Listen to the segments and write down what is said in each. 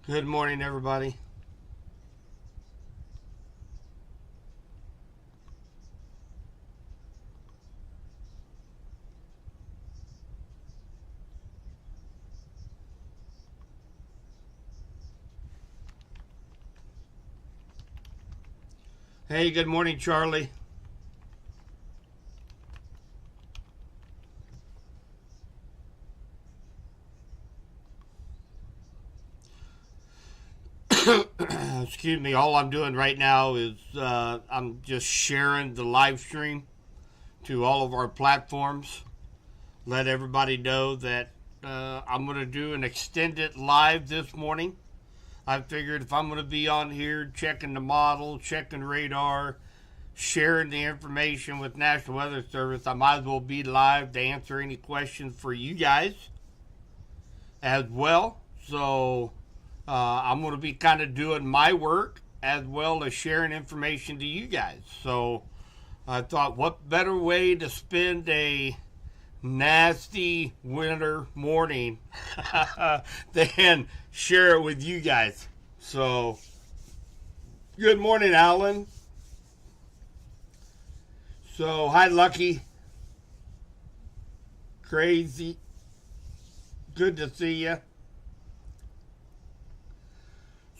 Good morning, everybody. Hey, good morning, Charlie. Excuse me. All I'm doing right now is I'm just sharing the live stream to all of our platforms. Let everybody know that I'm going to do an extended live this morning. I figured if I'm going to be on here checking the model, checking radar, sharing the information with National Weather Service, I might as well be live to answer any questions for you guys as well. So I'm going to be kind of doing my work as well as sharing information to you guys. So I thought, what better way to spend a nasty winter morning than share it with you guys? So, good morning, Alan. So, hi, Lucky. Crazy. Good to see you.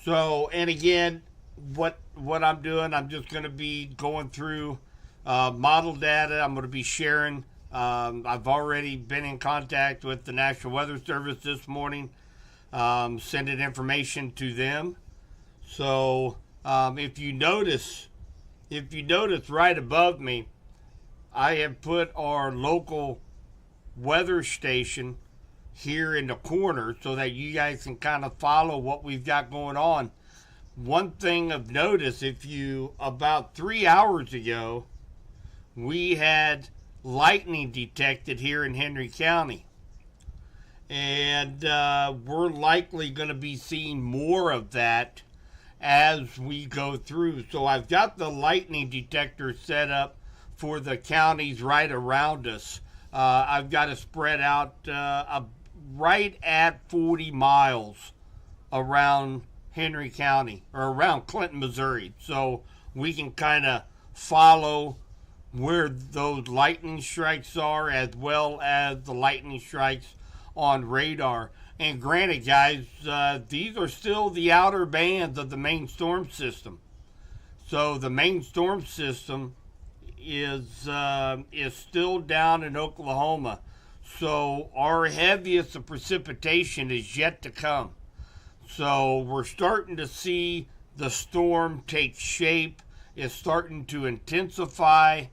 So, and again, what I'm doing, I'm just going to be going through model data. I'm going to be sharing. I've already been in contact with the National Weather Service this morning, sending information to them. So, if you notice right above me, I have put our local weather station here in the corner so that you guys can kind of follow what we've got going on. One thing of notice, if you about 3 hours ago, we had lightning detected here in Henry County. And we're likely going to be seeing more of that as we go through. So I've got the lightning detector set up for the counties right around us. I've got it spread out right at 40 miles around Henry County or around Clinton, Missouri. So we can kind of follow where those lightning strikes are as well as the lightning strikes on radar. And granted, guys, these are still the outer bands of the main storm system. So the main storm system is still down in Oklahoma. So our heaviest of precipitation is yet to come. So we're starting to see the storm take shape. It's starting to intensify,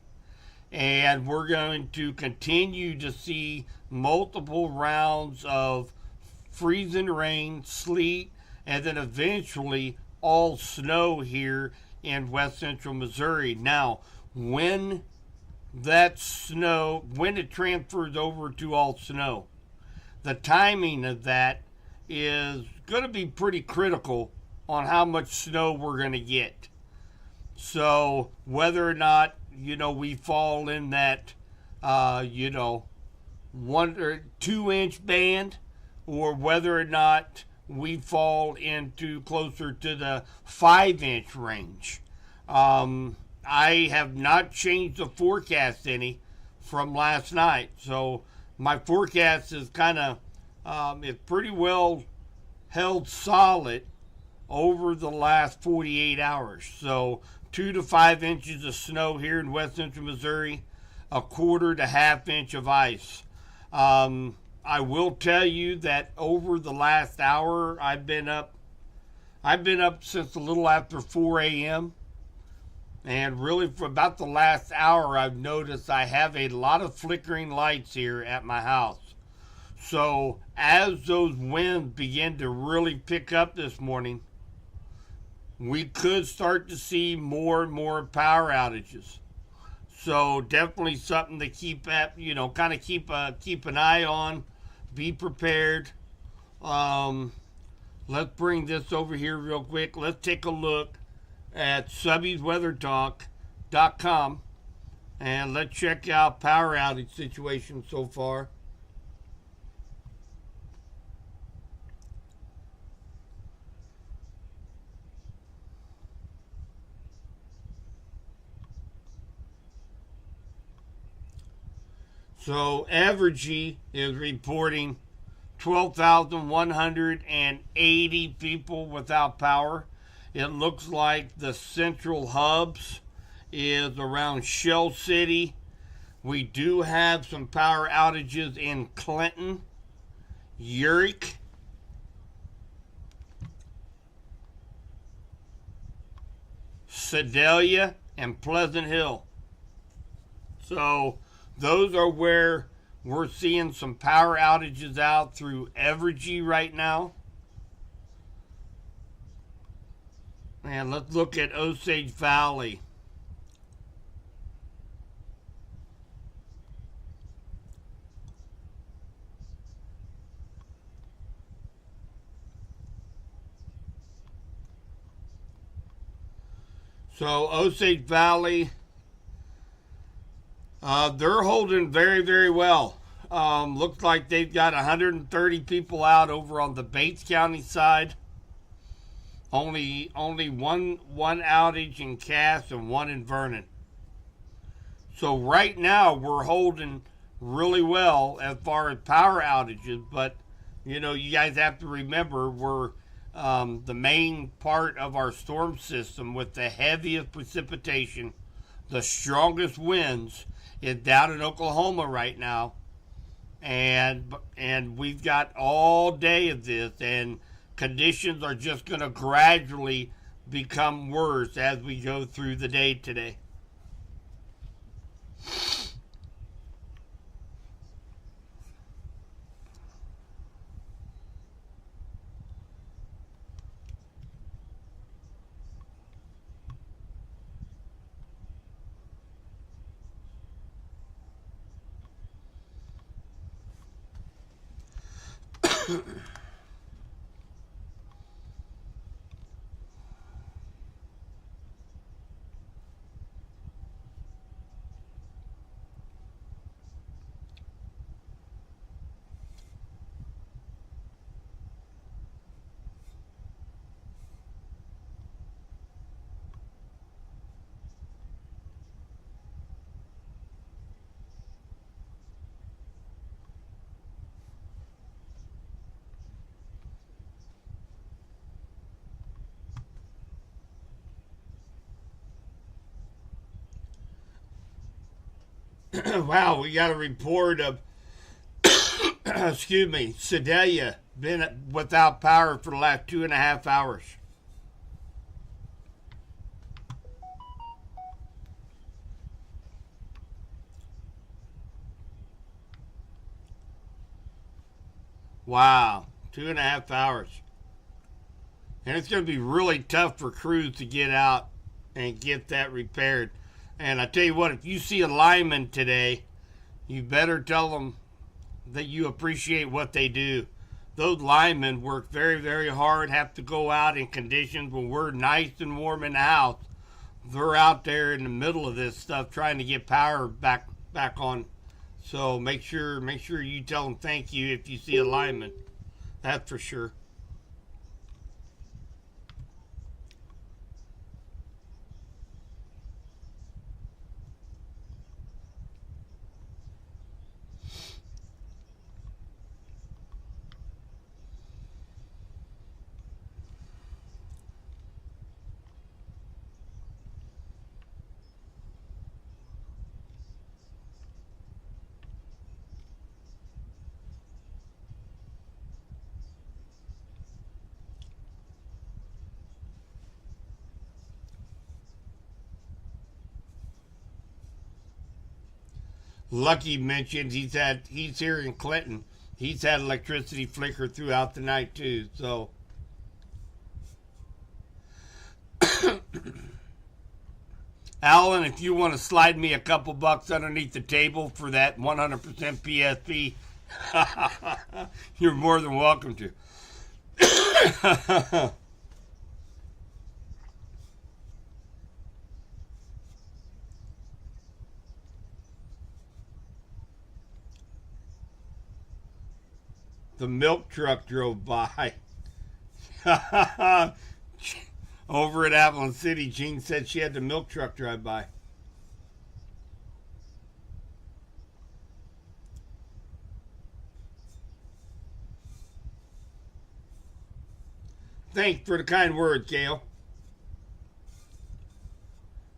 and we're going to continue to see multiple rounds of freezing rain, sleet, and then eventually all snow here in west central Missouri. Now, when when it transfers over to all snow, the timing of that is going to be pretty critical on how much snow we're going to get. So whether or not, we fall in that, 1 or 2 inch band, or whether or not we fall into closer to the 5 inch range. I have not changed the forecast any from last night. So my forecast is kind of, it's pretty well held solid over the last 48 hours. So 2 to 5 inches of snow here in west central Missouri, a quarter to half inch of ice. I will tell you that over the last hour, I've been up since a little after 4 a.m. And really, for about the last hour, I've noticed I have a lot of flickering lights here at my house. So, as those winds begin to really pick up this morning, we could start to see more and more power outages. So, definitely something to keep keep an eye on. Be prepared. Let's bring this over here real quick. Let's take a look at subbiesweathertalk.com, and let's check out power outage situation so far. So Evergy is reporting 12,180 people without power. It looks like the central hubs is around Shell City. We do have some power outages in Clinton, Uric, Sedalia, and Pleasant Hill. So those are where we're seeing some power outages out through Evergy right now. And let's look at Osage Valley. So Osage Valley, they're holding very, very well. Looks like they've got 130 people out over on the Bates County side. Only one outage in Cass and one in Vernon. So right now we're holding really well as far as power outages, but you guys have to remember we're the main part of our storm system with the heaviest precipitation, the strongest winds is down in Oklahoma right now, and we've got all day of this, and conditions are just going to gradually become worse as we go through the day today. Wow, we got a report of, excuse me, Sedalia been without power for the last 2.5 hours. Wow, 2.5 hours. And it's going to be really tough for crews to get out and get that repaired. And I tell you what, if you see a lineman today, you better tell them that you appreciate what they do. Those linemen work very, very hard, have to go out in conditions when we're nice and warm in the house. They're out there in the middle of this stuff trying to get power back on. So make sure you tell them thank you if you see a lineman. That's for sure. Lucky mentioned he's here in Clinton. He's had electricity flicker throughout the night too. So Alan, if you want to slide me a couple bucks underneath the table for that 100% PSP, you're more than welcome to. The milk truck drove by. Over at Avalon City, Jean said she had the milk truck drive by. Thanks for the kind words, Gail.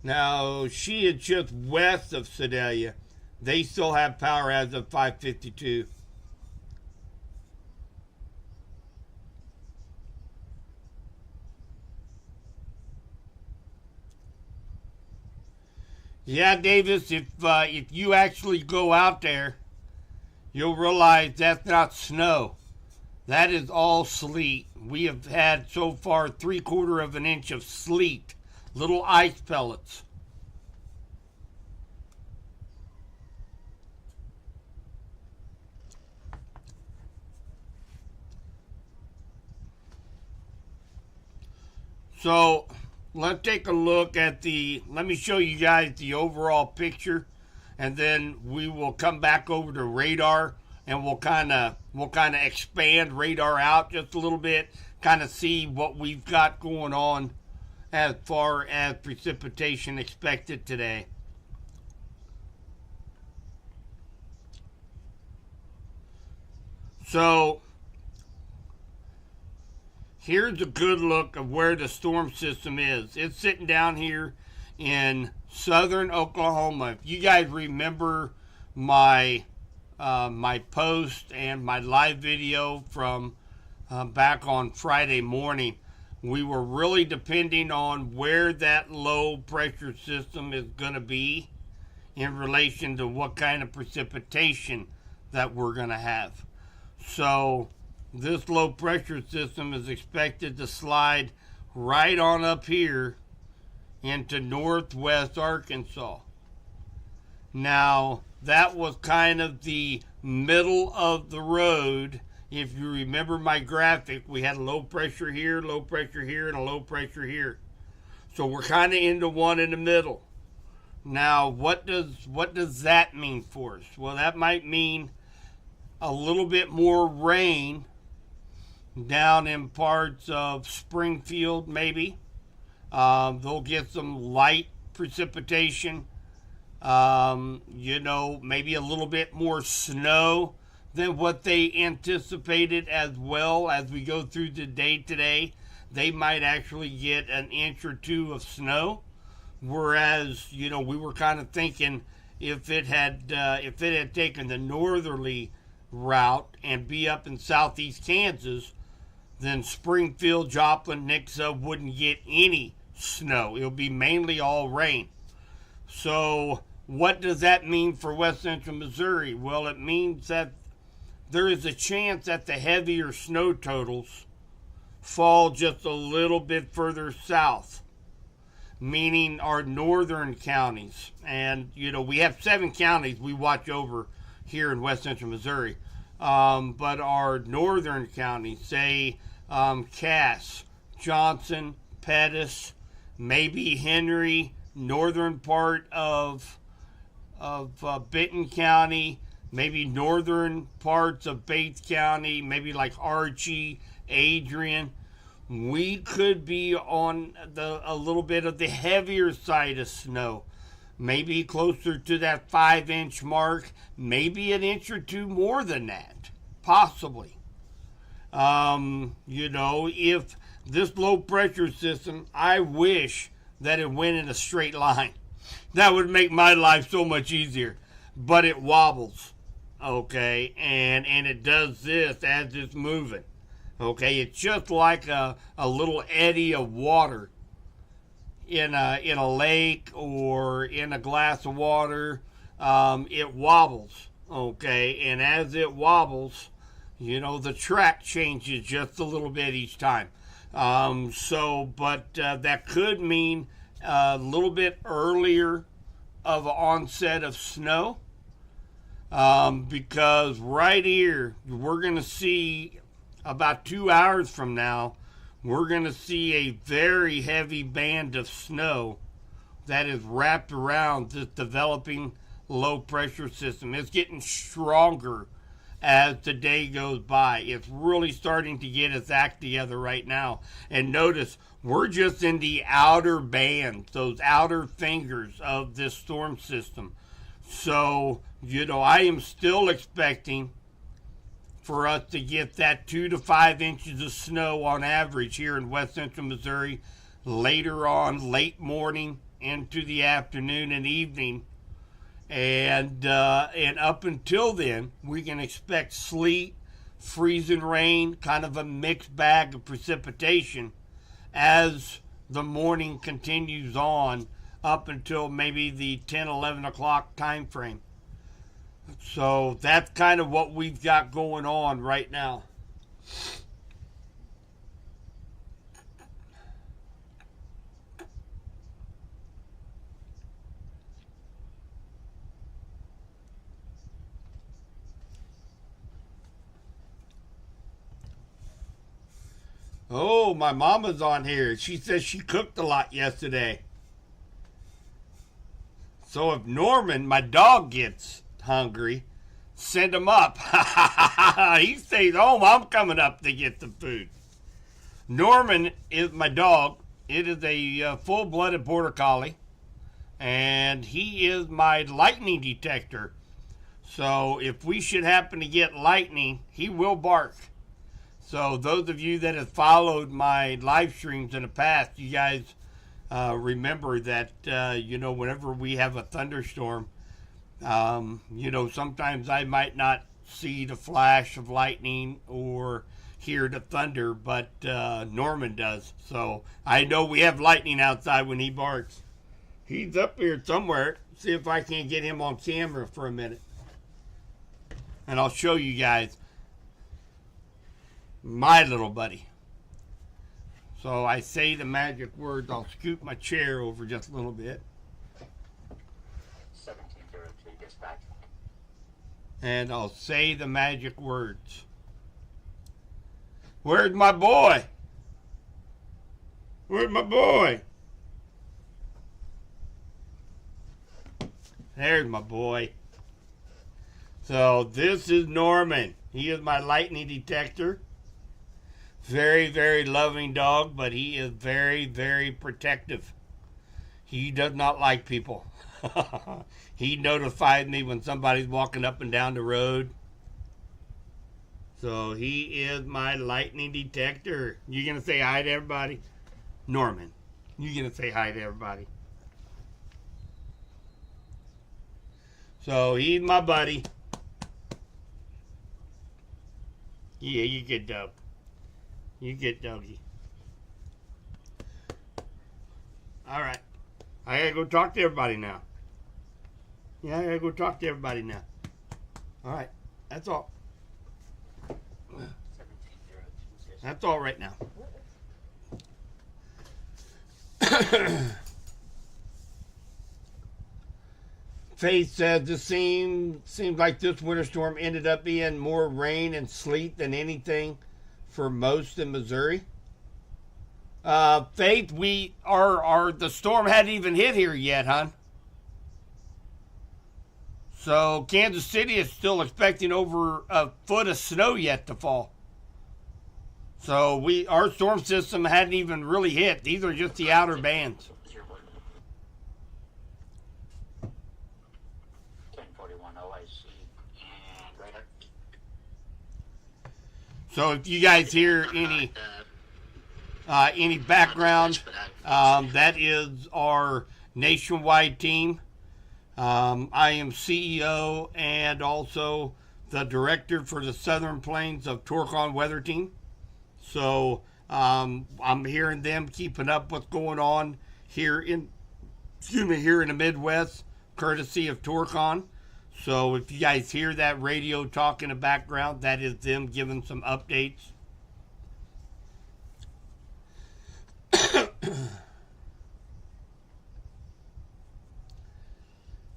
Now, she is just west of Sedalia. They still have power as of 5:52. Yeah, Davis, if you actually go out there, you'll realize that's not snow. That is all sleet. We have had so far 3/4 of an inch of sleet, little ice pellets. So let's take a look at let me show you guys the overall picture, and then we will come back over to radar, and we'll kind of expand radar out just a little bit, kind of see what we've got going on as far as precipitation expected today. So here's a good look of where the storm system is. It's sitting down here in southern Oklahoma. If you guys remember my my post and my live video from back on Friday morning, we were really depending on where that low pressure system is going to be in relation to what kind of precipitation that we're going to have. So this low pressure system is expected to slide right on up here into northwest Arkansas. Now, that was kind of the middle of the road. If you remember my graphic, we had a low pressure here, and a low pressure here. So we're kind of into one in the middle. Now, what does that mean for us? Well, that might mean a little bit more rain down in parts of Springfield, maybe. They'll get some light precipitation. Maybe a little bit more snow than what they anticipated as well as we go through the day today. They might actually get an inch or two of snow. Whereas, we were kind of thinking if it had taken the northerly route and be up in southeast Kansas, then Springfield, Joplin, Nixa wouldn't get any snow. It'll be mainly all rain. So what does that mean for west central Missouri? Well, it means that there is a chance that the heavier snow totals fall just a little bit further south, meaning our northern counties. And, we have 7 counties we watch over here in west central Missouri. But our northern counties, say Cass, Johnson, Pettis, maybe Henry, northern part of Benton County, maybe northern parts of Bates County, maybe like Archie, Adrian, we could be on a little bit of the heavier side of snow. Maybe closer to that 5-inch mark, maybe an inch or two more than that, possibly. If this low pressure system, I wish that it went in a straight line. That would make my life so much easier. But it wobbles, okay, and it does this as it's moving, okay. It's just like a little eddy of water in a lake or in a glass of water. It wobbles, okay, and as it wobbles, the track changes just a little bit each time. That could mean a little bit earlier of onset of snow, because right here we're going to see about 2 hours from now, we're going to see a very heavy band of snow that is wrapped around this developing low pressure system. It's getting stronger as the day goes by. It's really starting to get its act together right now. And notice, we're just in the outer bands, those outer fingers of this storm system. So, I am still expecting for us to get that 2 to 5 inches of snow on average here in west central Missouri later on, late morning into the afternoon and evening. And up until then, we can expect sleet, freezing rain, kind of a mixed bag of precipitation as the morning continues on up until maybe the 10, 11 o'clock time frame. So that's kind of what we've got going on right now. Oh, my mama's on here. She says she cooked a lot yesterday. So if Norman, my dog, gets hungry, send him up. He stays home. I'm coming up to get the food. Norman is my dog. It is a full-blooded border collie. And he is my lightning detector. So if we should happen to get lightning, he will bark. So those of you that have followed my live streams in the past, you guys remember that, whenever we have a thunderstorm, sometimes I might not see the flash of lightning or hear the thunder, but Norman does. So I know we have lightning outside when he barks. He's up here somewhere. See if I can get him on camera for a minute. And I'll show you guys my little buddy. So I say the magic words. I'll scoot my chair over just a little bit. 1703 dispatch. And I'll say the magic words. Where's my boy? Where's my boy? There's my boy. So this is Norman. He is my lightning detector. Very, very loving dog, but he is very, very protective. He does not like people. He notifies me when somebody's walking up and down the road. So he is my lightning detector. You gonna say hi to everybody? Norman, you gonna say hi to everybody? So he's my buddy. Yeah, you good dog. You get doggy. All right. I gotta go talk to everybody now. Yeah, I gotta go talk to everybody now. All right. That's all. That's all right now. Faith said this seems like this winter storm ended up being more rain and sleet than anything for most in Missouri. Faith, the storm hadn't even hit here yet, hon. So Kansas City is still expecting over a foot of snow yet to fall. So our storm system hadn't even really hit. These are just the outer bands. 1041 OIC and radar. So if you guys hear any background, that is our nationwide team. I am CEO and also the director for the Southern Plains of Torcon Weather Team. So I'm hearing them keeping up what's going on here in the Midwest, courtesy of Torcon. So if you guys hear that radio talk in the background, that is them giving some updates.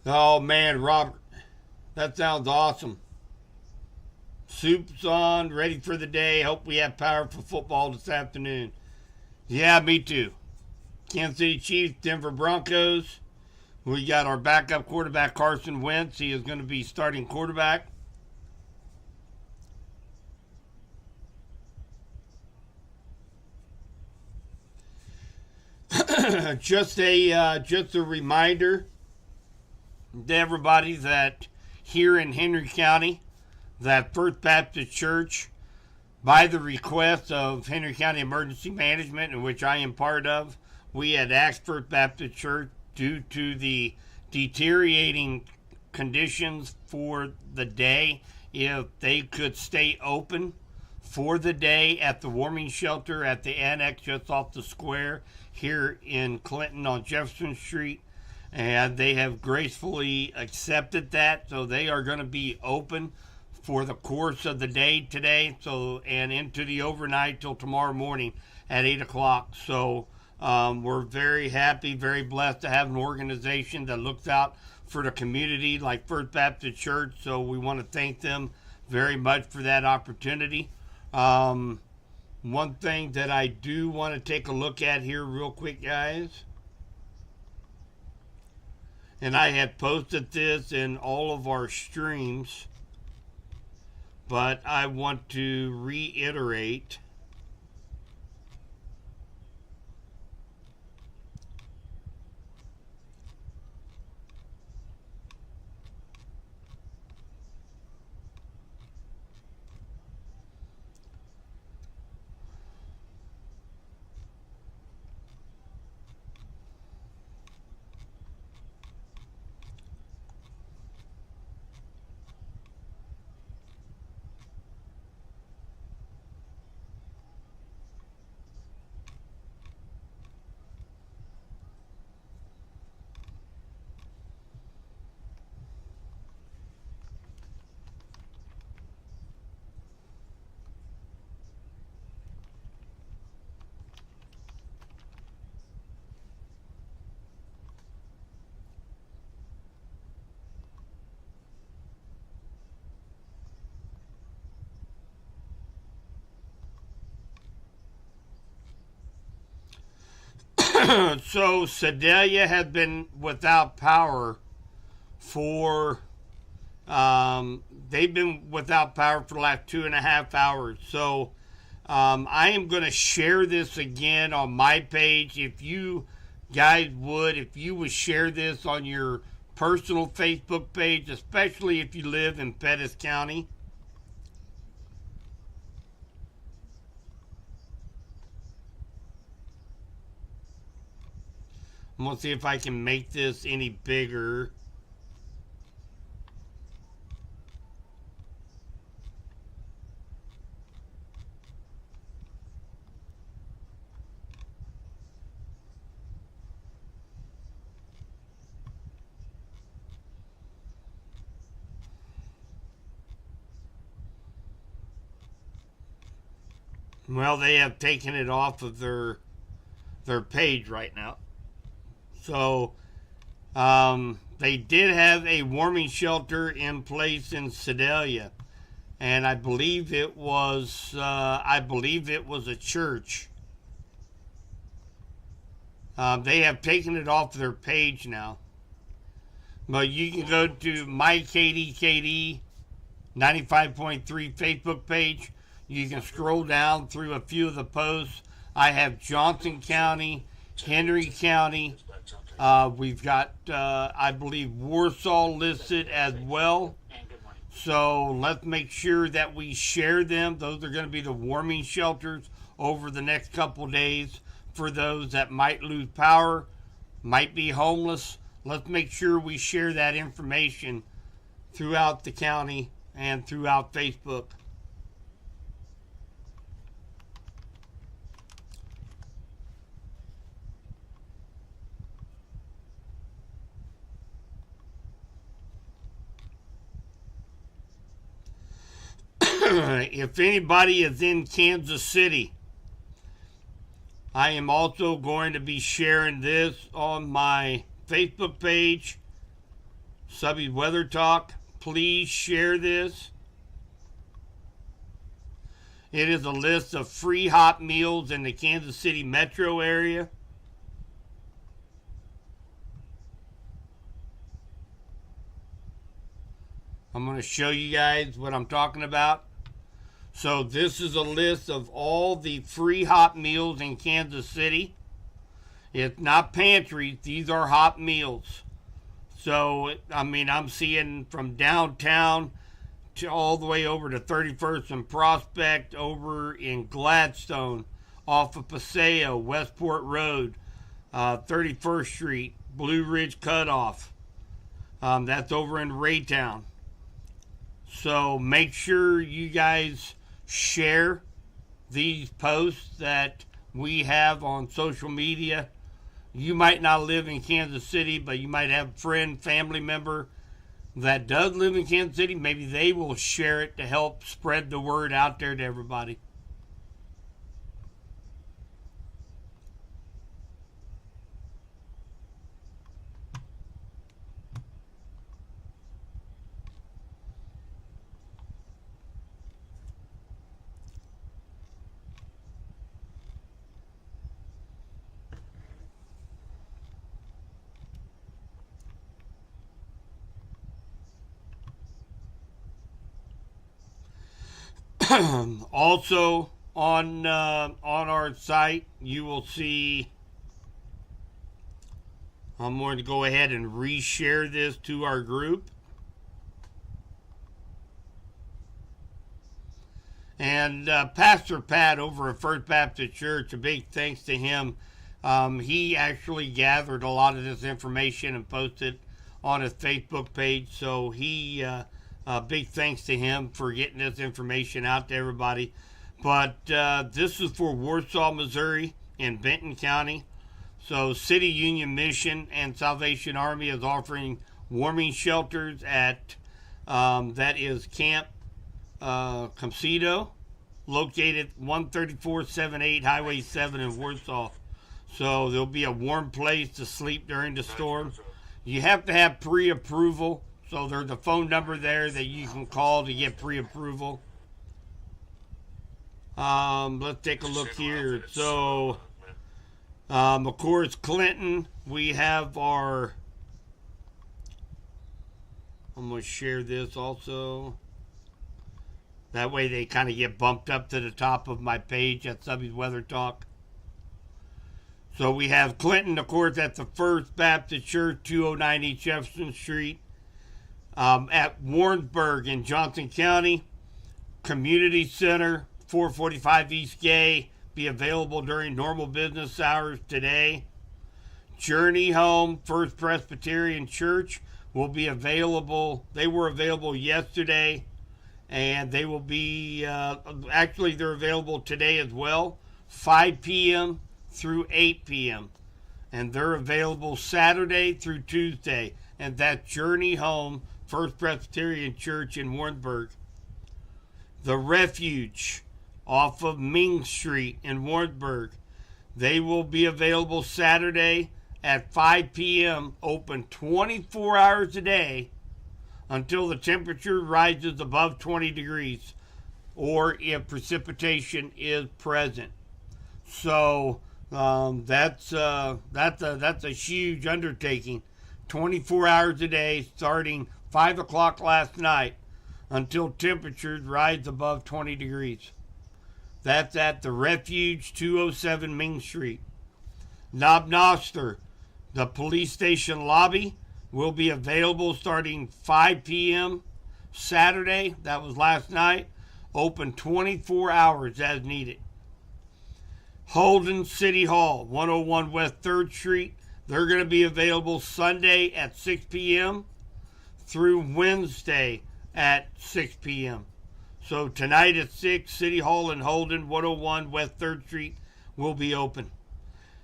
Oh man, Robert, that sounds awesome. Soup's on, ready for the day. Hope we have power for football this afternoon. Yeah, me too. Kansas City Chiefs, Denver Broncos. We got our backup quarterback, Carson Wentz. He is going to be starting quarterback. Just a reminder to everybody that here in Henry County, that First Baptist Church, by the request of Henry County Emergency Management, in which I am part of, we had asked First Baptist Church, due to the deteriorating conditions for the day, if they could stay open for the day at the warming shelter at the annex just off the square here in Clinton on Jefferson Street. And they have gracefully accepted that, so they are going to be open for the course of the day today, and into the overnight till tomorrow morning at 8 o'clock. So we're very happy, very blessed to have an organization that looks out for the community like First Baptist Church. So we want to thank them very much for that opportunity. One thing that I do want to take a look at here real quick, guys, and I had posted this in all of our streams, but I want to reiterate. So Sedalia has been without power for they've been without power for the last 2.5 hours. So I am going to share this again on my page. If you guys would, if you would share this on your personal Facebook page, especially if you live in Pettis County. I'm going to see if I can make this any bigger. Well, they have taken it off of their page right now. So they did have a warming shelter in place in Sedalia, and I believe it was a church. They have taken it off their page now, but you can go to my KDKD 95.3 Facebook page. You can scroll down through a few of the posts. I have Johnson County, Henry County. We've got, I believe, Warsaw listed as well. So let's make sure that we share them. Those are going to be the warming shelters over the next couple days for those that might lose power, might be homeless. Let's make sure we share that information throughout the county and throughout Facebook. If anybody is in Kansas City, I am also going to be sharing this on my Facebook page, Subby Weather Talk. Please share this. It is a list of free hot meals in the Kansas City metro area. I'm going to show you guys what I'm talking about. So this is a list of all the free hot meals in Kansas City. It's not pantries. These are hot meals. So, I mean, I'm seeing from downtown all the way over to 31st and Prospect, over in Gladstone, off of Paseo, Westport Road, 31st Street, Blue Ridge Cutoff. That's over in Raytown. So make sure you guys share these posts that we have on social media. You might not live in Kansas City, but you might have a friend, family member that does live in Kansas City. Maybe they will share it to help spread the word out there to everybody. Also on our site, you will see. I'm going to go ahead and reshare this to our group. And Pastor Pat over at First Baptist Church, a big thanks to him. He actually gathered a lot of this information and posted on his Facebook page. So big thanks to him for getting this information out to everybody. But this is for Warsaw, Missouri, in Benton County. So City Union Mission and Salvation Army is offering warming shelters at that is Camp Comcedo, located 13478 Highway 7 in Warsaw. So there'll be a warm place to sleep during the storm. You have to have pre-approval. So there's a phone number there that you can call to get pre-approval. Let's take a look here. So, of course, Clinton, we have our... I'm going to share this also. That way they kind of get bumped up to the top of my page at Subby's Weather Talk. So we have Clinton, of course, at the First Baptist Church, 209 East Jefferson Street. At Warrensburg in Johnson County, Community Center, 445 East Gay, be available during normal business hours today. Journey Home, First Presbyterian Church, will be available. They were available yesterday, and they will be, actually they're available today as well, 5 p.m. through 8 p.m. And they're available Saturday through Tuesday. And that's Journey Home, First Presbyterian Church in Warrensburg. The Refuge off of Ming Street in Warrensburg. They will be available Saturday at 5 p.m., open 24 hours a day until the temperature rises above 20 degrees or if precipitation is present. So that's a huge undertaking. 24 hours a day starting 5 o'clock last night until temperatures rise above 20 degrees. That's at the Refuge, 207 Ming Street. Knob Noster, the police station lobby, will be available starting 5 p.m. Saturday, that was last night, open 24 hours as needed. Holden City Hall, 101 West 3rd Street, they're going to be available Sunday at 6 p.m. through Wednesday at 6 p.m. So tonight at 6, City Hall in Holden, 101 West 3rd Street, will be open.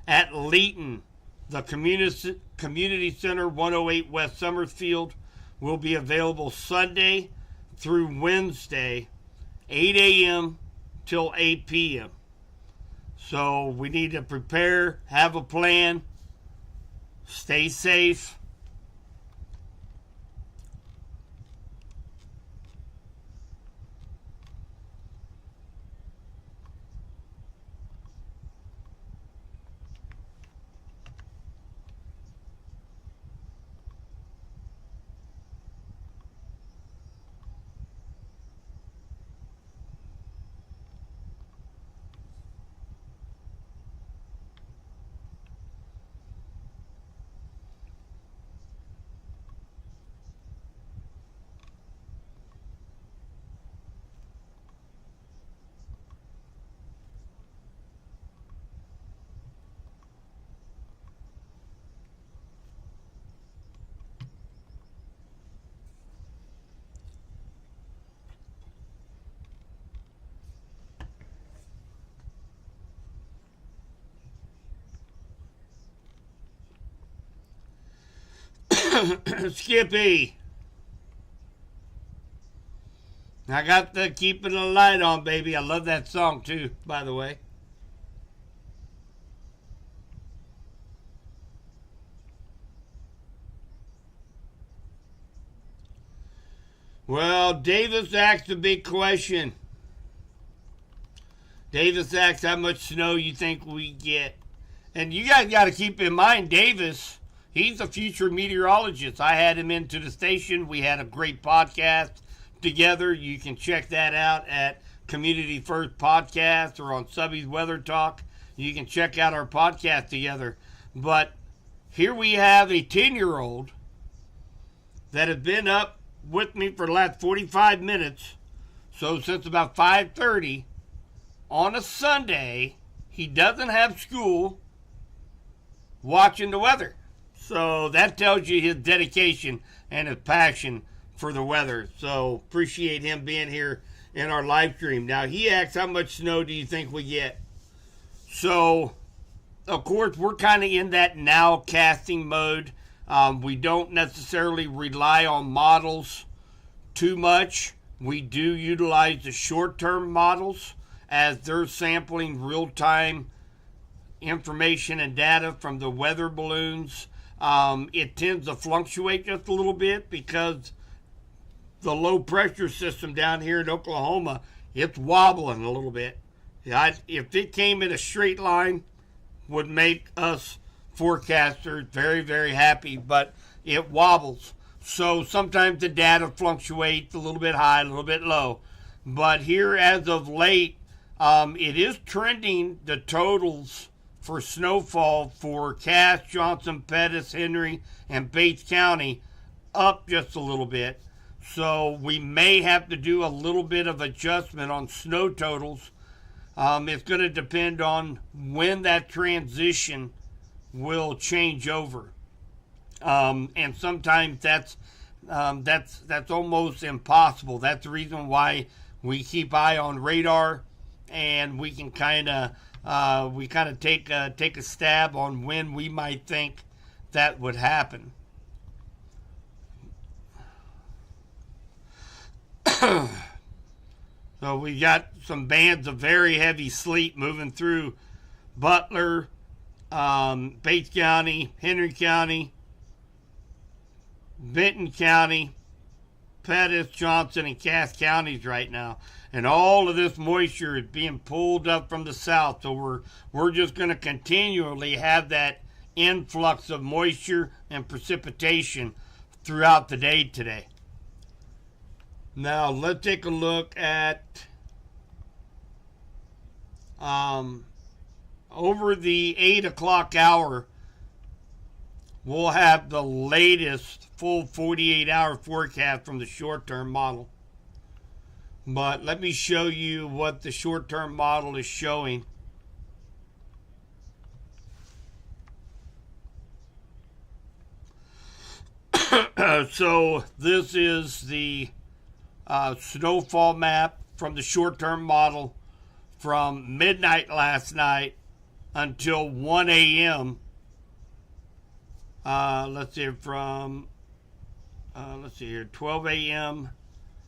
At Leeton, the Community Center, 108 West Summerfield, will be available Sunday through Wednesday, 8 a.m. till 8 p.m. So we need to prepare, have a plan, stay safe. Skippy. I got the Keeping the Light On, baby. I love that song, too, by the way. Well, Davis asked a big question. Davis asked how much snow you think we get. And you guys got to keep in mind, Davis, he's a future meteorologist. I had him into the station. We had a great podcast together. You can check that out at Community First Podcast or on Subby's Weather Talk. You can check out our podcast together. But here we have a 10-year-old that has been up with me for the last 45 minutes. So since about 5:30 on a Sunday, he doesn't have school, watching the weather. So that tells you his dedication and his passion for the weather. So appreciate him being here in our live stream. Now he asks, how much snow do you think we get? So of course we're kind of in that now casting mode. We don't necessarily rely on models too much. We do utilize the short-term models as they're sampling real-time information and data from the weather balloons. It tends to fluctuate just a little bit because the low pressure system down here in Oklahoma, it's wobbling a little bit. If it came in a straight line, would make us forecasters very, very happy, but it wobbles. So sometimes the data fluctuates a little bit high, a little bit low. But here as of late, it is trending the totals for snowfall for Cass, Johnson, Pettis, Henry, and Bates County up just a little bit. So we may have to do a little bit of adjustment on snow totals. It's going to depend on when that transition will change over. And sometimes that's almost impossible. That's the reason why we keep eye on radar, and we can kind of take a stab on when we might think that would happen. So we got some bands of very heavy sleet moving through Butler, Bates County, Henry County, Benton County, Pettis, Johnson, and Cass counties right now. And all of this moisture is being pulled up from the south. So we're just going to continually have that influx of moisture and precipitation throughout the day today. Now let's take a look at over the 8 o'clock hour. We'll have the latest full 48-hour forecast from the short-term model. But let me show you what the short-term model is showing. So this is the snowfall map from the short-term model from midnight last night until 1 a.m. Let's see, from 12 a.m.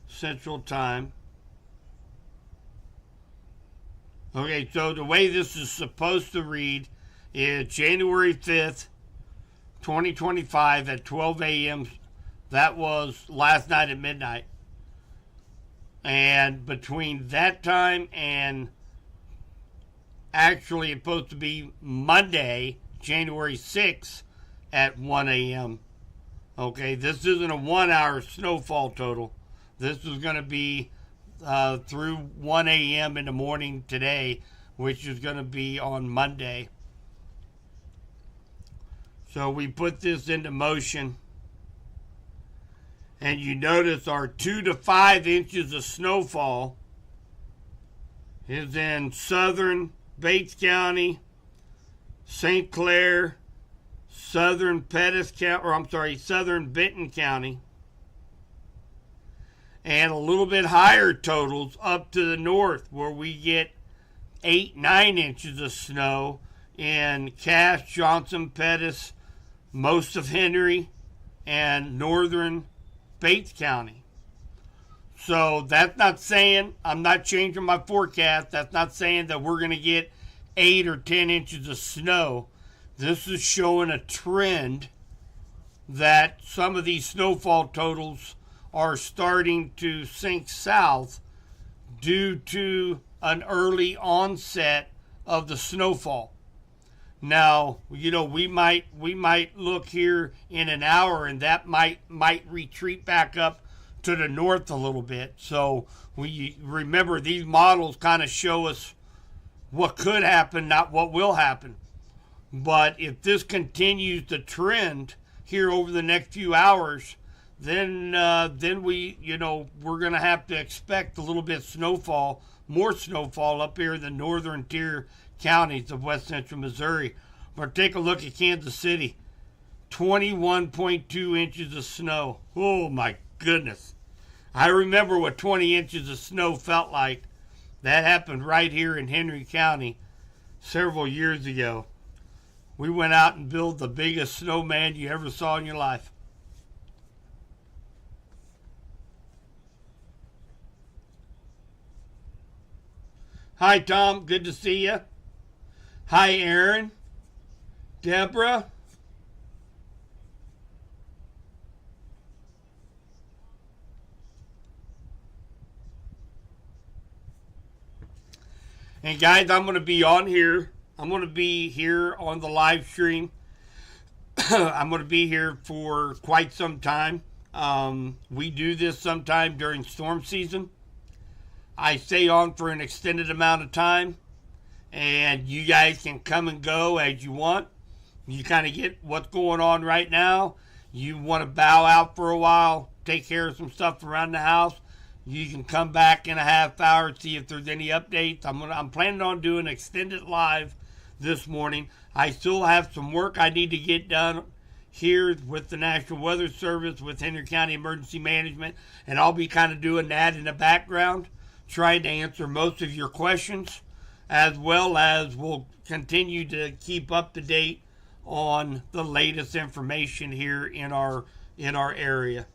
Central Time. Okay, so the way this is supposed to read is January 5th, 2025 at 12 a.m. That was last night at midnight. And between that time and actually it's supposed to be Monday, January 6th at 1 a.m. Okay, this isn't a 1 hour snowfall total. This is going to be through 1 a.m. in the morning today, which is going to be on Monday. So we put this into motion. And you notice our 2 to 5 inches of snowfall is in southern Bates County, St. Clair, southern Pettis County, southern Benton County, and a little bit higher totals up to the north where we get 8-9 inches of snow in Cass, Johnson, Pettis, most of Henry, and northern Bates County. So that's not saying I'm not changing my forecast. That's not saying that we're going to get 8 or 10 inches of snow. This is showing a trend that some of these snowfall totals are starting to sink south due to an early onset of the snowfall. Now, we might look here in an hour and that might retreat back up to the north a little bit. So we remember these models kind of show us what could happen, not what will happen. But if this continues to trend here over the next few hours, then we're going to have to expect a little bit snowfall, more snowfall up here in the northern tier counties of west central Missouri. But take a look at Kansas City, 21.2 inches of snow. Oh my goodness. I remember what 20 inches of snow felt like. That happened right here in Henry County several years ago. We went out and built the biggest snowman you ever saw in your life. Hi, Tom. Good to see you. Hi, Aaron. Deborah. And guys, I'm going to be on here. I'm going to be here on the live stream. I'm going to be here for quite some time. We do this sometime during storm season. I stay on for an extended amount of time, and you guys can come and go as you want. You kind of get what's going on right now. You want to bow out for a while, take care of some stuff around the house. You can come back in a half hour, see if there's any updates. I'm planning on doing extended live this morning. I still have some work I need to get done here with the National Weather Service, with Henry County Emergency Management, and I'll be kind of doing that in the background, trying to answer most of your questions, as well as we'll continue to keep up to date on the latest information here in our area.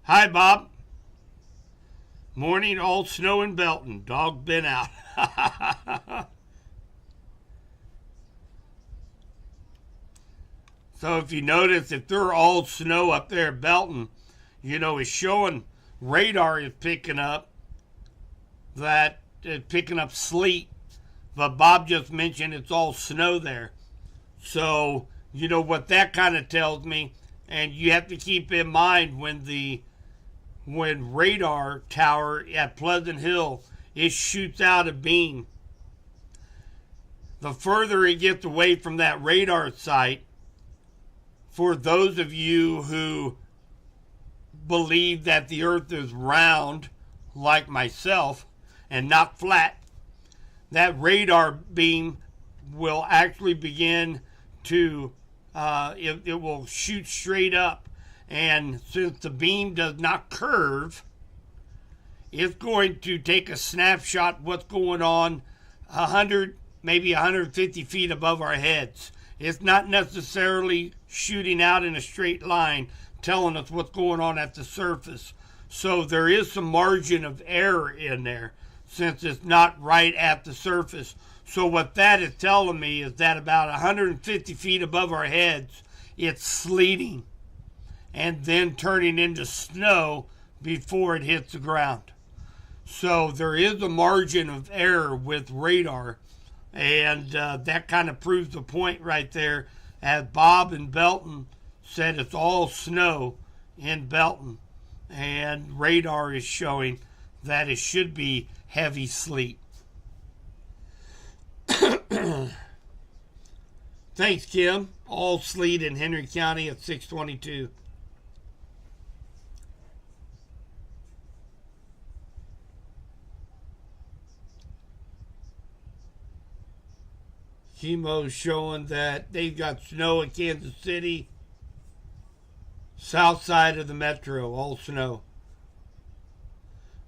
Hi, Bob. Morning, all snow in Belton. Dog been out. So if you notice, if they're all snow up there at Belton, it's showing radar is picking up that it's picking up sleet. But Bob just mentioned it's all snow there. So, what that kind of tells me, and you have to keep in mind when radar tower at Pleasant Hill, it shoots out a beam. The further it gets away from that radar site, for those of you who believe that the earth is round like myself and not flat, that radar beam will actually begin to it will shoot straight up, and since the beam does not curve, it's going to take a snapshot of what's going on 100, maybe 150 feet above our heads. It's not necessarily shooting out in a straight line telling us what's going on at the surface. So there is some margin of error in there since it's not right at the surface. So what that is telling me is that about 150 feet above our heads, it's sleeting and then turning into snow before it hits the ground. So there is a margin of error with radar, and that kind of proves the point right there. As Bob in Belton said, it's all snow in Belton, and radar is showing that it should be heavy sleet. Thanks, Kim. All sleet in Henry County at 6:22. Chemo's showing that they've got snow in Kansas City. South side of the metro, all snow.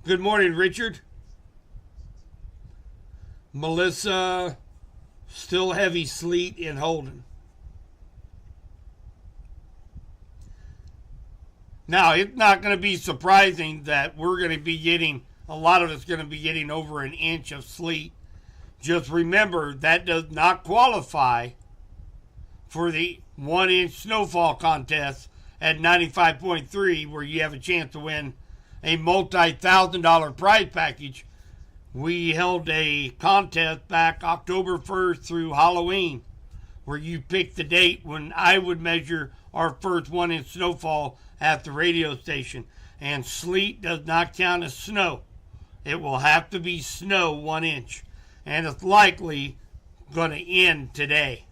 Good morning, Richard. Melissa, still heavy sleet in Holden. Now, it's not going to be surprising that we're going to be getting, a lot of us going to be getting over an inch of sleet. Just remember, that does not qualify for the 1-inch snowfall contest at 95.3, where you have a chance to win a multi-$1,000 prize package. We held a contest back October 1st through Halloween, where you pick the date when I would measure our first 1-inch snowfall at the radio station. And sleet does not count as snow. It will have to be snow 1 inch. And it's likely going to end today.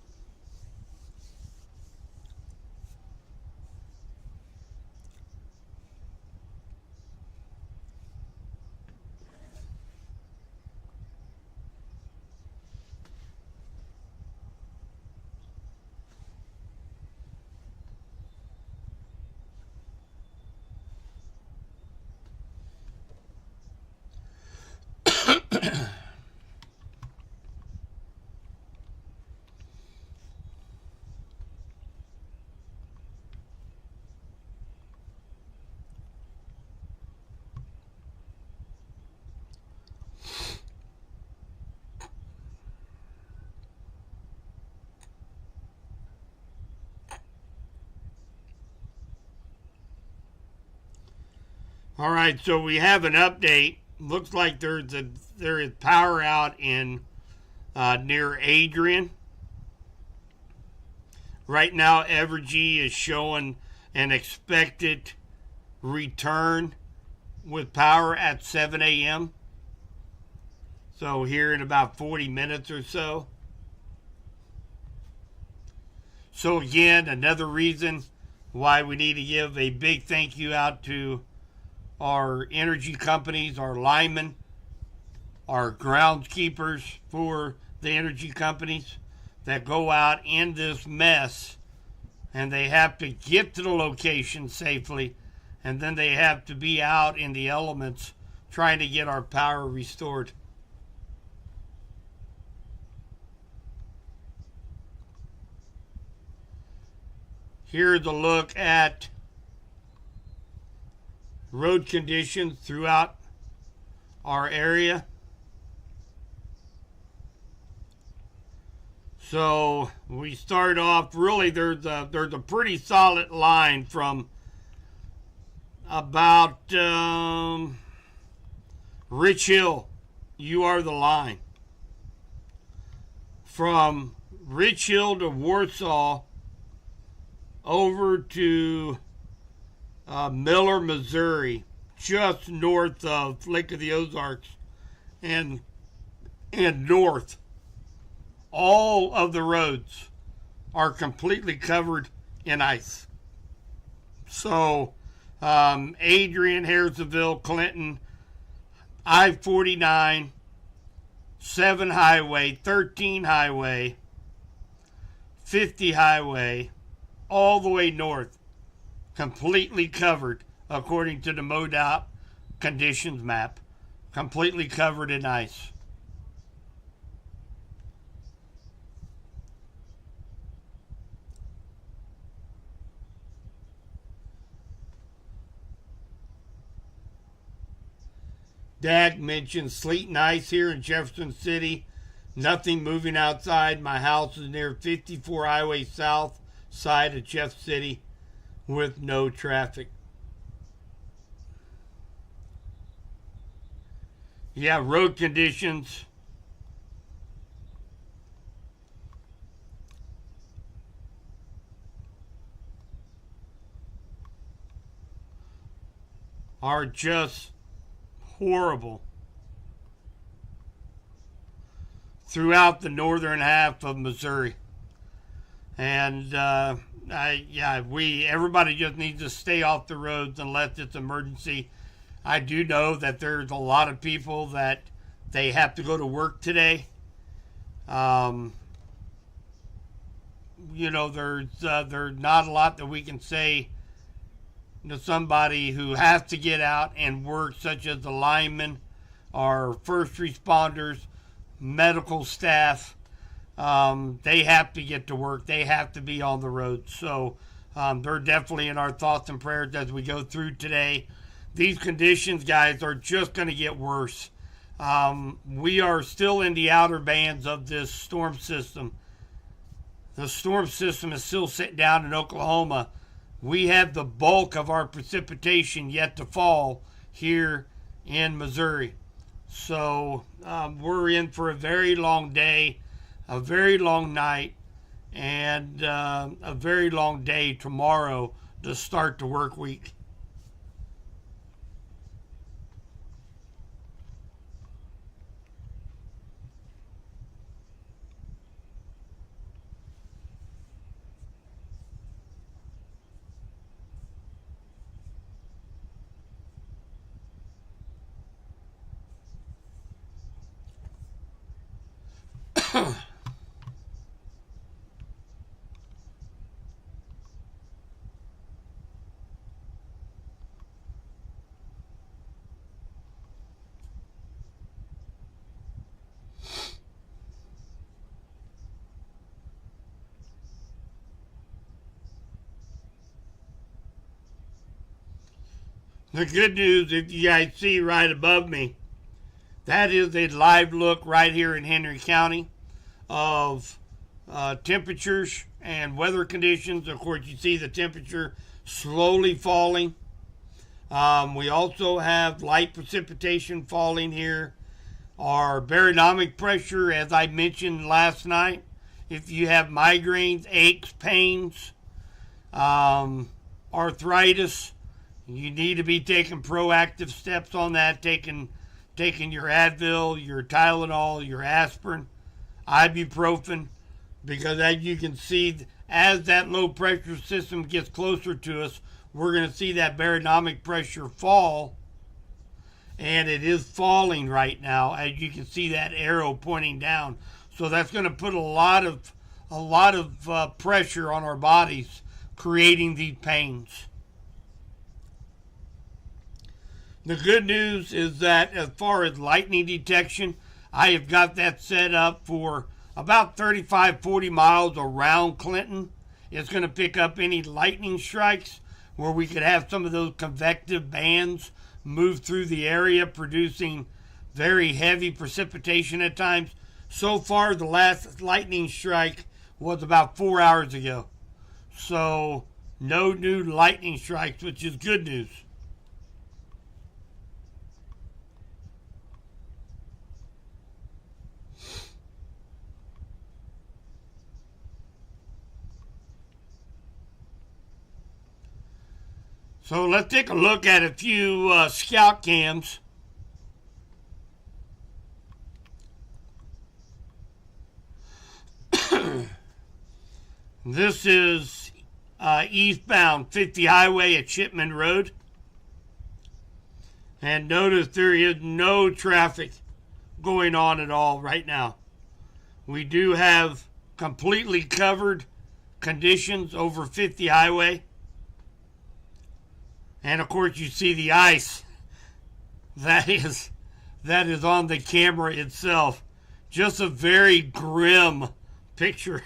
All right, so we have an update. Looks like there is power out in near Adrian. Right now, Evergy is showing an expected return with power at 7 a.m. So here in about 40 minutes or so. So again, another reason why we need to give a big thank you out to our energy companies, our linemen, our groundskeepers for the energy companies that go out in this mess, and they have to get to the location safely, and then they have to be out in the elements trying to get our power restored. Here's a look at road conditions throughout our area. So we start off, really there's a pretty solid line from about Rich Hill. You are the line. From Rich Hill to Warsaw over to Miller, Missouri, just north of Lake of the Ozarks and north. All of the roads are completely covered in ice. So, Adrian, Harrisonville, Clinton, I-49, 7 Highway, 13 Highway, 50 Highway, all the way north, completely covered, according to the MoDOT conditions map, completely covered in ice. Dag mentioned sleet and ice here in Jefferson City. Nothing moving outside. My house is near 54 Highway South side of Jeff City with no traffic. Yeah, road conditions are just horrible throughout the northern half of Missouri. And everybody just needs to stay off the roads unless it's emergency. I do know that there's a lot of people that they have to go to work today. There's not a lot that we can say to somebody who has to get out and work, such as the linemen, our first responders, medical staff. They have to get to work. They have to be on the road. So they're definitely in our thoughts and prayers as we go through today. These conditions, guys, are just going to get worse. We are still in the outer bands of this storm system. The storm system is still sitting down in Oklahoma. We have the bulk of our precipitation yet to fall here in Missouri. So we're in for a very long day, a very long night, and a very long day tomorrow to start the work week. The good news, if you guys see right above me, that is a live look right here in Henry County of temperatures and weather conditions. Of course, you see the temperature slowly falling. We also have light precipitation falling here. Our barometric pressure, as I mentioned last night, if you have migraines, aches, pains, arthritis, you need to be taking proactive steps on that, taking your Advil, your Tylenol, your aspirin, ibuprofen, because as you can see, as that low pressure system gets closer to us, we're going to see that barometric pressure fall, and it is falling right now, as you can see that arrow pointing down. So that's going to put a lot of pressure on our bodies, creating these pains. The good news is that as far as lightning detection, I have got that set up for about 35, 40 miles around Clinton. It's going to pick up any lightning strikes where we could have some of those convective bands move through the area, producing very heavy precipitation at times. So far, the last lightning strike was about 4 hours ago. So no new lightning strikes, which is good news. So let's take a look at a few scout cams. This is eastbound 50 highway at Shipman Road. And notice there is no traffic going on at all right now. We do have completely covered conditions over 50 highway. And of course you see the ice that is on the camera itself. Just a very grim picture.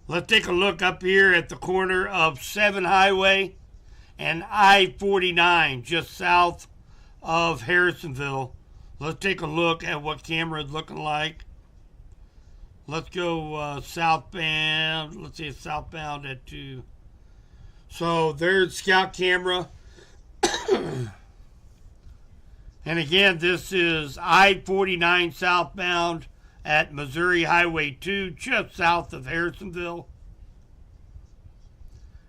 Let's take a look up here at the corner of 7 Highway and I-49 just south of Harrisonville. Let's take a look at what camera is looking like. Let's go southbound. Let's see, it's southbound at 2. So there's scout camera. And again, this is I-49 southbound at Missouri Highway 2, just south of Harrisonville.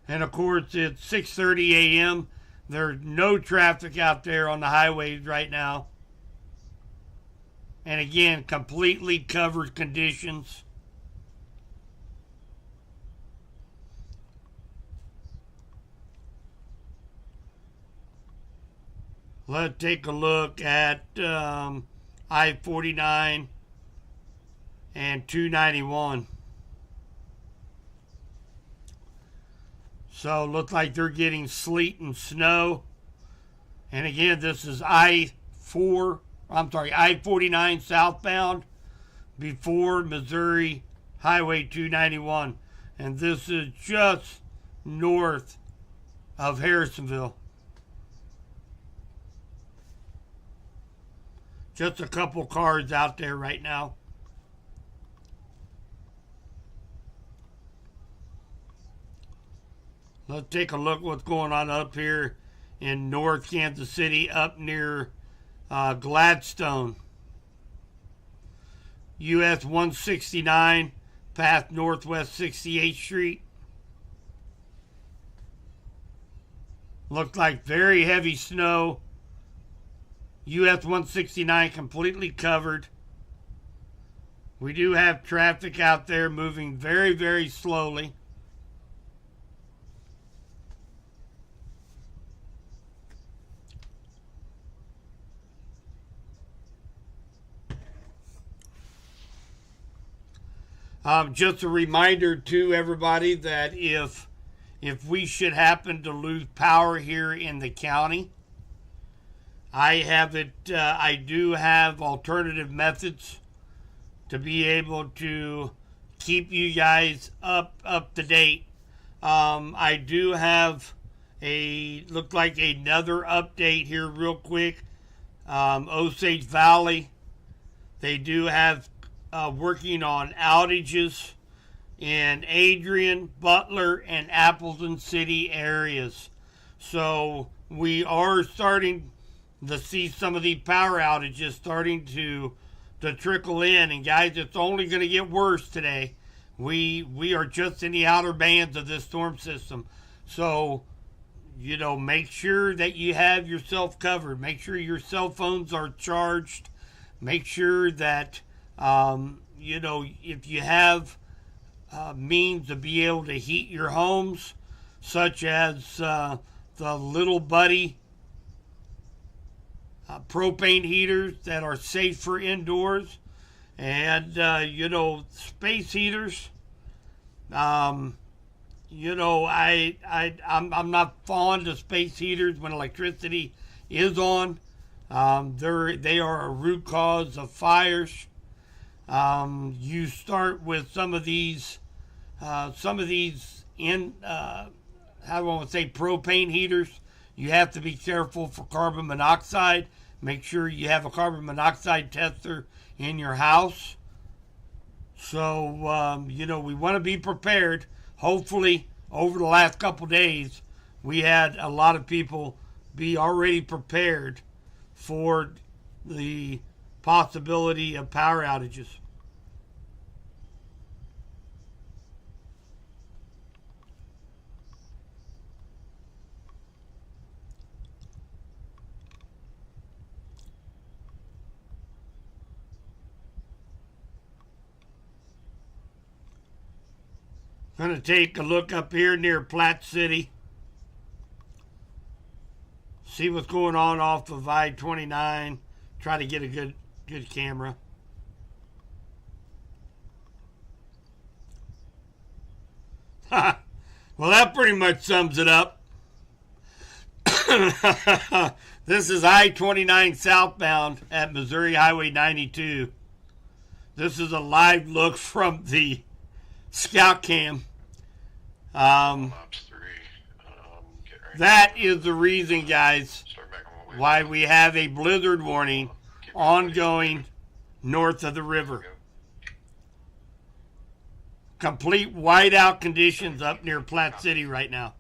And of course, it's 6:30 a.m. There's no traffic out there on the highways right now. And again, completely covered conditions. Let's take a look at I-49 and 291. So it looks like they're getting sleet and snow. And again, this is I-49 southbound before Missouri Highway 291. And this is just north of Harrisonville. Just a couple cars out there right now. Let's take a look what's going on up here in North Kansas City, up near Gladstone. US 169 past Northwest 68th Street. Looks like very heavy snow. US 169 completely covered. We do have traffic out there moving very, very slowly. Just a reminder to everybody that if we should happen to lose power here in the county, I do have alternative methods to be able to keep you guys up to date. I do have look like another update here real quick. Osage Valley, they do have working on outages in Adrian, Butler, and Appleton City areas. So we are starting to see some of the power outages starting to trickle in. And guys, it's only going to get worse today. We are just in the outer bands of this storm system. So, you know, make sure that you have yourself covered. Make sure your cell phones are charged. Make sure that, you know, if you have means to be able to heat your homes, such as the Little Buddy propane heaters that are safe for indoors, and you know, space heaters. You know, I'm not fond of space heaters when electricity is on. They are a root cause of fires. You start with some of these how do I want to say, propane heaters. You have to be careful for carbon monoxide. Make sure you have a carbon monoxide tester in your house. So, you know, we want to be prepared. Hopefully, over the last couple days, we had a lot of people be already prepared for the possibility of power outages. Going to take a look up here near Platte City. See what's going on off of I-29. Try to get a good camera. Well, that pretty much sums it up. This is I-29 southbound at Missouri Highway 92. This is a live look from the Scout Cam. That is the reason, guys, why we have a blizzard warning ongoing north of the river. Complete whiteout conditions up near Platte City right now.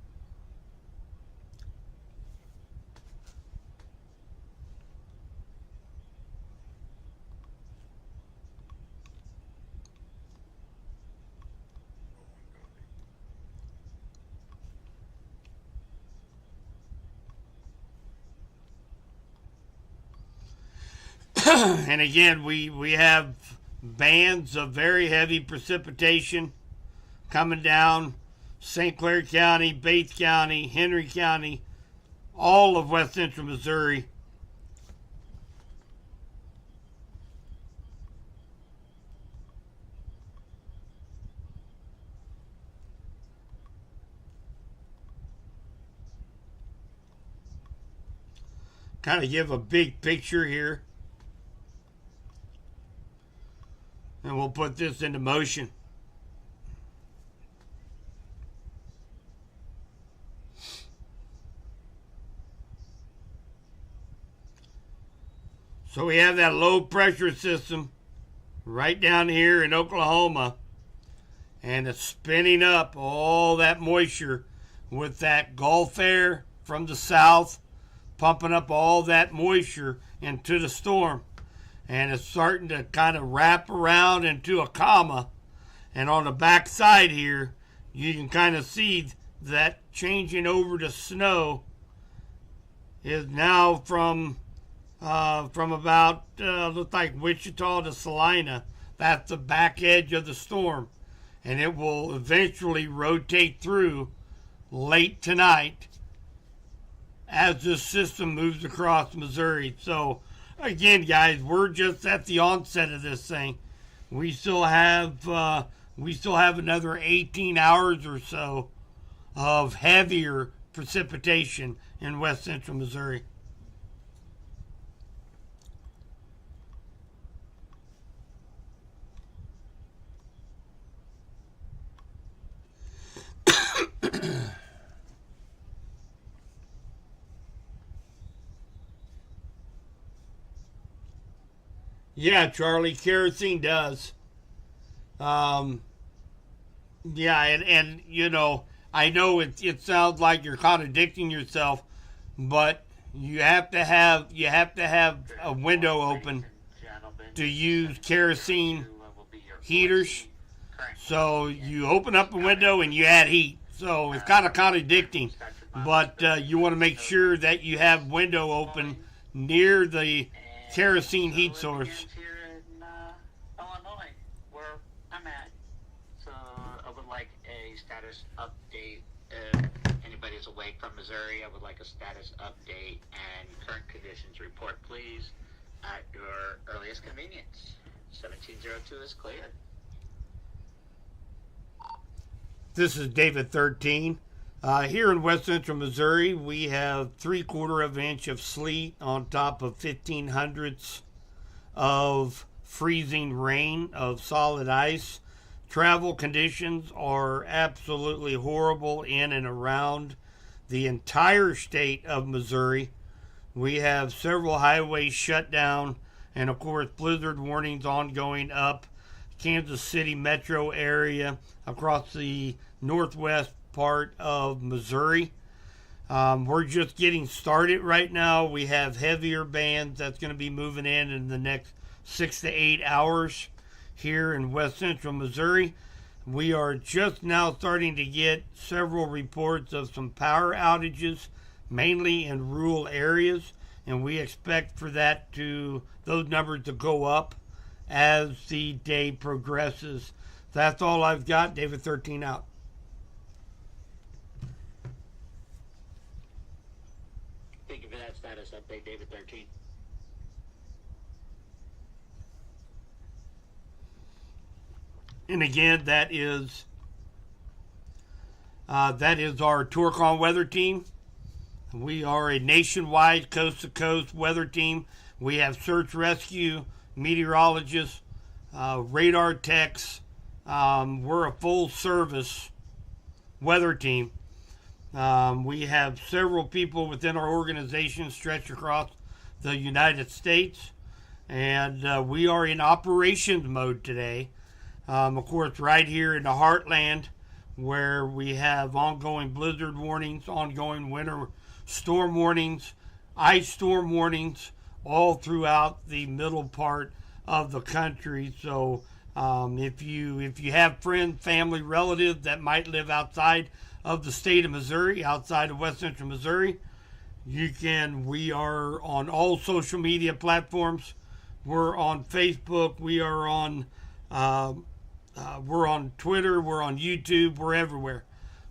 And again, we have bands of very heavy precipitation coming down St. Clair County, Bates County, Henry County, all of west central Missouri. kind of give a big picture here. And we'll put this into motion. So we have that low pressure system right down here in Oklahoma, and it's spinning up all that moisture with that Gulf air from the south, pumping up all that moisture into the storm. And it's starting to kind of wrap around into a comma. And on the back side here, you can kind of see that changing over to snow is now from about, looks like Wichita to Salina. That's the back edge of the storm. And it will eventually rotate through late tonight as this system moves across Missouri. So, again, guys, we're just at the onset of this thing. We still have another 18 hours or so of heavier precipitation in west central Missouri. Yeah, Charlie, kerosene does. Um, yeah, and you know, I know it sounds like you're contradicting yourself, but you have to have a window open to use kerosene heaters. So you open up a window and you add heat. So it's kind of contradicting, but you want to make sure that you have window open near the kerosene heat source. Here in Illinois, where I'm at. So I would like a status update. If anybody's awake from Missouri, I would like a status update and current conditions report, please, at your earliest convenience. 1702 is cleared. This is David 13. Here in west central Missouri, we have 3/4 of an inch of sleet on top of 1,500ths of freezing rain of solid ice. Travel conditions are absolutely horrible in and around the entire state of Missouri. We have several highways shut down, and of course, blizzard warnings ongoing up Kansas City metro area across the northwest part of Missouri. We're just getting started right now. We have heavier bands that's going to be moving in the next 6 to 8 hours here in west central Missouri. We are just now starting to get several reports of some power outages, mainly in rural areas, and we expect for those numbers to go up as the day progresses. That's all I've got. David 13 out. Thank you for that status update, David 13. And again, that is our Tourcon weather team. We are a nationwide, coast-to-coast weather team. We have search rescue, meteorologists, radar techs. We're a full-service weather team. We have several people within our organization stretched across the United States, and we are in operations mode today. Of course, right here in the heartland, where we have ongoing blizzard warnings, ongoing winter storm warnings, ice storm warnings, all throughout the middle part of the country. So if you have friends, family, relatives that might live outside of the state of Missouri, outside of west central Missouri, we are on all social media platforms. We're on Facebook, we're on Twitter, we're on YouTube, we're everywhere.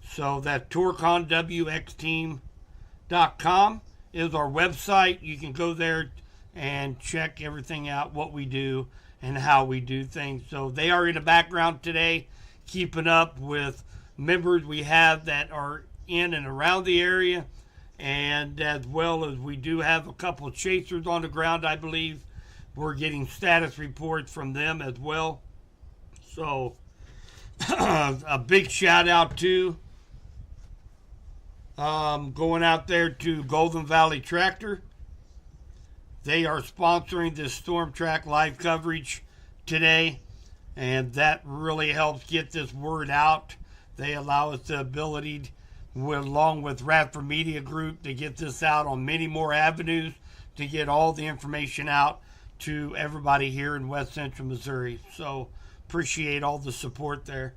So that TourconWXteam.com is our website. You can go there and check everything out, what we do and how we do things. So they are in the background today, keeping up with members we have that are in and around the area, and as well as we do have a couple chasers on the ground, I believe. We're getting status reports from them as well. So a big shout out to going out there to Golden Valley Tractor. They are sponsoring this Storm Track live coverage today, and that really helps get this word out. They allow us the ability, along with Radford Media Group, to get this out on many more avenues, to get all the information out to everybody here in West Central Missouri. So appreciate all the support there.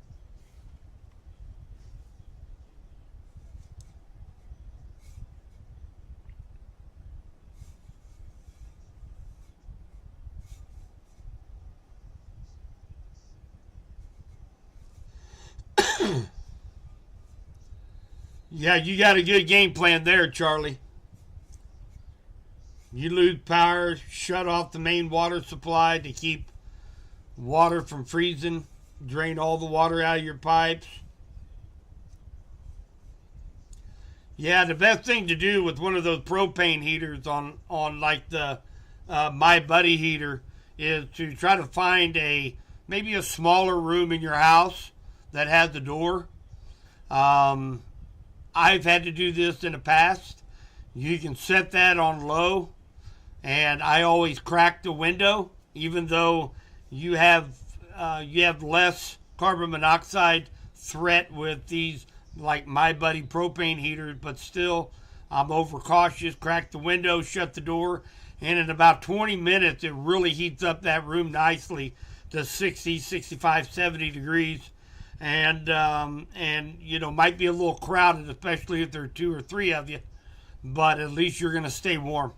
Yeah, you got a good game plan there, Charlie. You lose power, shut off the main water supply to keep water from freezing, drain all the water out of your pipes. Yeah, the best thing to do with one of those propane heaters on like the My Buddy heater is to try to find maybe a smaller room in your house that has a door. I've had to do this in the past. You can set that on low, and I always crack the window, even though you have less carbon monoxide threat with these like My Buddy propane heaters, but still I'm overcautious. Crack the window, shut the door, and in about 20 minutes it really heats up that room nicely to 60, 65, 70 degrees. And you know, might be a little crowded, especially if there are 2 or 3 of you, but at least you're going to stay warm.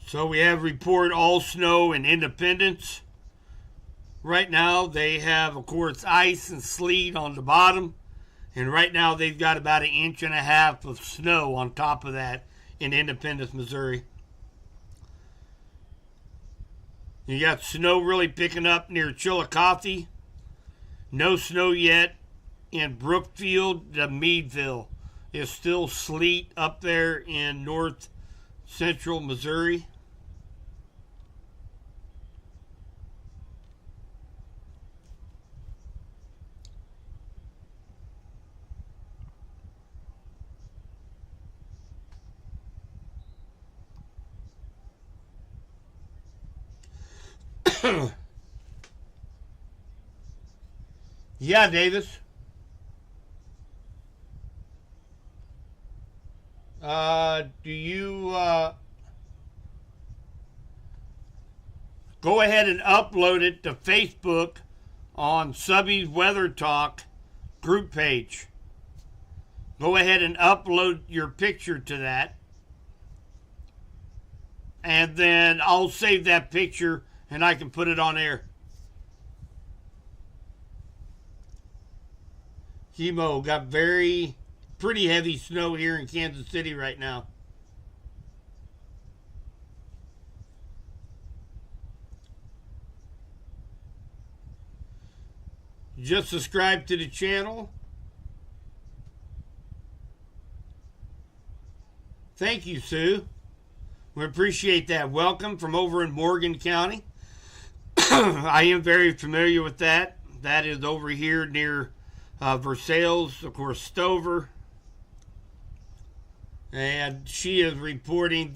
So we have report all snow in Independence. Right now they have, of course, ice and sleet on the bottom. And right now they've got about 1.5 inches of snow on top of that in Independence, Missouri. You got snow really picking up near Chillicothe. No snow yet in Brookfield to Meadville. It's still sleet up there in north central Missouri. Yeah, Davis. Do you go ahead and upload it to Facebook on Subby's Weather Talk group page? Go ahead and upload your picture to that. And then I'll save that picture and I can put it on air. Chemo got pretty heavy snow here in Kansas City right now. Just subscribe to the channel. Thank you, Sue. We appreciate that. Welcome from over in Morgan County. I am very familiar with that. That is over here near Versailles, of course, Stover. And she is reporting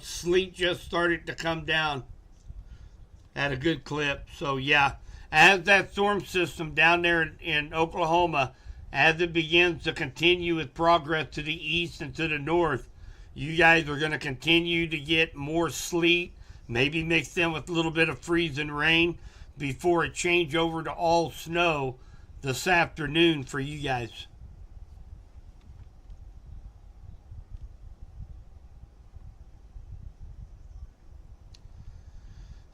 sleet just started to come down at a good clip. So yeah, as that storm system down there in Oklahoma, as it begins to continue its progress to the east and to the north, you guys are going to continue to get more sleet, maybe mixed in with a little bit of freezing rain before it change over to all snow this afternoon for you guys.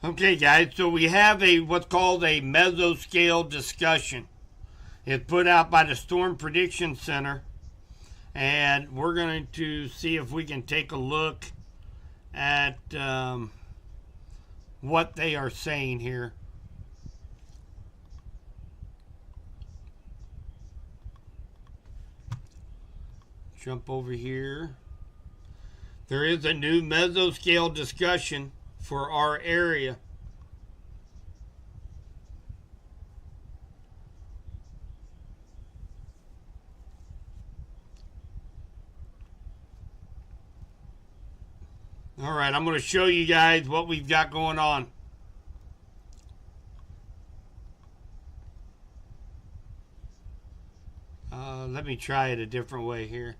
Okay, guys, so we have what's called a Mesoscale discussion. It's put out by the Storm Prediction Center, And we're going to see if we can take a look at what they are saying here. Jump over here. There is a new mesoscale discussion for our area. All right, I'm going to show you guys what we've got going on. Let me try it a different way here.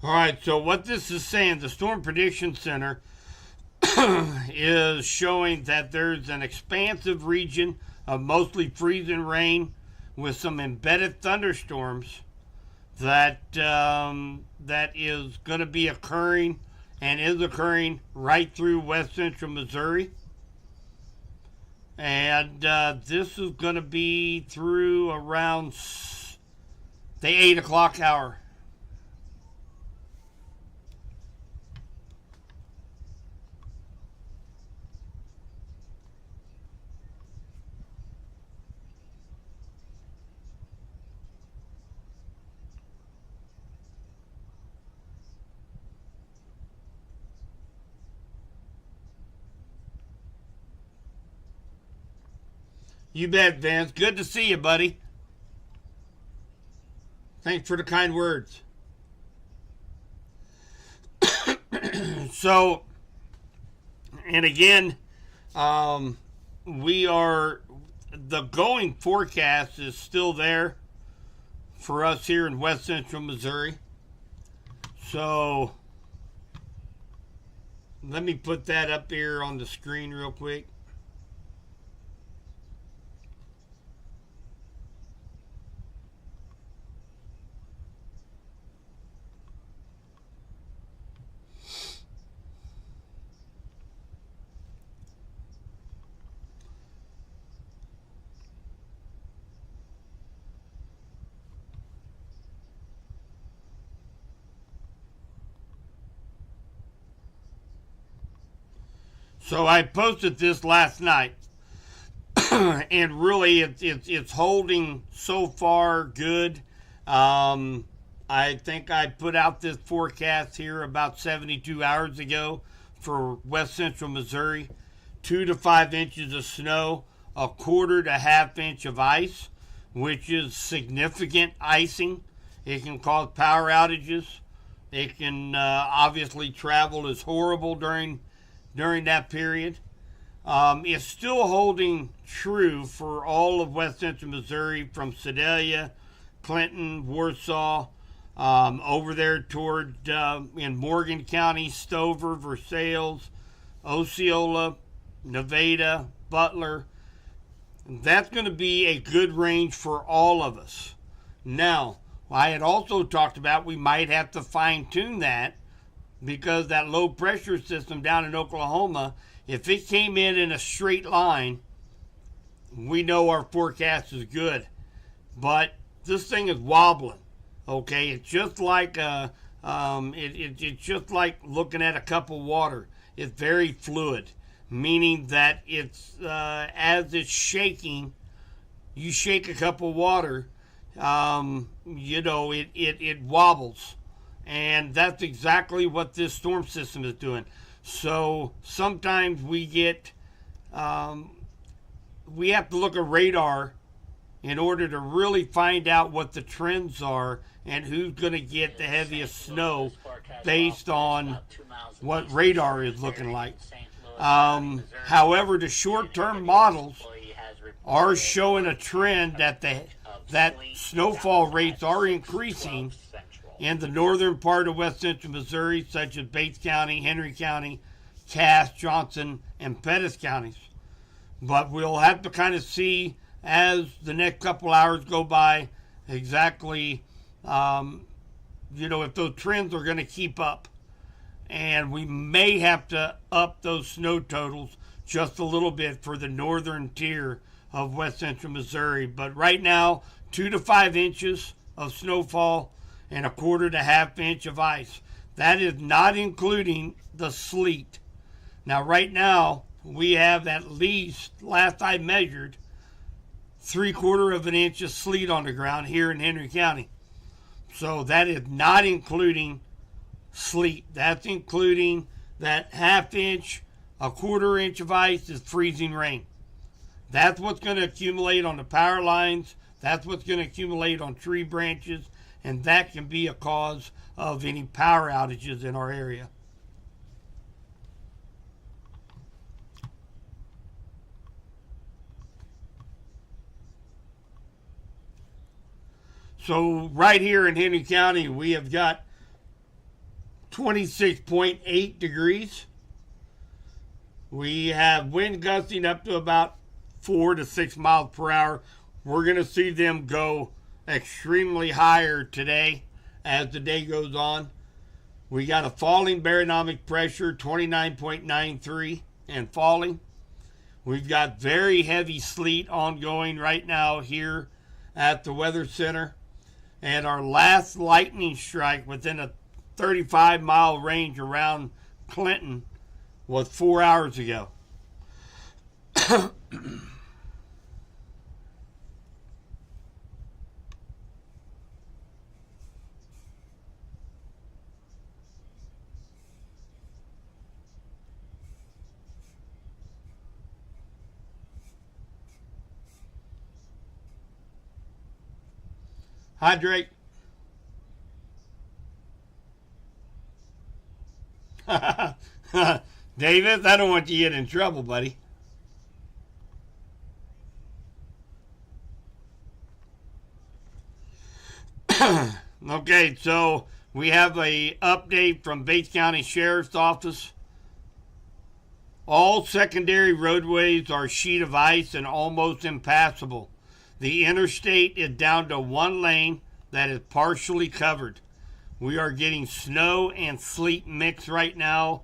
All right, so what this is saying, the Storm Prediction Center is showing that there's an expansive region of mostly freezing rain with some embedded thunderstorms that that is going to be occurring and is occurring right through west central Missouri. And this is going to be through around the 8 o'clock hour. You bet, Vince. Good to see you, buddy. Thanks for the kind words. So, and again, the going forecast is still there for us here in west central Missouri. So, let me put that up here on the screen real quick. So I posted this last night, and really it's holding so far good. I think I put out this forecast here about 72 hours ago for west central Missouri. 2 to 5 inches of snow, a quarter to half inch of ice, which is significant icing. It can cause power outages. It can obviously travel is horrible during that period. It's still holding true for all of west central Missouri from Sedalia, Clinton, Warsaw, over there toward in Morgan County, Stover, Versailles, Osceola, Nevada, Butler. That's going to be a good range for all of us. Now, I had also talked about we might have to fine tune that, because that low pressure system down in Oklahoma, if it came in a straight line, we know our forecast is good. But this thing is wobbling. Okay, it's just like it's just like looking at a cup of water. It's very fluid, meaning that it's as it's shaking, you shake a cup of water, it wobbles. And that's exactly what this storm system is doing. So sometimes we get, we have to look at radar in order to really find out what the trends are and who's going to get the heaviest snow based on what radar is looking like. However, the short-term models are showing a trend that that snowfall rates are increasing in the northern part of west central Missouri, such as Bates County, Henry County, Cass, Johnson, and Pettis counties. But we'll have to kind of see as the next couple hours go by exactly, if those trends are going to keep up. And we may have to up those snow totals just a little bit for the northern tier of west central Missouri. But right now, 2 to 5 inches of snowfall and a quarter to half inch of ice. That is not including the sleet. Now, right now, we have at least, last I measured, 3/4 of an inch of sleet on the ground here in Henry County. So that is not including sleet. That's including that half inch, a quarter inch of ice is freezing rain. That's what's going to accumulate on the power lines. That's what's going to accumulate on tree branches. And that can be a cause of any power outages in our area. So right here in Henry County, we have got 26.8 degrees. We have wind gusting up to about 4 to 6 miles per hour. We're going to see them go extremely higher today as the day goes on. We got a falling barometric pressure, 29.93 and falling. We've got very heavy sleet ongoing right now here at the Weather Center. And our last lightning strike within a 35-mile range around Clinton was 4 hours ago. Hydrate. Davis, I don't want you to get in trouble, buddy. Okay, so we have a update from Bates County Sheriff's Office. All secondary roadways are a sheet of ice and almost impassable. The interstate is down to one lane that is partially covered. We are getting snow and sleet mix right now.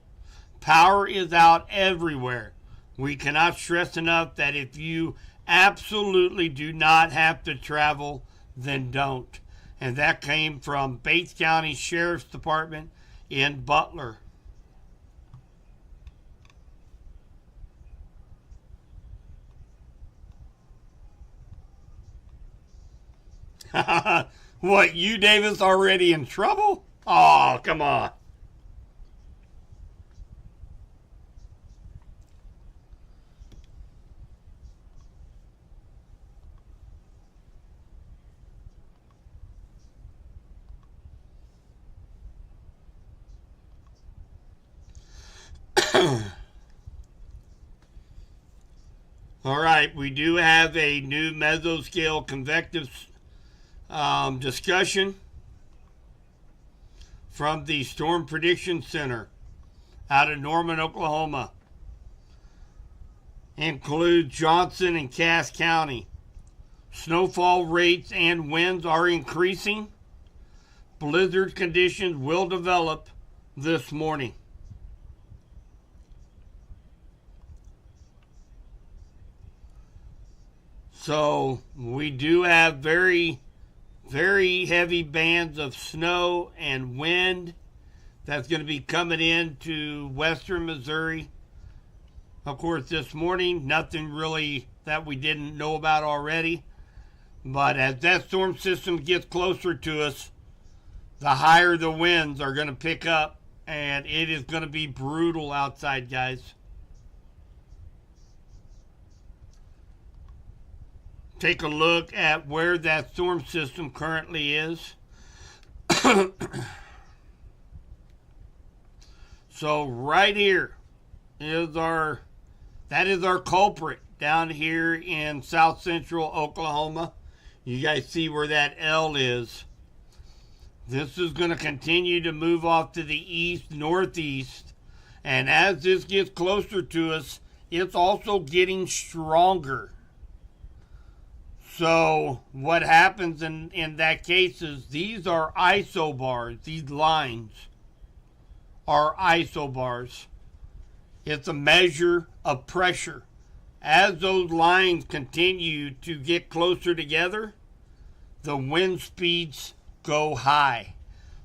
Power is out everywhere. We cannot stress enough that if you absolutely do not have to travel, then don't. And that came from Bates County Sheriff's Department in Butler. What, you, Davis, already in trouble? Oh, come on. All right, we do have a new Mesoscale convective discussion from the Storm Prediction Center out of Norman, Oklahoma. Includes Johnson and Cass County. Snowfall rates and winds are increasing. Blizzard conditions will develop this morning. So we do have very, very heavy bands of snow and wind that's going to be coming into western Missouri. Of course, this morning, nothing really that we didn't know about already. But as that storm system gets closer to us, the higher the winds are going to pick up, and it is going to be brutal outside, guys. Take a look at where that storm system currently is. So right here is that is our culprit down here in south central Oklahoma. You guys see where that L is. This is going to continue to move off to the east, northeast. And as this gets closer to us, it's also getting stronger. So what happens in that case is these are isobars. These lines are isobars. It's a measure of pressure. As those lines continue to get closer together, the wind speeds go high.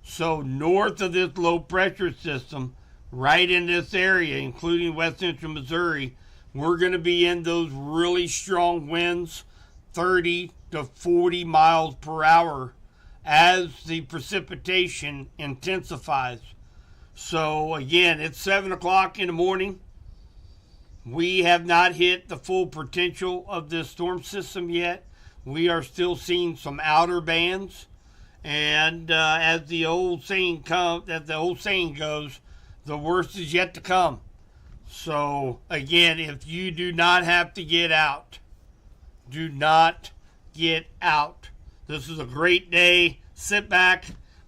So north of this low pressure system, right in this area, including west central Missouri, we're going to be in those really strong winds, 30 to 40 miles per hour, as the precipitation intensifies. So again, it's 7 o'clock in the morning. We have not hit the full potential of this storm system yet. We are still seeing some outer bands, and as the old saying goes, the worst is yet to come. So again, if you do not have to get out, do not get out. This is a great day. Sit back,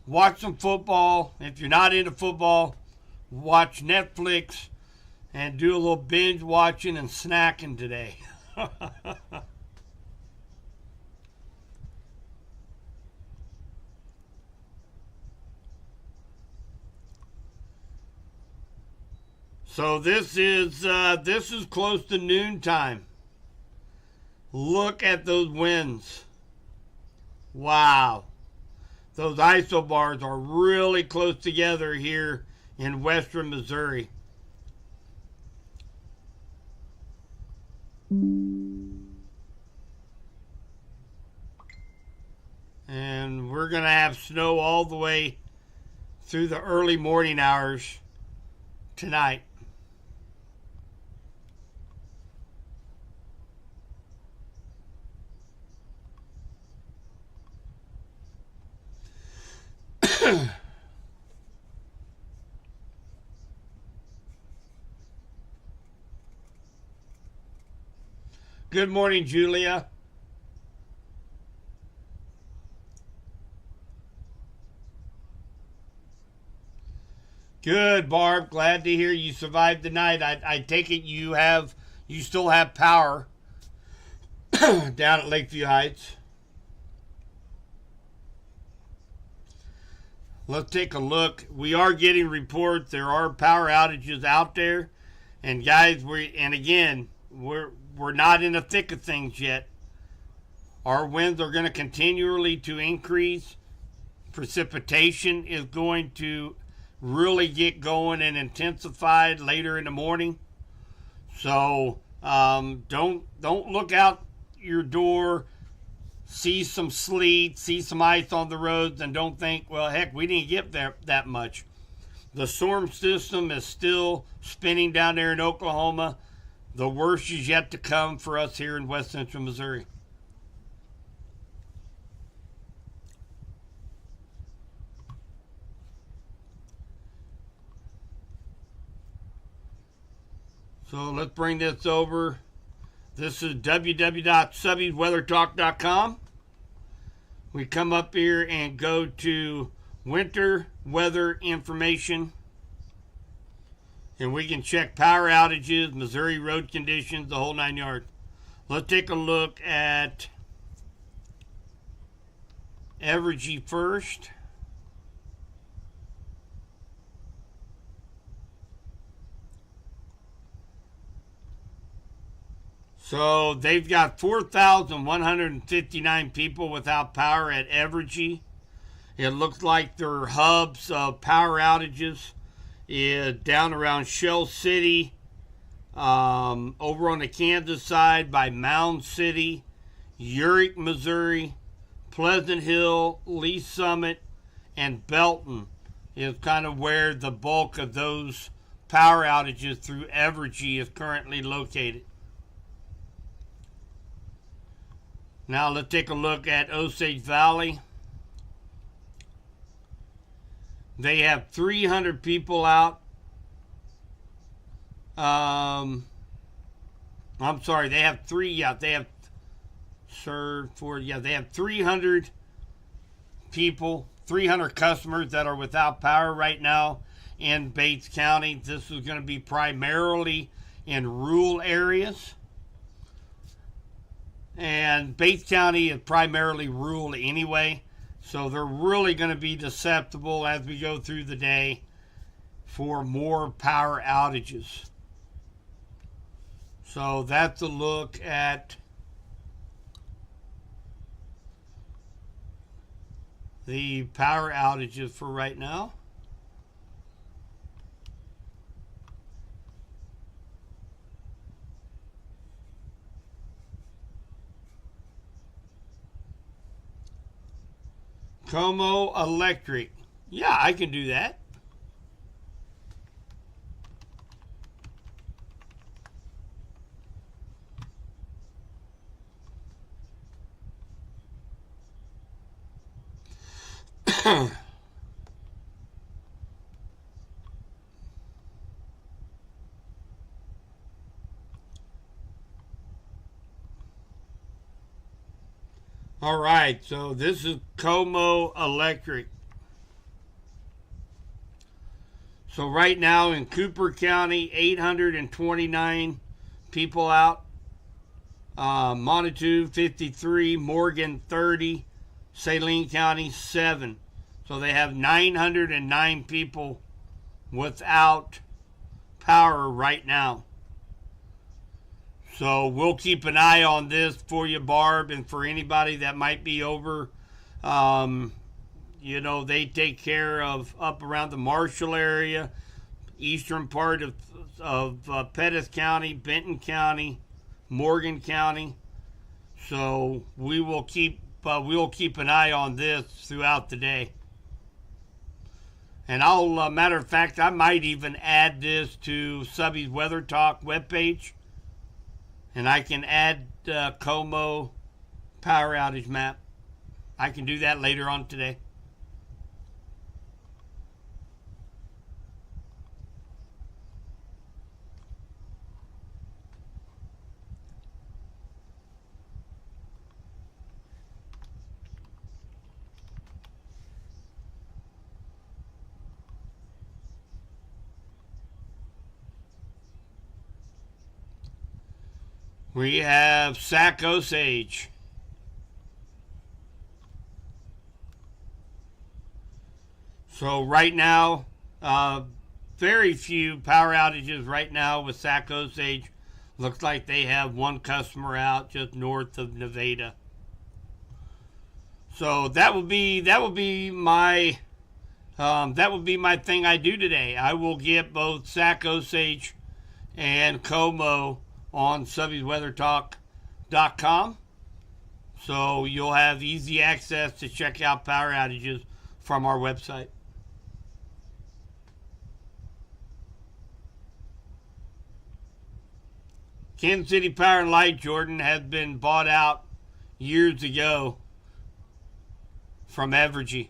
watch some football. If you're not into football, watch Netflix and do a little binge watching and snacking today. So this is close to noontime. Look at those winds. Wow. Those isobars are really close together here in western Missouri. And we're going to have snow all the way through the early morning hours tonight. Good morning, Julia. Good, Barb. Glad to hear you survived the night. I take it you still have power down at Lakeview Heights. Let's take a look. We are getting reports. There are power outages out there, and guys, we're not in the thick of things yet. Our winds are going to continually to increase. Precipitation is going to really get going and intensified later in the morning. So don't look out your door, see some sleet, see some ice on the roads, and don't think, well, heck, we didn't get that much. The storm system is still spinning down there in Oklahoma. The worst is yet to come for us here in west central Missouri. So let's bring this over. This is www.subbyweathertalk.com. We come up here and go to winter weather information. And we can check power outages, Missouri road conditions, the whole 9 yards. Let's take a look at Evergy first. So they've got 4,159 people without power at Evergy. It looks like their hubs of power outages is down around Shell City, over on the Kansas side by Mound City, Urick, Missouri, Pleasant Hill, Lee Summit, and Belton is kind of where the bulk of those power outages through Evergy is currently located. Now let's take a look at Osage Valley. They have 300 people out. I'm sorry, they have they have 300 people, 300 customers that are without power right now in Bates County. This is going to be primarily in rural areas. And Bates County is primarily rural anyway, so they're really going to be susceptible as we go through the day for more power outages. So that's a look at the power outages for right now. Como Electric. Yeah, I can do that. All right, so this is Como Electric. So right now in Cooper County, 829 people out. Montague, 53. Morgan, 30. Saline County, 7. So they have 909 people without power right now. So we'll keep an eye on this for you, Barb, and for anybody that might be over. You know, they take care of up around the Marshall area, eastern part of Pettis County, Benton County, Morgan County. So we'll keep an eye on this throughout the day. And I'll, matter of fact, I might even add this to Subby's Weather Talk webpage. And I can add Como power outage map. I can do that later on today. We have Sac Osage. So right now, very few power outages right now with Sac Osage. Looks like they have one customer out just north of Nevada. So that will be my thing I do today. I will get both Sac Osage and Como on Subby'sWeatherTalk.com. So you'll have easy access to check out power outages from our website. Kansas City Power and Light, Jordan, has been bought out years ago from Evergy.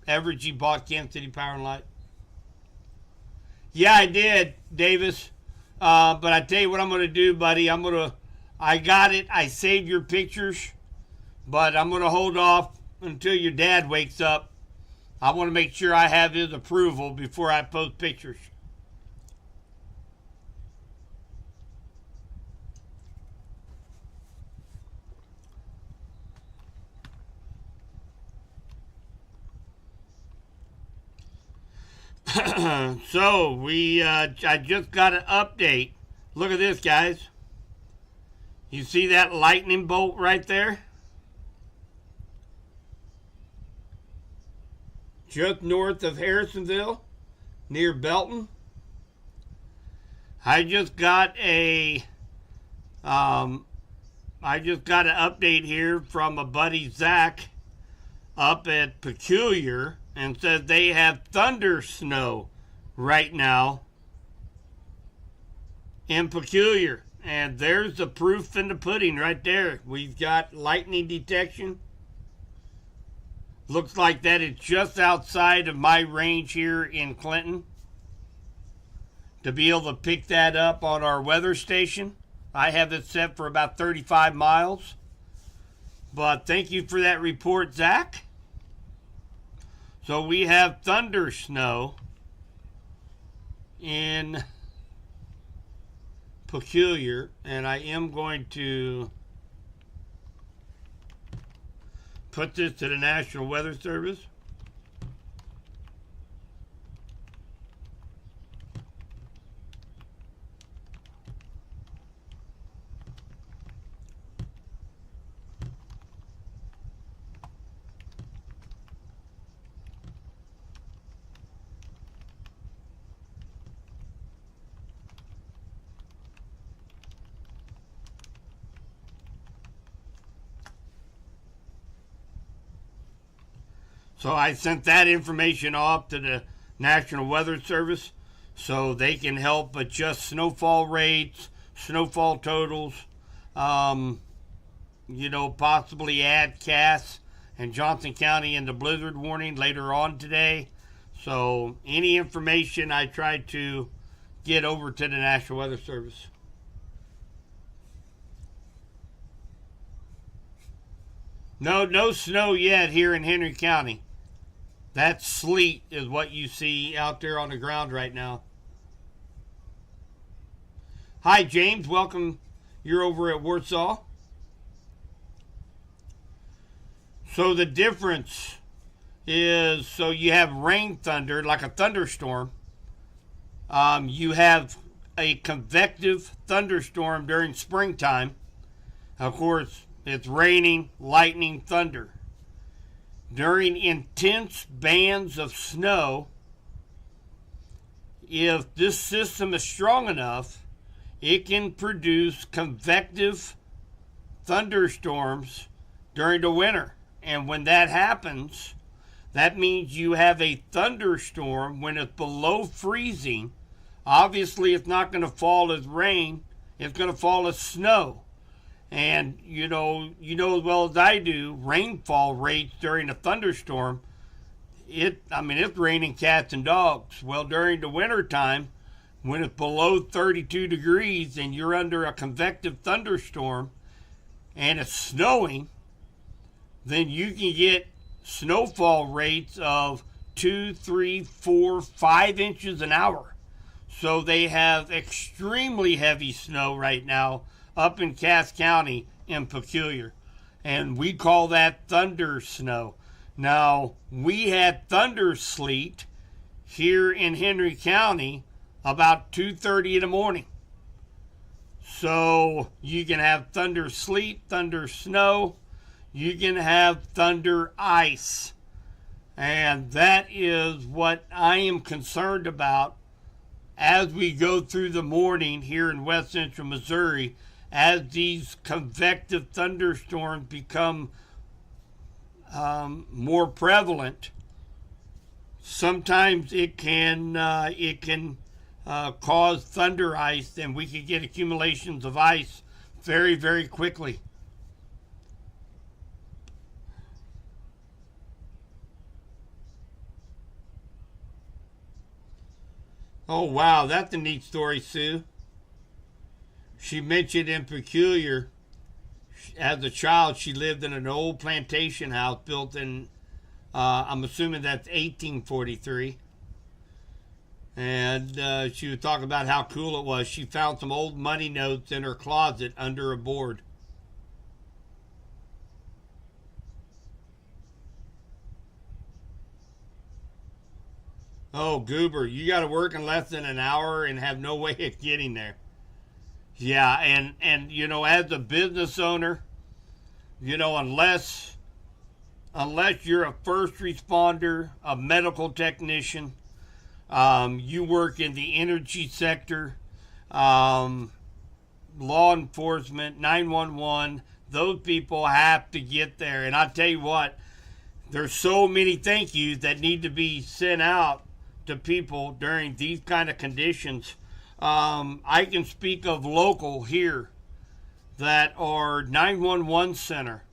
Evergy bought Kansas City Power and Light. Yeah, I did, Davis. But I tell you what I'm going to do, buddy. I got it. I saved your pictures. But I'm going to hold off until your dad wakes up. I want to make sure I have his approval before I post pictures. So I just got an update. Look at this, guys. You see that lightning bolt right there? Just north of Harrisonville, near Belton. I just got an update here from a buddy, Zach, up at Peculiar, and says they have thunder snow right now in Peculiar. And there's the proof in the pudding right there. We've got lightning detection. Looks like that is just outside of my range here in Clinton. To be able to pick that up on our weather station. I have it set for about 35 miles. But thank you for that report, Zach. So we have thunder snow in Peculiar, and I am going to put this to the National Weather Service. So I sent that information off to the National Weather Service so they can help adjust snowfall rates, snowfall totals, possibly add Cass and Johnson County into blizzard warning later on today. So any information I tried to get over to the National Weather Service. No snow yet here in Henry County. That sleet is what you see out there on the ground right now. Hi, James. Welcome. You're over at Warsaw. So the difference is, so you have rain thunder, like a thunderstorm. You have a convective thunderstorm during springtime. Of course, it's raining, lightning, thunder. During intense bands of snow, if this system is strong enough, it can produce convective thunderstorms during the winter. And when that happens, that means you have a thunderstorm when it's below freezing. Obviously, it's not going to fall as rain. It's going to fall as snow. And you know as well as I do, rainfall rates during a thunderstorm, it's raining cats and dogs. Well, during the winter time, when it's below 32 degrees and you're under a convective thunderstorm and it's snowing, then you can get snowfall rates of 2, 3, 4, 5 inches an hour. So they have extremely heavy snow right now up in Cass County in Peculiar. And we call that thunder snow. Now, we had thunder sleet here in Henry County about 2:30 in the morning. So you can have thunder sleet, thunder snow, you can have thunder ice. And that is what I am concerned about as we go through the morning here in West Central Missouri, as these convective thunderstorms become more prevalent. Sometimes it can cause thunder ice, and we can get accumulations of ice very, very quickly. Oh, wow, that's a neat story, Sue. She mentioned in Peculiar, as a child, she lived in an old plantation house built in, I'm assuming that's 1843. And she was talking about how cool it was. She found some old money notes in her closet under a board. Oh, Goober, you got to work in less than an hour and have no way of getting there. Yeah, and as a business owner, unless you're a first responder, a medical technician, you work in the energy sector, law enforcement, 911, those people have to get there. And I tell you what, there's so many thank yous that need to be sent out to people during these kind of conditions. I can speak of local here that are 911 center,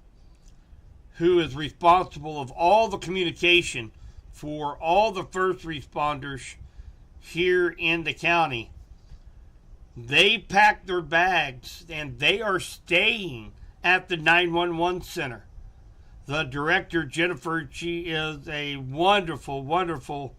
who is responsible of all the communication for all the first responders here in the county. They pack their bags and they are staying at the 911 center. The director, Jennifer, she is a wonderful, wonderful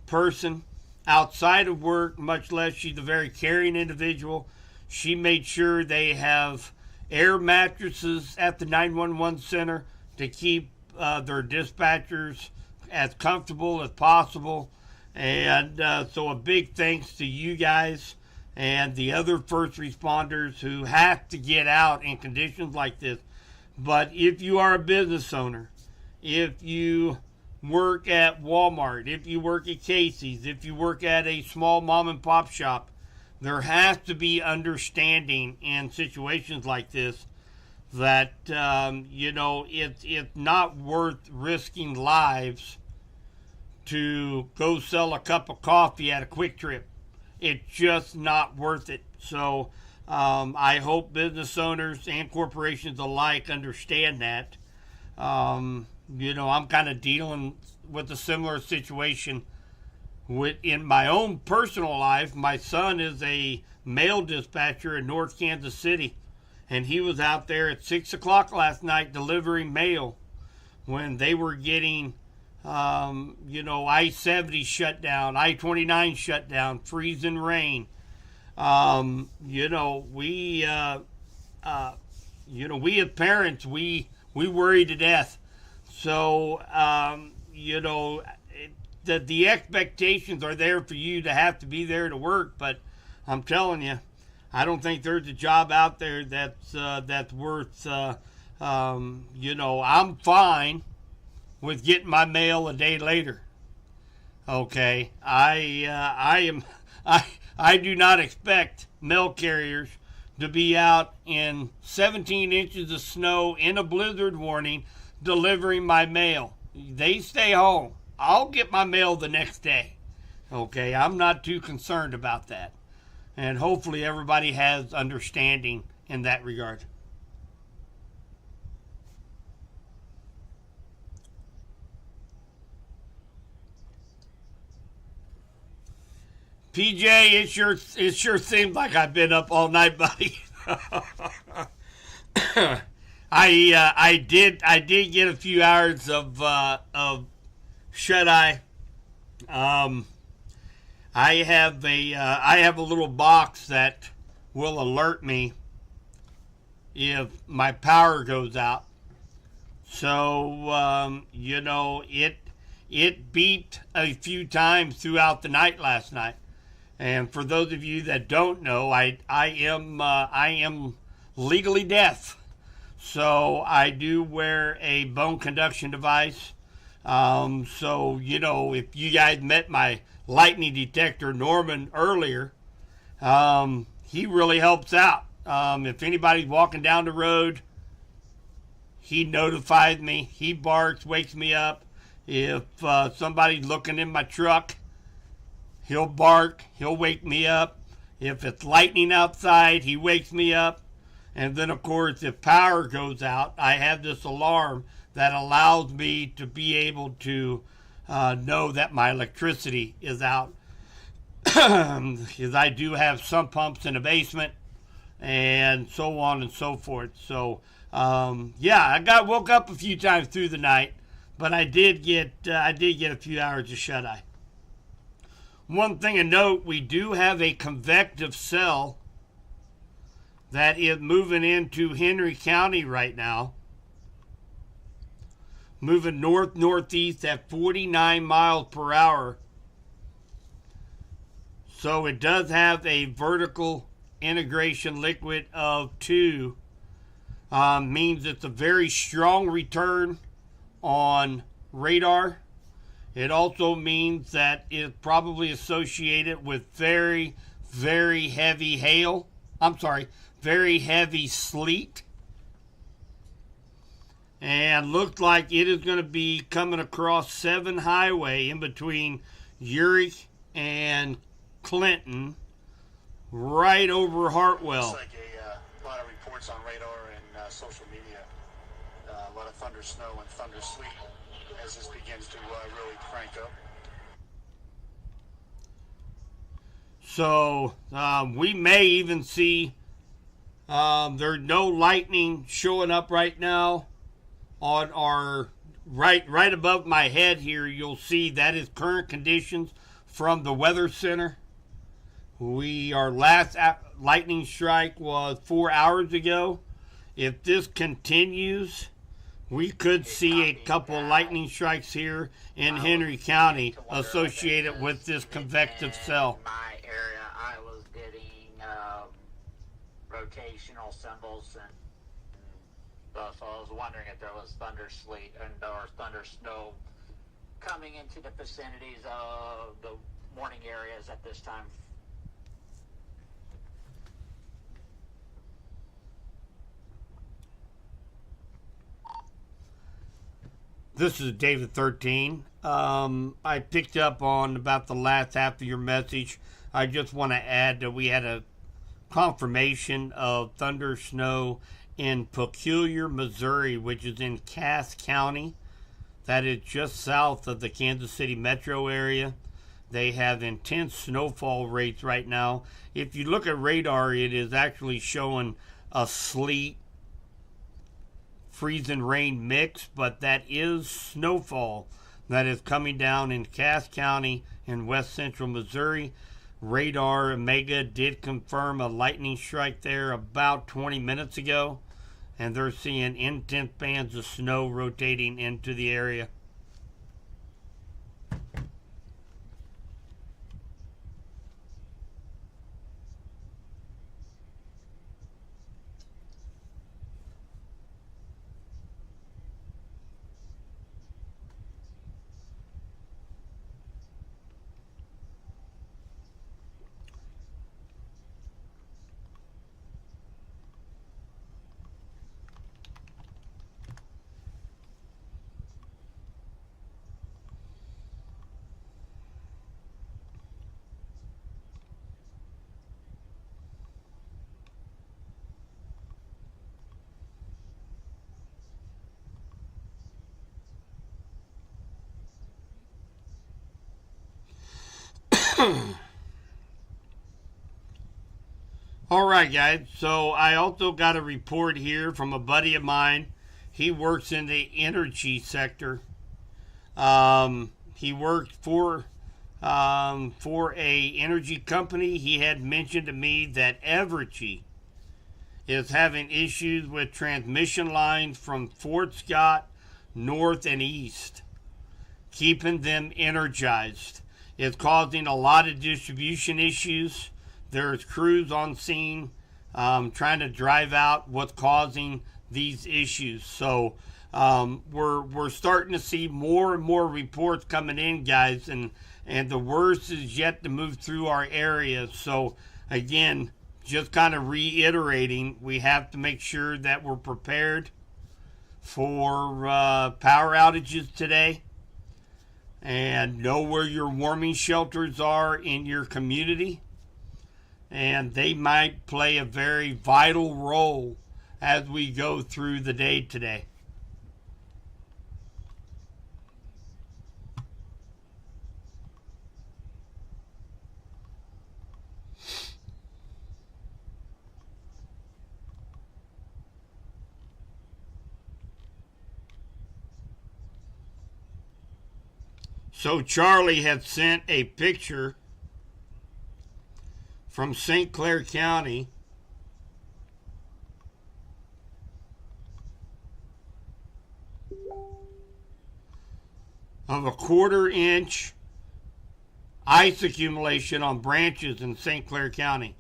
person outside of work, much less she's a very caring individual. She made sure they have air mattresses at the 911 center to keep their dispatchers as comfortable as possible. And so a big thanks to you guys and the other first responders who have to get out in conditions like this. But if you are a business owner, if you work at Walmart, if you work at Casey's, if you work at a small mom and pop shop, there has to be understanding in situations like this that, it's not worth risking lives to go sell a cup of coffee at a Quick Trip. It's just not worth it. So I hope business owners and corporations alike understand that. I'm kind of dealing with a similar situation in my own personal life. My son is a mail dispatcher in North Kansas City, and he was out there at 6 o'clock last night delivering mail when they were getting I-70 shut down, I-29 shut down, freezing rain. We as parents, we worry to death. So, the expectations are there for you to have to be there to work, but I'm telling you, I don't think there's a job out there that's worth, I'm fine with getting my mail a day later. Okay, I do not expect mail carriers to be out in 17 inches of snow in a blizzard warning delivering my mail. They stay home. I'll get my mail the next day. Okay, I'm not too concerned about that. And hopefully everybody has understanding in that regard. PJ, it sure seems like I've been up all night, buddy. I did get a few hours of shut eye. I have a little box that will alert me if my power goes out. So it beeped a few times throughout the night last night. And for those of you that don't know, I am legally deaf. So I do wear a bone conduction device. So, if you guys met my lightning detector, Norman, earlier, he really helps out. If anybody's walking down the road, he notifies me. He barks, wakes me up. If somebody's looking in my truck, he'll bark, he'll wake me up. If it's lightning outside, he wakes me up. And then, of course, if power goes out, I have this alarm that allows me to be able to know that my electricity is out. Because I do have sump pumps in the basement and so on and so forth. So, I woke up a few times through the night, but I did get a few hours of shut eye. One thing to note, we do have a convective cell that is moving into Henry County right now, moving north-northeast at 49 miles per hour. So it does have a vertical integration liquid of 2. Means it's a very strong return on radar. It also means that it's probably associated with very, very heavy hail. Very heavy sleet. And looks like it is going to be coming across 7 Highway in between Urich and Clinton, right over Hartwell. Looks like a lot of reports on radar and social media. A lot of thunder snow and thunder sleet as this begins to really crank up. So we may even see there's no lightning showing up right now. on our right above my head here, you'll see that is current conditions from the Weather Center. Our last lightning strike was 4 hours ago. If this continues, we could see a couple lightning strikes here in Henry County associated with this convective cell. In my area, I was getting rotational symbols, and so I was wondering if there was thunder sleet or thunder snow coming into the vicinities of the morning areas at this time. This is David 13. I picked up on about the last half of your message. I just want to add that we had a confirmation of thunder snow in Peculiar, Missouri, which is in Cass County. That is just south of the Kansas City metro area. They have intense snowfall rates right now. If you look at radar, it is actually showing a sleet, freeze and rain mix, but that is snowfall that is coming down in Cass County in west central Missouri. Radar Omega did confirm a lightning strike there about 20 minutes ago, and they're seeing intense bands of snow rotating into the area. All right, guys. So I also got a report here from a buddy of mine. He works in the energy sector. He worked for a energy company. He had mentioned to me that Evergy is having issues with transmission lines from Fort Scott north and east, keeping them energized. It's causing a lot of distribution issues. There's crews on scene trying to drive out what's causing these issues. So we're starting to see more and more reports coming in, guys, and the worst is yet to move through our area. So again, just kind of reiterating, we have to make sure that we're prepared for power outages today, and know where your warming shelters are in your community. And they might play a very vital role as we go through the day today. So Charlie had sent a picture from St. Clair County of a 1/4 inch ice accumulation on branches in St. Clair County.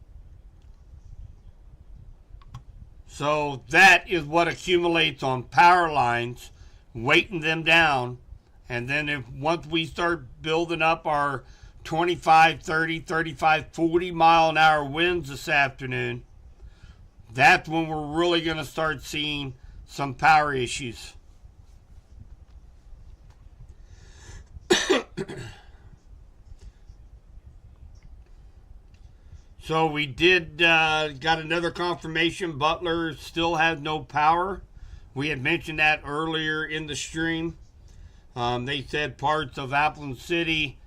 So that is what accumulates on power lines, weighting them down. And then once we start building up our 25, 30, 35, 40 mile an hour winds this afternoon, that's when we're really going to start seeing some power issues. So we did got another confirmation. Butler still has no power. We had mentioned that earlier in the stream. They said parts of Appleton City,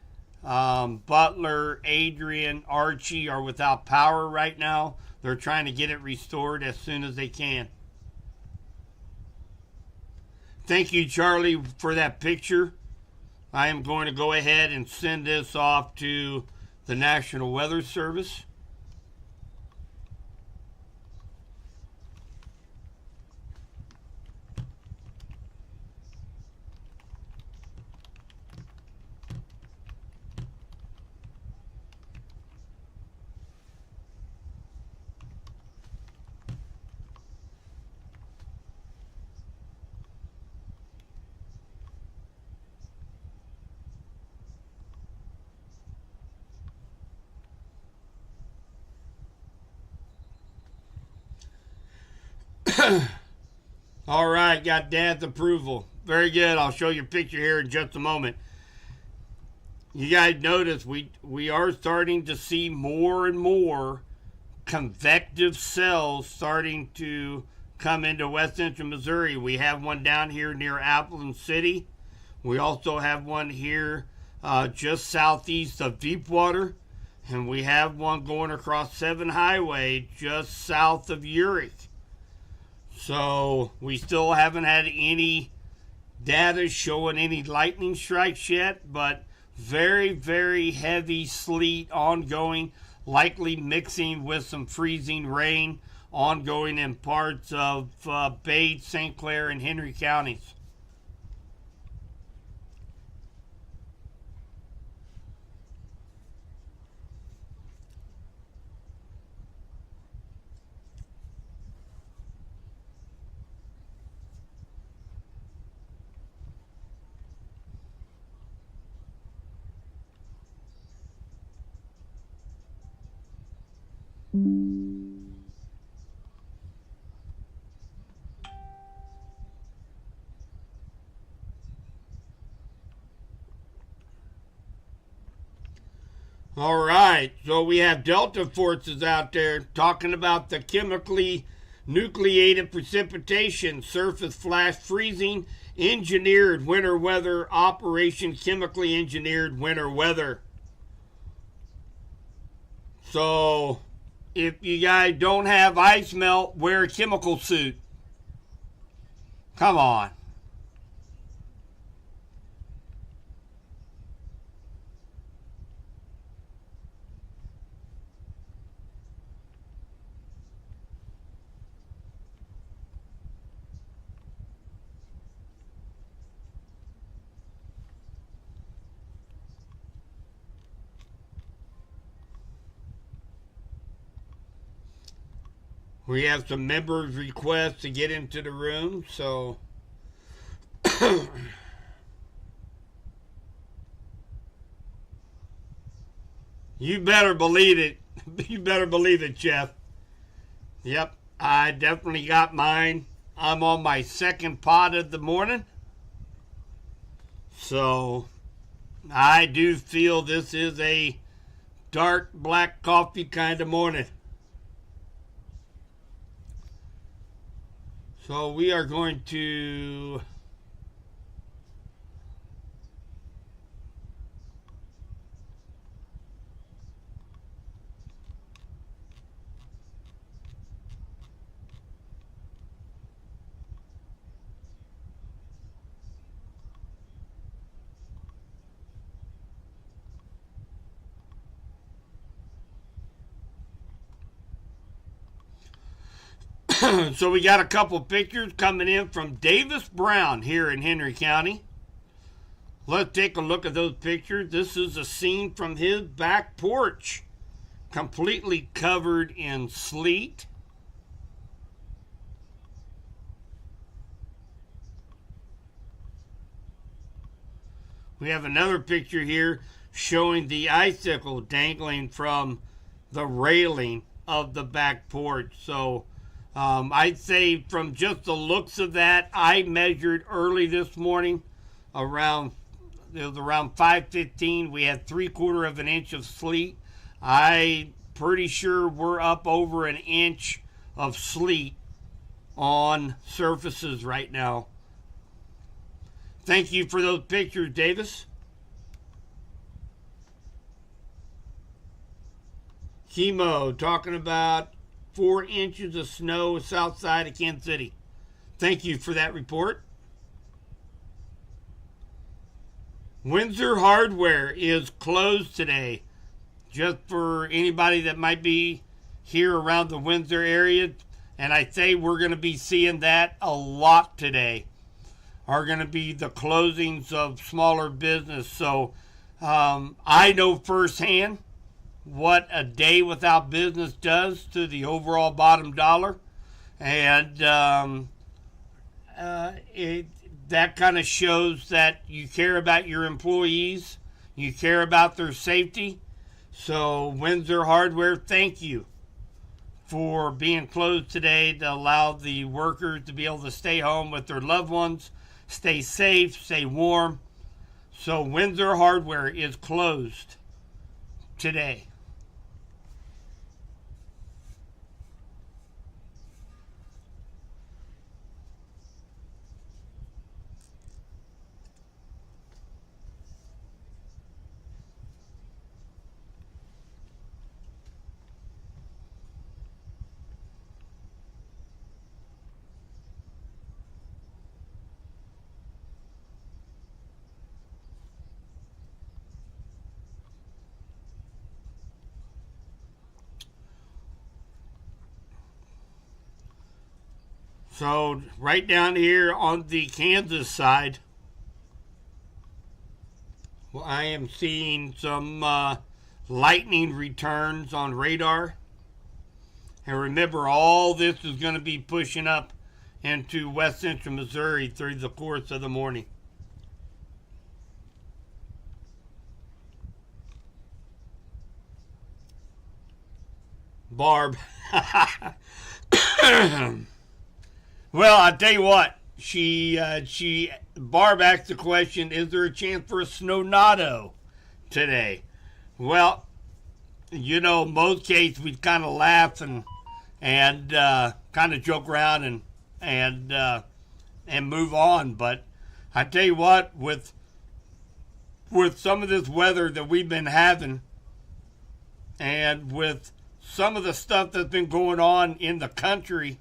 Butler, Adrian, Archie are without power right now. They're trying to get it restored as soon as they can. Thank you, Charlie, for that picture. I am going to go ahead and send this off to the National Weather Service. All right, got Dad's approval. Very good. I'll show you a picture here in just a moment. You guys notice we are starting to see more and more convective cells starting to come into West Central Missouri. We have one down here near Appleton City. We also have one here just southeast of Deepwater. And we have one going across 7 Highway just south of Urick. So we still haven't had any data showing any lightning strikes yet, but very, very heavy sleet ongoing, likely mixing with some freezing rain ongoing in parts of Bates, St. Clair, and Henry counties. All right, so we have Delta forces out there talking about the chemically nucleated precipitation, surface flash freezing, engineered winter weather, operation chemically engineered winter weather. So if you guys don't have ice melt, wear a chemical suit. Come on. We have some members' requests to get into the room, so you better believe it. You better believe it, Jeff. Yep, I definitely got mine. I'm on my second pot of the morning. So I do feel this is a dark black coffee kind of morning. So we are going to so we got a couple pictures coming in from Davis Brown here in Henry County. Let's take a look at those pictures. This is a scene from his back porch, completely covered in sleet. We have another picture here showing the icicle dangling from the railing of the back porch. So I'd say from just the looks of that, I measured early this morning around 5:15. We had 3/4 of an inch of sleet. I'm pretty sure we're up over an inch of sleet on surfaces right now. Thank you for those pictures, Davis. Chemo talking about 4 inches of snow south side of Kansas City. Thank you for that report. Windsor Hardware is closed today. Just for anybody that might be here around the Windsor area, and I say we're going to be seeing that a lot today, are going to be the closings of smaller business. So I know firsthand what a day without business does to the overall bottom dollar, and that kind of shows that you care about your employees, you care about their safety. So Windsor Hardware, thank you for being closed today to allow the workers to be able to stay home with their loved ones, stay safe, stay warm. So Windsor Hardware is closed today. So right down here on the Kansas side, well, I am seeing some lightning returns on radar. And remember, all this is going to be pushing up into west central Missouri through the course of the morning. Barb. Well, I'll tell you what. Barb asked the question, is there a chance for a snownado today? Well, most cases we kind of laugh and kind of joke around and move on. But I tell you what, with some of this weather that we've been having, and with some of the stuff that's been going on in the country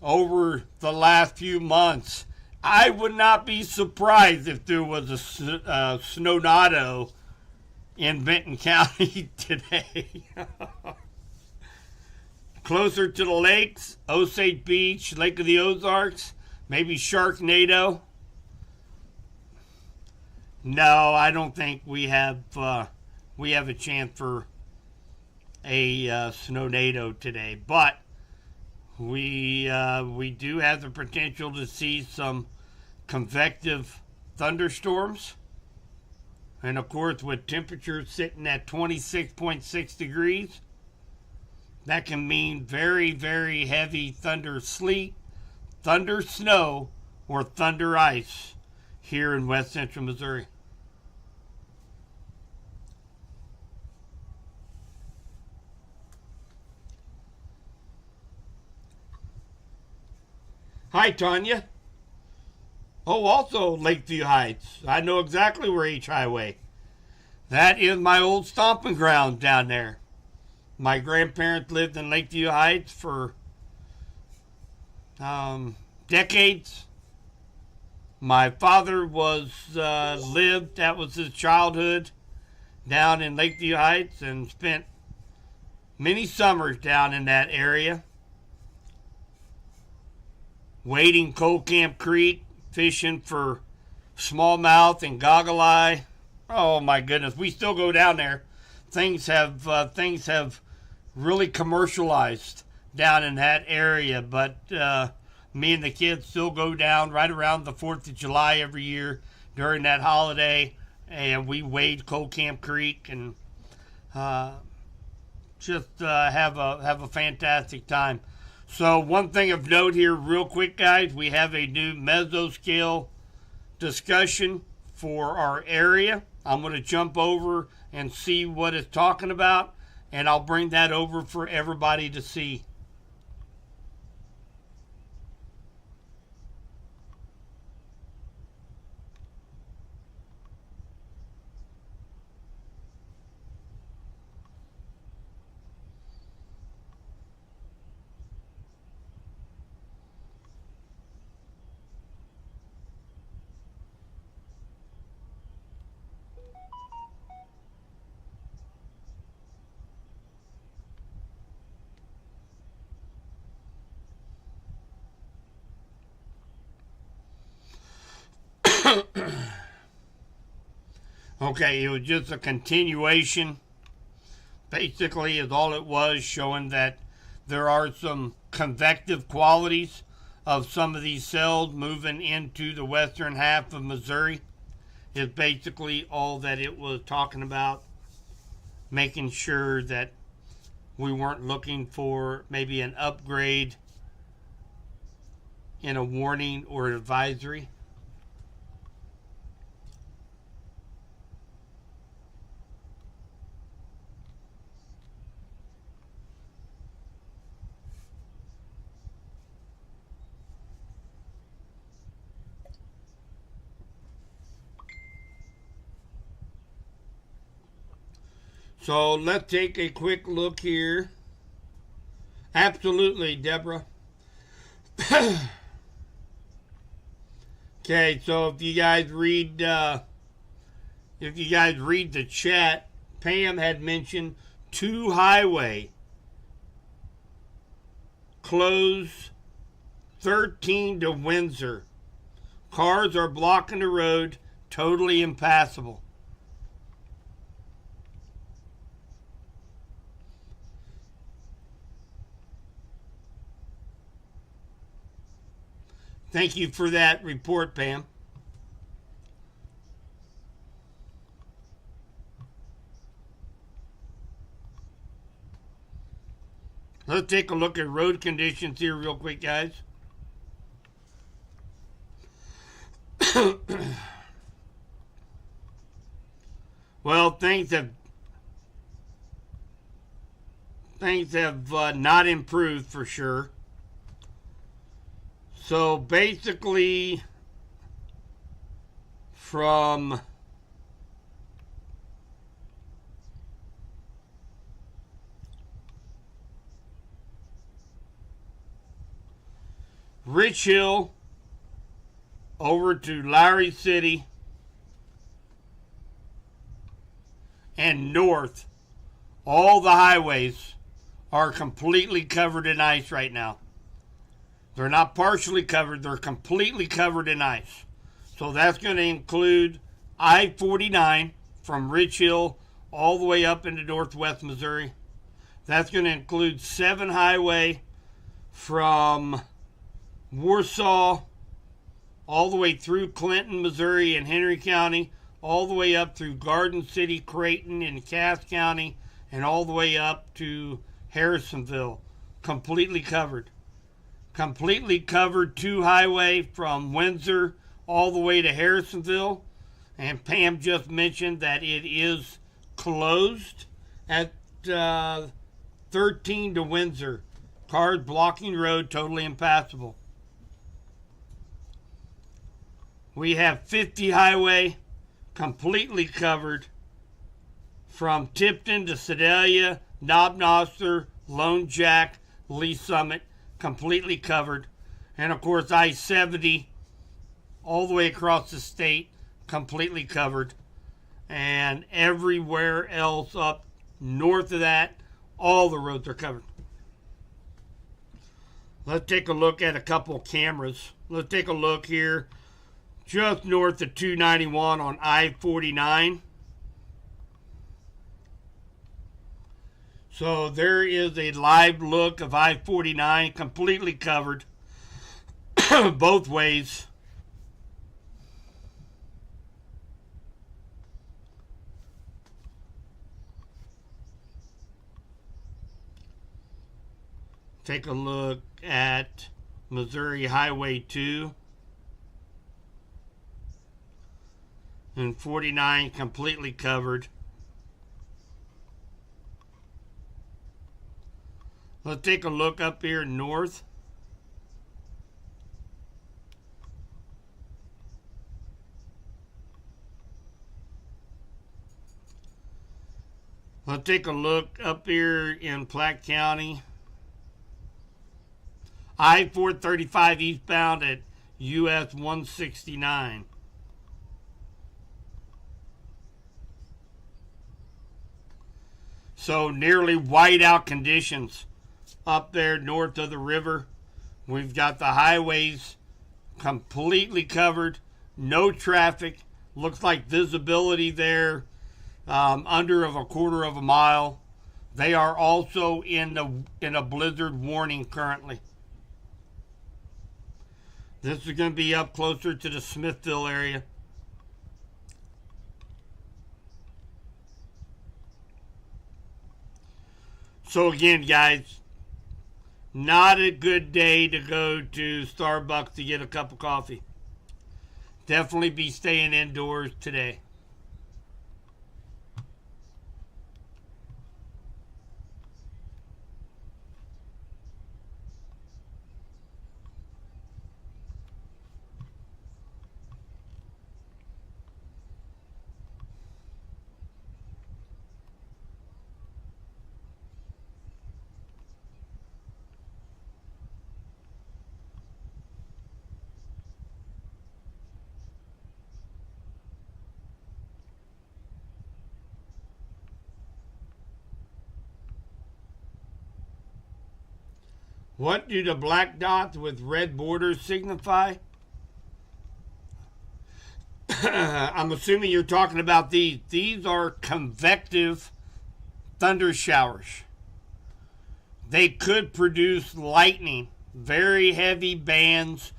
over the last few months, I would not be surprised if there was a snownado in Benton County today. Closer to the lakes, Osage Beach, Lake of the Ozarks, maybe Sharknado. No, I don't think we have a chance for a snownado today, but we do have the potential to see some convective thunderstorms. And of course, with temperatures sitting at 26.6 degrees, that can mean very, very heavy thunder sleet, thunder snow, or thunder ice here in west central Missouri. Hi, Tanya. Oh, also Lakeview Heights. I know exactly where H Highway. That is my old stomping ground down there. My grandparents lived in Lakeview Heights for decades. My father lived, that was his childhood, down in Lakeview Heights, and spent many summers down in that area. Wading Coal Camp Creek, fishing for smallmouth and goggle eye. Oh my goodness, we still go down there. Things have really commercialized down in that area, but me and the kids still go down right around the 4th of July every year during that holiday, and we wade Coal Camp Creek and just have a fantastic time. So one thing of note here real quick, guys, we have a new Mesoscale discussion for our area. I'm going to jump over and see what it's talking about, and I'll bring that over for everybody to see. Okay, it was just a continuation. Basically, is all it was, showing that there are some convective qualities of some of these cells moving into the western half of Missouri. Is basically all that it was talking about, making sure that we weren't looking for maybe an upgrade in a warning or advisory. So let's take a quick look here. Absolutely, Deborah. Okay, so if you guys read the chat, Pam had mentioned 2 highway close 13 to Windsor. Cars are blocking the road, totally impassable. Thank you for that report, Pam. Let's take a look at road conditions here real quick, guys. Well, things have not improved for sure. So basically, from Rich Hill over to Lowry City and north, all the highways are completely covered in ice right now. They're not partially covered, they're completely covered in ice. So that's going to include I-49 from Rich Hill all the way up into northwest Missouri. That's going to include 7 highway from Warsaw all the way through Clinton, Missouri and Henry County, all the way up through Garden City, Creighton and Cass County, and all the way up to Harrisonville. Completely covered. Completely covered 2 highway from Windsor all the way to Harrisonville. And Pam just mentioned that it is closed at 13 to Windsor. Cars blocking road, totally impassable. We have 50 highway completely covered from Tipton to Sedalia, Knob Noster, Lone Jack, Lee Summit, completely covered. And of course I-70 all the way across the state, completely covered. And everywhere else up north of that, all the roads are covered. Let's take a look at a couple of cameras. Let's take a look here just north of 291 on I-49. So there is a live look of I-49 completely covered both ways. Take a look at Missouri Highway 2. And 49 completely covered. Let's take a look up here north. Let's take a look up here in Platte County. I-435 eastbound at US 169. So nearly whiteout conditions up there north of the river. We've got the highways completely covered. no traffic. Looks like visibility there under of a quarter of a mile. They are also in a blizzard warning currently. This is going to be up closer to the Smithville area. So again, guys, not a good day to go to Starbucks to get a cup of coffee. Definitely be staying indoors today. What do the black dots with red borders signify? I'm assuming you're talking about these. These are convective thunder showers. They could produce lightning, very heavy bands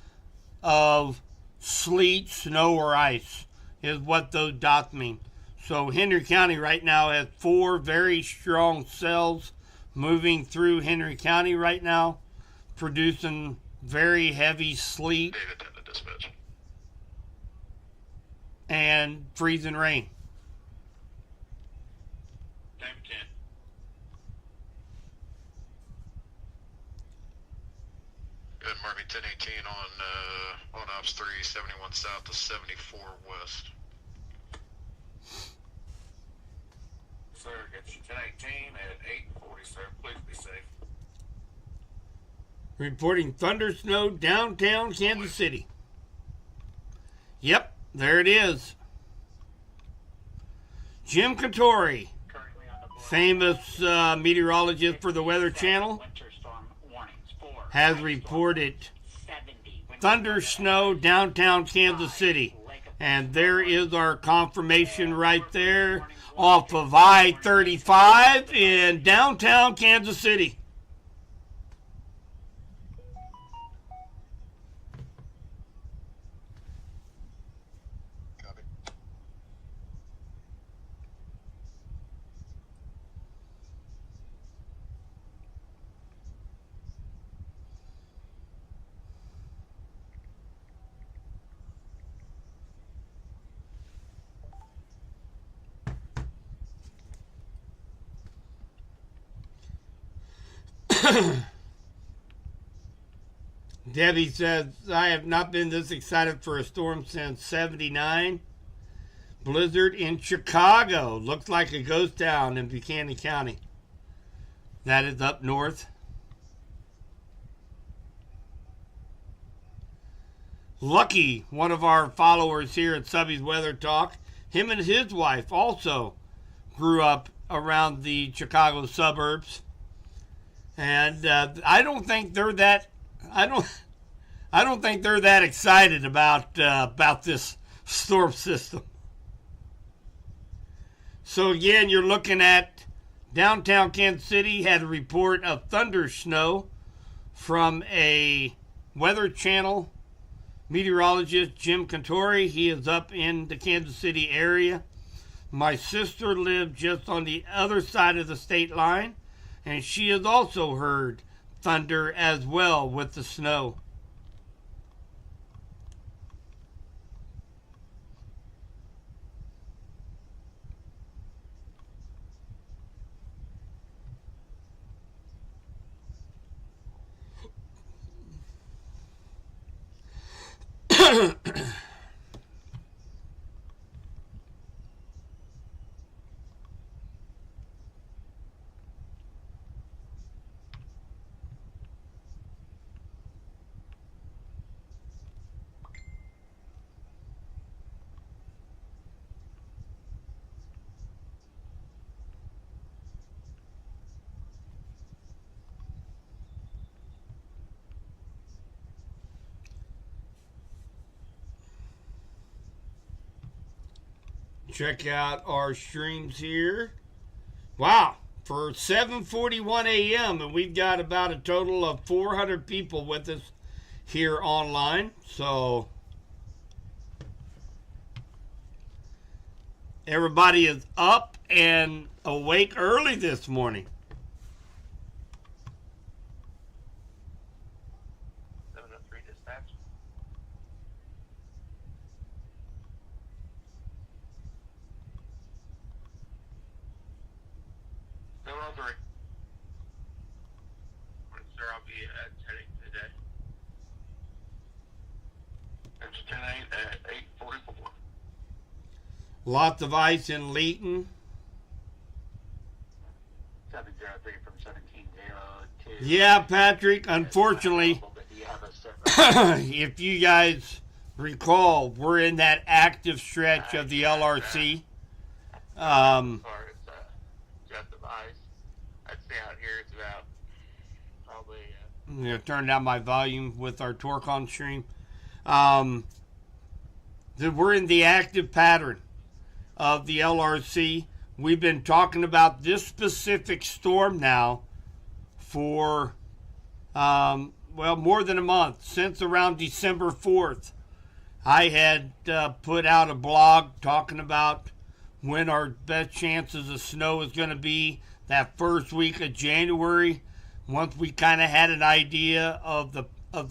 of sleet, snow, or ice is what those dots mean. So Henry County right now has 4 very strong cells moving through Henry County right now, producing very heavy sleet and freezing rain. Good, Marmy 1018 on Ops 3, 71 south to 74 west. Sir, get you 1018 at 840, sir. Please be safe. Reporting thunder snow downtown Kansas City. Yep, there it is. Jim Catori, famous meteorologist for the Weather Channel, has reported thunder snow downtown Kansas City. And there is our confirmation right there off of I-35 in downtown Kansas City. Debbie says, I have not been this excited for a storm since 79. Blizzard in Chicago. Looks like a ghost town in Buchanan County. That is up north. Lucky, one of our followers here at Subby's Weather Talk, him and his wife also grew up around the Chicago suburbs. And I don't think they're that excited about this storm system. So again, you're looking at downtown Kansas City had a report of thunder snow from a Weather Channel meteorologist, Jim Catori. He is up in the Kansas City area. My sister lived just on the other side of the state line, and she has also heard thunder as well with the snow. check out our streams here. Wow, for 7:41 a.m. and we've got about a total of 400 people with us here online. So everybody is up and awake early this morning. 703 dispatch. 703. Sir, I'll be heading today. It's 10-8 at 8:44. Lots of ice in Leeton. 703 from 1702. Yeah, Patrick, unfortunately, But do you have a separate? if you guys recall, we're in that active stretch of the LRC. As far as depth of ice, I'd say out here it's about probably I'm going to turn down my volume with our torque on stream. We're in the active pattern of the LRC. We've been talking about this specific storm now for, more than a month, since around December 4th. I had put out a blog talking about when our best chances of snow is going to be that first week of January. Once we kind of had an idea of the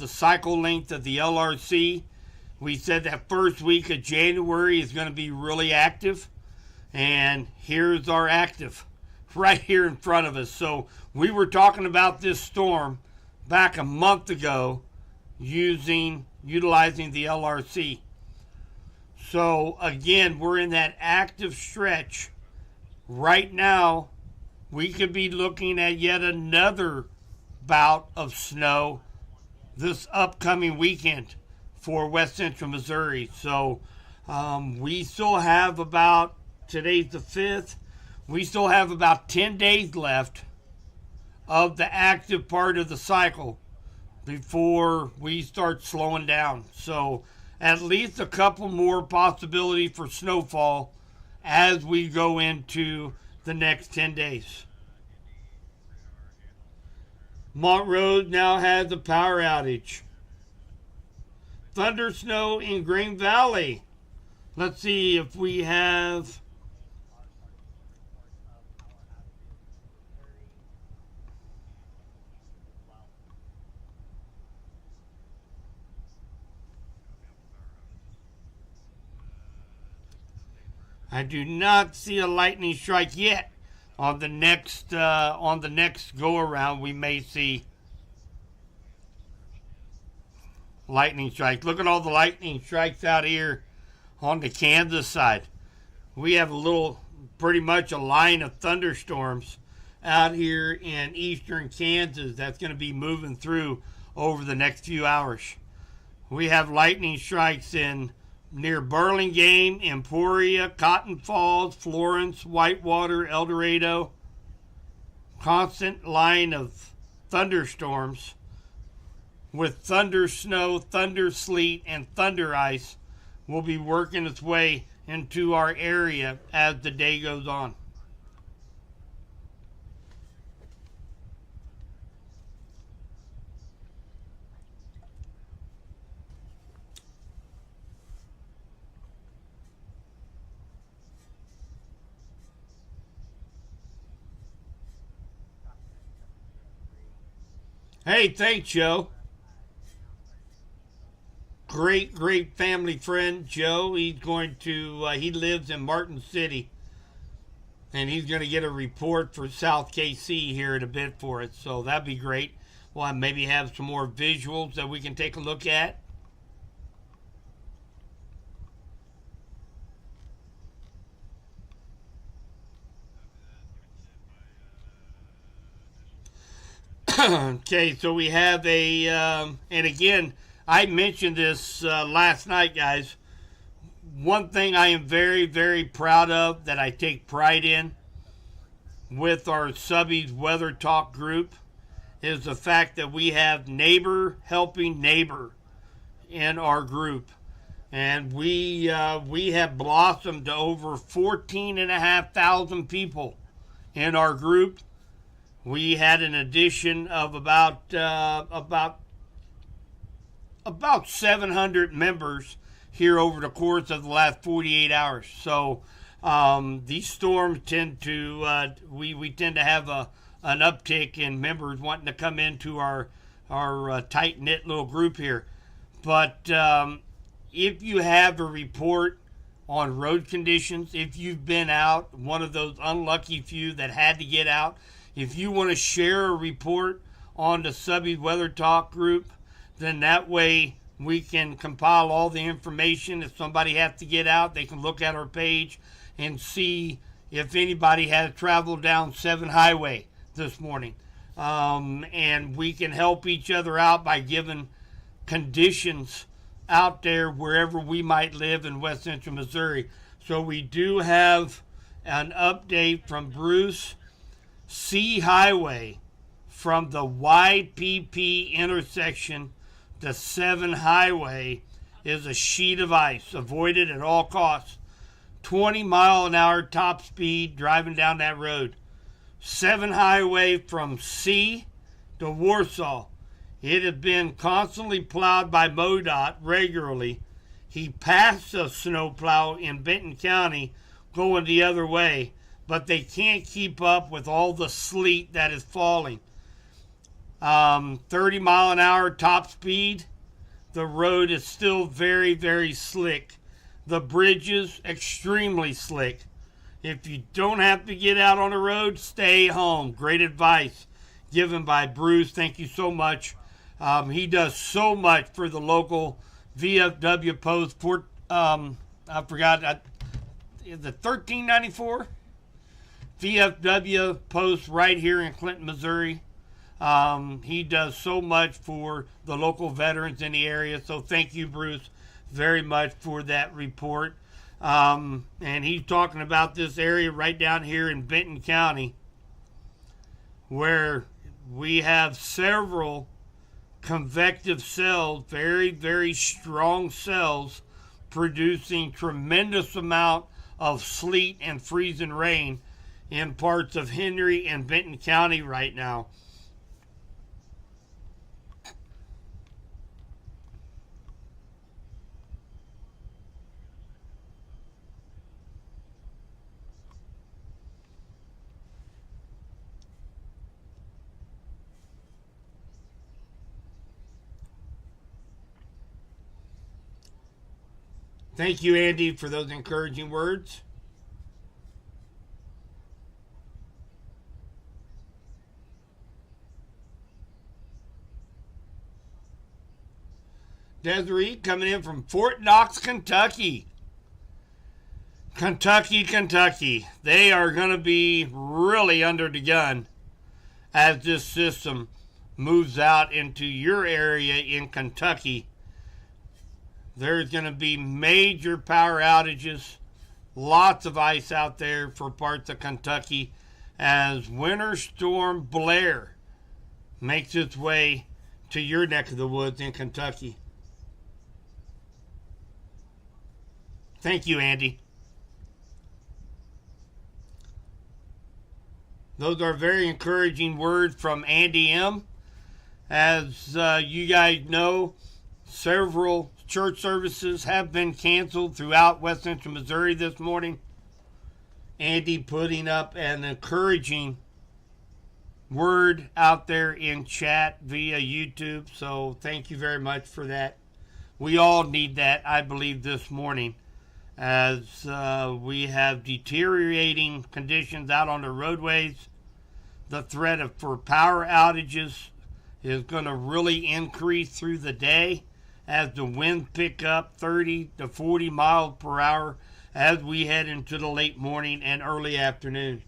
cycle length of the LRC, we said that first week of January is going to be really active. And here's our active right here in front of us. So we were talking about this storm back a month ago utilizing the LRC. So again, we're in that active stretch. Right now, we could be looking at yet another bout of snow this upcoming weekend for West Central Missouri. So we still have about, today's the 5th, we still have about 10 days left of the active part of the cycle before we start slowing down. So at least a couple more possibilities for snowfall as we go into the next 10 days. Montrose now has a power outage. Thunder snow in Green Valley. Let's see if we have. I do not see a lightning strike yet. On the next go around, we may see lightning strikes. Look at all the lightning strikes out here on the Kansas side. We have pretty much a line of thunderstorms out here in eastern Kansas that's going to be moving through over the next few hours. We have lightning strikes near Burlingame, Emporia, Cotton Falls, Florence, Whitewater, El Dorado. Constant line of thunderstorms with thunder snow, thunder sleet, and thunder ice will be working its way into our area as the day goes on. Hey, thanks, Joe. Great family friend, Joe. He's going to, he lives in Martin City. And he's going to get a report for South KC here in a bit for it. So that'd be great. We'll maybe have some more visuals that we can take a look at. Okay, so we have and again, I mentioned this last night, guys. One thing I am very, very proud of, that I take pride in with our Subbies Weather Talk group, is the fact that we have neighbor helping neighbor in our group. And we have blossomed to over 14,500 people in our group. We had an addition of about 700 members here over the course of the last 48 hours. So these storms tend to we tend to have an uptick in members wanting to come into our tight knit little group here. But if you have a report on road conditions, if you've been out, one of those unlucky few that had to get out, if you want to share a report on the Subby Weather Talk group, then that way we can compile all the information. If somebody has to get out, they can look at our page and see if anybody has traveled down 7 Highway this morning. And we can help each other out by giving conditions out there wherever we might live in West Central Missouri. So we do have an update from Bruce. C Highway from the YPP intersection to 7 Highway is a sheet of ice. Avoided at all costs. 20-mile-an-hour top speed driving down that road. 7 Highway from C to Warsaw. It has been constantly plowed by MoDOT regularly. He passed a snowplow in Benton County going the other way, but they can't keep up with all the sleet that is falling. 30-mile-an-hour top speed. The road is still very, very slick. The bridges, extremely slick. If you don't have to get out on the road, stay home. Great advice given by Bruce. Thank you so much. He does so much for the local VFW post. I forgot. Is it 1394? VFW post right here in Clinton, Missouri. He does so much for the local veterans in the area. So thank you, Bruce, very much for that report. And he's talking about this area right down here in Benton County, where we have several convective cells, very, very strong cells, producing tremendous amount of sleet and freezing rain in parts of Henry and Benton County right now. Thank you, Andy, for those encouraging words. Desiree coming in from Fort Knox, Kentucky. Kentucky. They are going to be really under the gun as this system moves out into your area in Kentucky. There's going to be major power outages, lots of ice out there for parts of Kentucky as Winter Storm Blair makes its way to your neck of the woods in Kentucky. Thank you, Andy. Those are very encouraging words from Andy M. As you guys know, several church services have been canceled throughout West Central Missouri this morning. Andy putting up an encouraging word out there in chat via YouTube. So thank you very much for that. We all need that, I believe, this morning as we have deteriorating conditions out on the roadways. The threat for power outages is going to really increase through the day as the winds pick up 30 to 40 miles per hour as we head into the late morning and early afternoon.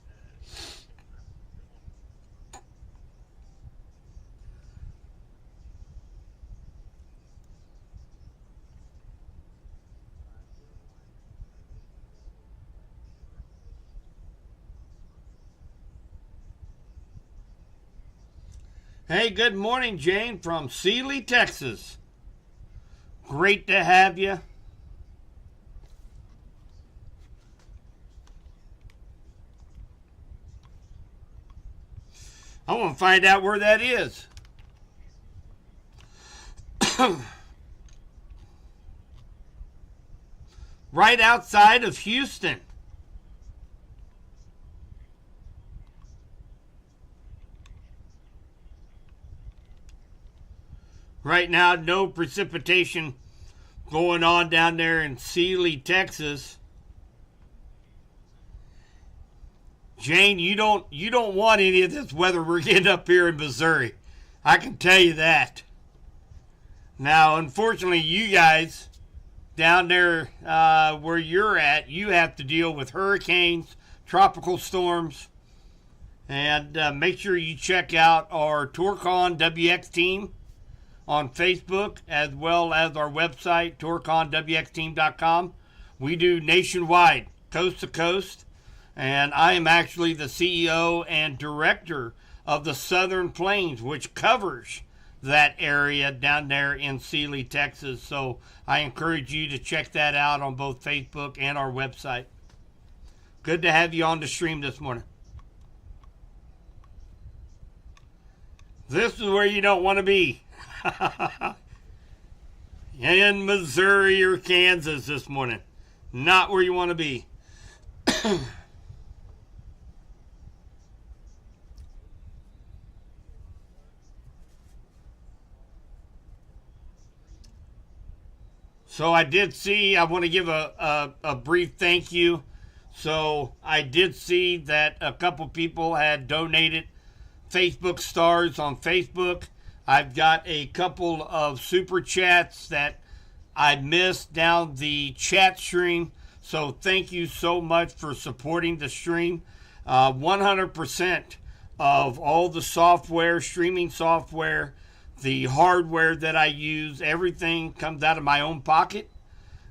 Hey, good morning, Jane from Sealy, Texas. Great to have you. I want to find out where that is. Right outside of Houston. Right now, no precipitation going on down there in Sealy, Texas. Jane, you don't want any of this weather we're getting up here in Missouri. I can tell you that. Now, unfortunately, you guys down there where you're at, you have to deal with hurricanes, tropical storms, and make sure you check out our TourCon WX team on Facebook, as well as our website, tourconwxteam.com. We do nationwide, coast to coast, and I am actually the CEO and director of the Southern Plains, which covers that area down there in Sealy, Texas. So I encourage you to check that out on both Facebook and our website. Good to have you on the stream this morning. This is where you don't want to be. In Missouri or Kansas this morning. Not where you want to be. So I did see, I want to give a brief thank you. So I did see that a couple people had donated Facebook stars on Facebook. I've got a couple of super chats that I missed down the chat stream. So thank you so much for supporting the stream. 100% of all the software, streaming software, the hardware that I use, everything comes out of my own pocket.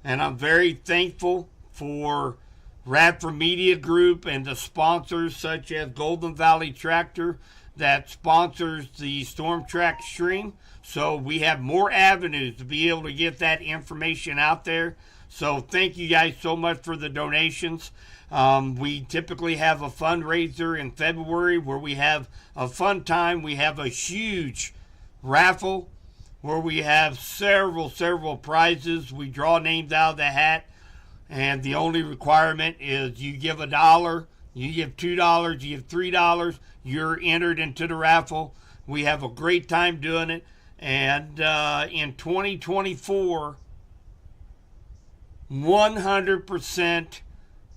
And I'm very thankful for Radford Media Group and the sponsors such as Golden Valley Tractor that sponsors the Storm Track stream. So we have more avenues to be able to get that information out there. So thank you guys so much for the donations. We typically have a fundraiser in February where we have a fun time. We have a huge raffle where we have several prizes. We draw names out of the hat, and the only requirement is you give $1, you give $2, you give $3, you're entered into the raffle. We have a great time doing it. And in 2024, 100%,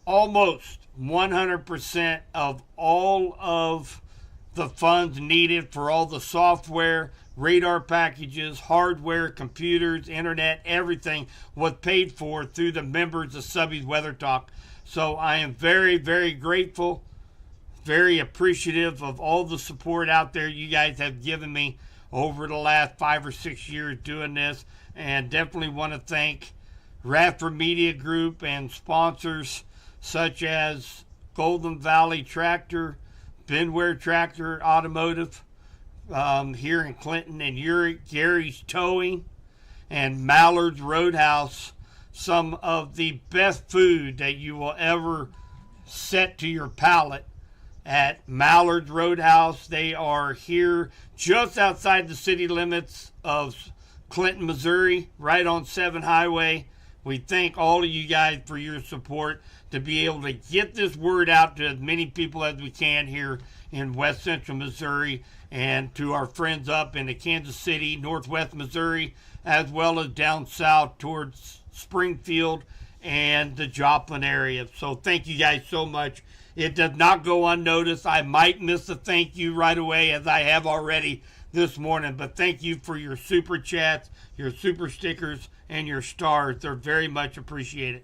almost 100% of all of the funds needed for all the software, radar packages, hardware, computers, internet, everything was paid for through the members of Subby's Weather Talk. So I am very, very grateful, very appreciative of all the support out there you guys have given me over the last 5 or 6 years doing this. And definitely want to thank Radford Media Group and sponsors such as Golden Valley Tractor, Benware Tractor Automotive here in Clinton, and Gary's Towing, and Mallard's Roadhouse. Some of the best food that you will ever set to your palate at Mallard's Roadhouse. They are here just outside the city limits of Clinton, Missouri, right on 7 Highway. We thank all of you guys for your support to be able to get this word out to as many people as we can here in West Central Missouri, and to our friends up in the Kansas City, Northwest Missouri, as well as down south towards Springfield and the Joplin area. So thank you guys so much. It does not go unnoticed. I might miss a thank you right away, as I have already this morning, but thank you for your super chats, your super stickers, and your stars. They're very much appreciated.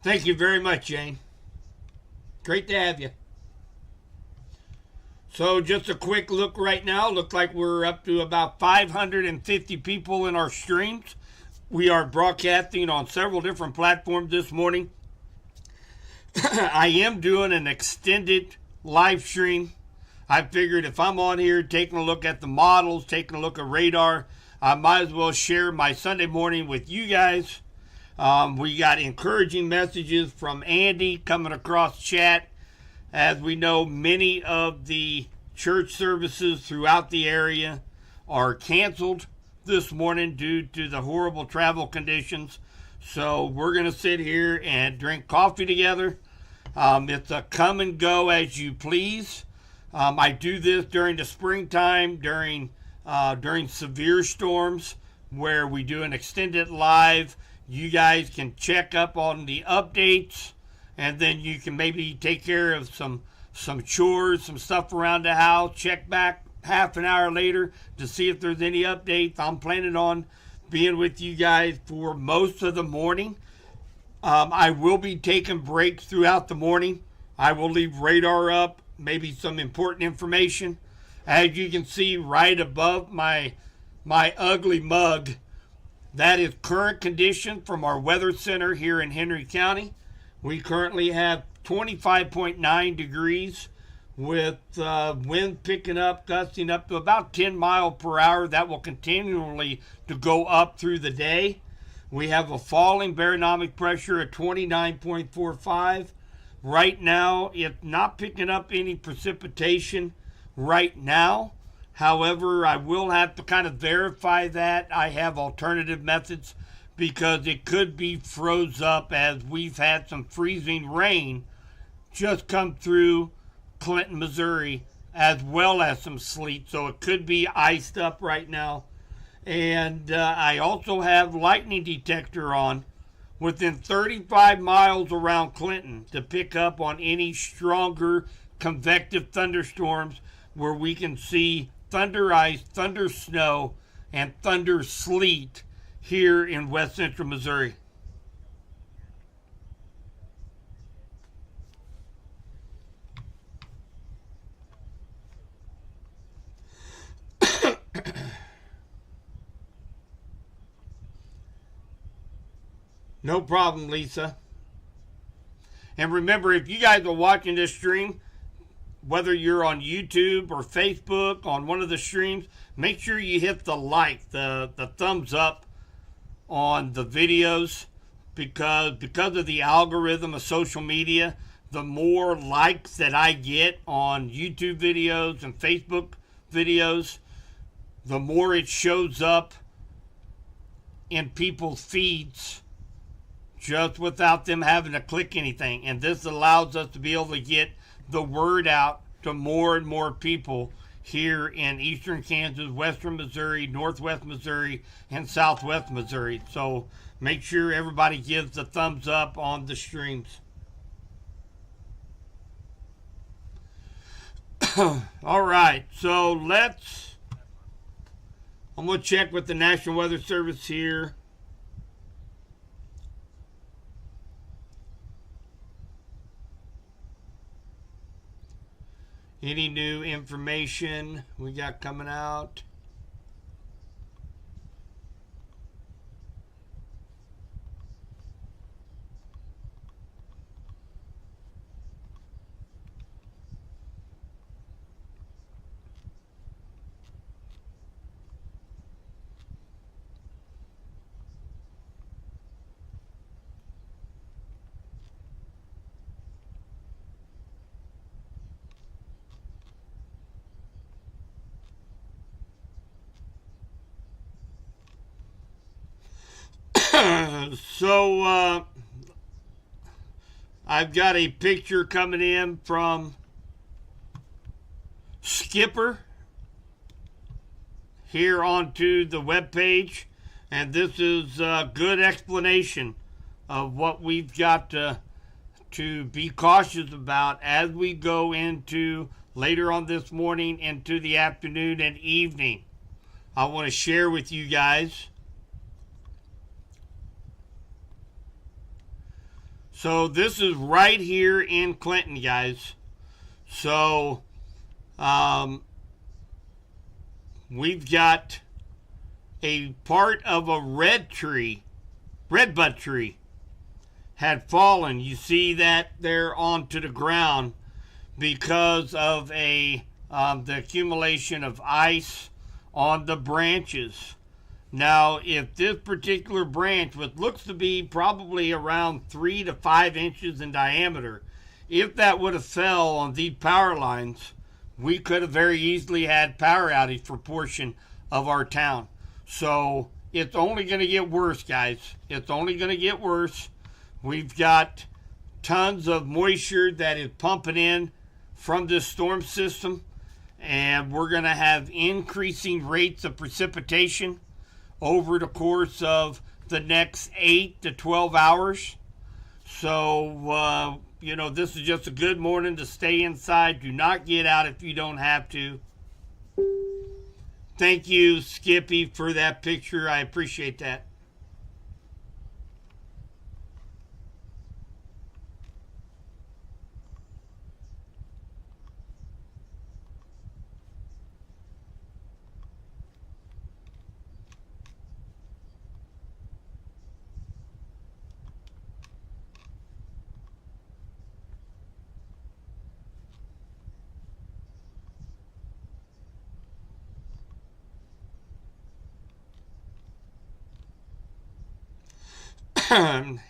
Thank you very much, Jane. Great to have you. So just a quick look right now. Looks like we're up to about 550 people in our streams. We are broadcasting on several different platforms this morning. I am doing an extended live stream. I figured if I'm on here taking a look at the models, taking a look at radar, I might as well share my Sunday morning with you guys. We got encouraging messages from Andy coming across chat. As we know, many of the church services throughout the area are canceled this morning due to the horrible travel conditions. So we're going to sit here and drink coffee together. It's a come and go as you please. I do this during the springtime, during severe storms, where we do an extended live. You guys can check up on the updates, and then you can maybe take care of some chores, some stuff around the house. Check back half an hour later to see if there's any updates. I'm planning on being with you guys for most of the morning. I will be taking breaks throughout the morning. I will leave radar up, maybe some important information. As you can see right above my ugly mug, that is current condition from our weather center here in Henry County. We currently have 25.9 degrees with wind picking up, gusting up to about 10 miles per hour. That will continually to go up through the day. We have a falling barometric pressure at 29.45. Right now, it's not picking up any precipitation right now. However, I will have to kind of verify that. I have alternative methods because it could be froze up, as we've had some freezing rain just come through Clinton, Missouri, as well as some sleet. So it could be iced up right now. And I also have lightning detector on within 35 miles around Clinton to pick up on any stronger convective thunderstorms where we can see thunder ice, thunder snow, and thunder sleet here in west central Missouri. No problem, Lisa. And remember, if you guys are watching this stream, whether you're on YouTube or Facebook on one of the streams, make sure you hit the like, the thumbs up on the videos, because of the algorithm of social media, the more likes that I get on YouTube videos and Facebook videos, the more it shows up in people's feeds just without them having to click anything. And this allows us to be able to get the word out to more and more people here in eastern Kansas, western Missouri, northwest Missouri, and southwest Missouri. So make sure everybody gives the thumbs up on the streams. All right, so I'm going to check with the National Weather Service here. Any new information we got coming out? So, I've got a picture coming in from Skipper here onto the webpage, and this is a good explanation of what we've got to be cautious about as we go into later on this morning into the afternoon and evening. I want to share with you guys. So this is right here in Clinton, guys. So we've got a part of a redbud tree had fallen. You see that there onto the ground because of the accumulation of ice on the branches. Now, if this particular branch, which looks to be probably around 3 to 5 inches in diameter, if that would have fell on these power lines, we could have very easily had power outage for a portion of our town. So it's only going to get worse, guys. It's only going to get worse. We've got tons of moisture that is pumping in from this storm system, and we're going to have increasing rates of precipitation over the course of the next 8 to 12 hours. So, this is just a good morning to stay inside. Do not get out if you don't have to. Thank you, Skippy, for that picture. I appreciate that.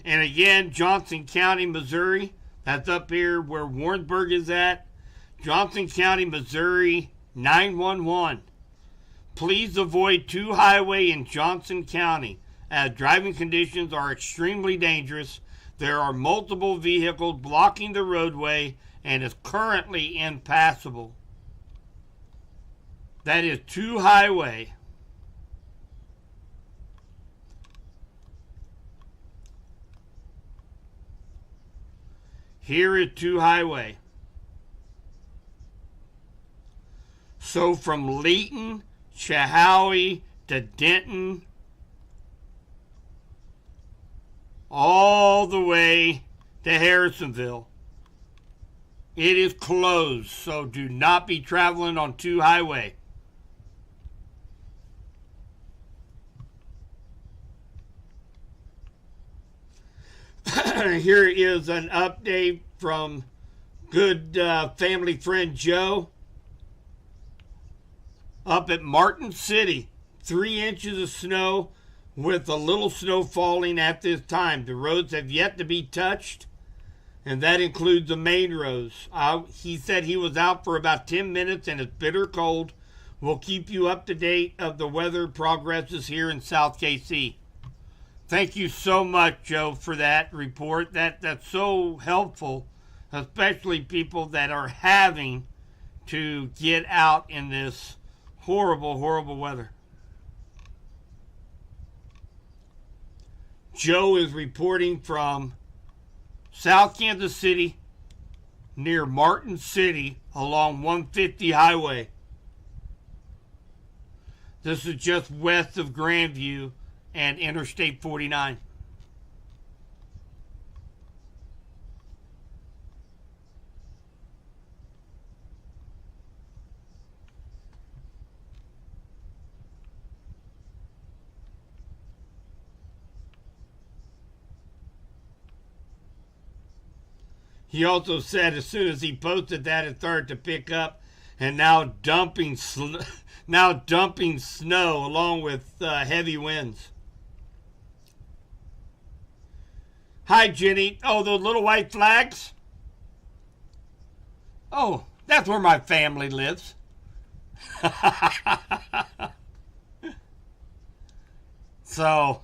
And again, Johnson County, Missouri. That's up here where Warrensburg is at. Johnson County, Missouri, 911. Please avoid 2 highway in Johnson County as driving conditions are extremely dangerous. There are multiple vehicles blocking the roadway and is currently impassable. That is 2 highway. Here is 2 highway. So from Leeton, Chehowee to Denton, all the way to Harrisonville, it is closed. So do not be traveling on 2 highway. Here is an update from good family friend Joe up at Martin City. 3 inches of snow with a little snow falling at this time. The roads have yet to be touched, and that includes the main roads. He said he was out for about 10 minutes and it's bitter cold. We'll keep you up to date of the weather progresses here in South KC. Thank you so much, Joe, for that report. That's so helpful, especially people that are having to get out in this horrible, horrible weather. Joe is reporting from South Kansas City near Martin City along 150 highway. This is just west of Grandview and Interstate 49. He also said as soon as he posted that, it started to pick up, and now dumping snow along with heavy winds. Hi, Jenny. Oh, those little white flags? Oh, that's where my family lives. So,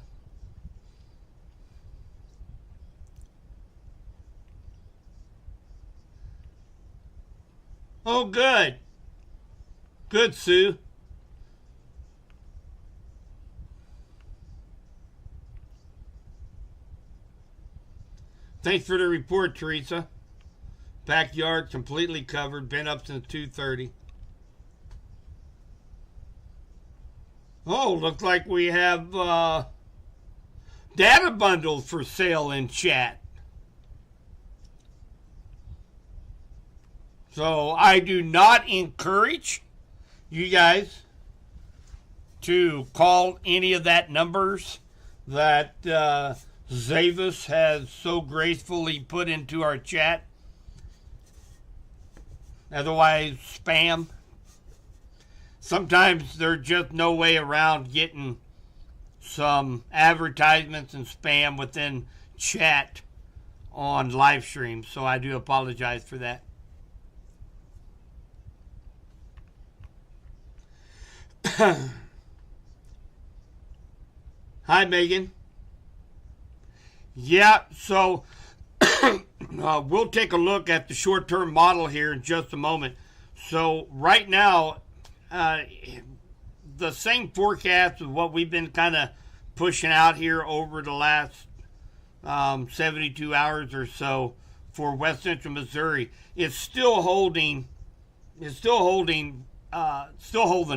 oh, good. Good, Sue. Thanks for the report, Teresa. Backyard completely covered. Been up since 2:30. Oh, looks like we have data bundles for sale in chat. So I do not encourage you guys to call any of that numbers that Zavis has so gracefully put into our chat. Otherwise, spam. Sometimes there's just no way around getting some advertisements and spam within chat on live stream, so I do apologize for that. Hi, Megan. Yeah, so we'll take a look at the short-term model here in just a moment. So right now, the same forecast of what we've been kind of pushing out here over the last 72 hours or so for West Central Missouri. It's still holding. Still holding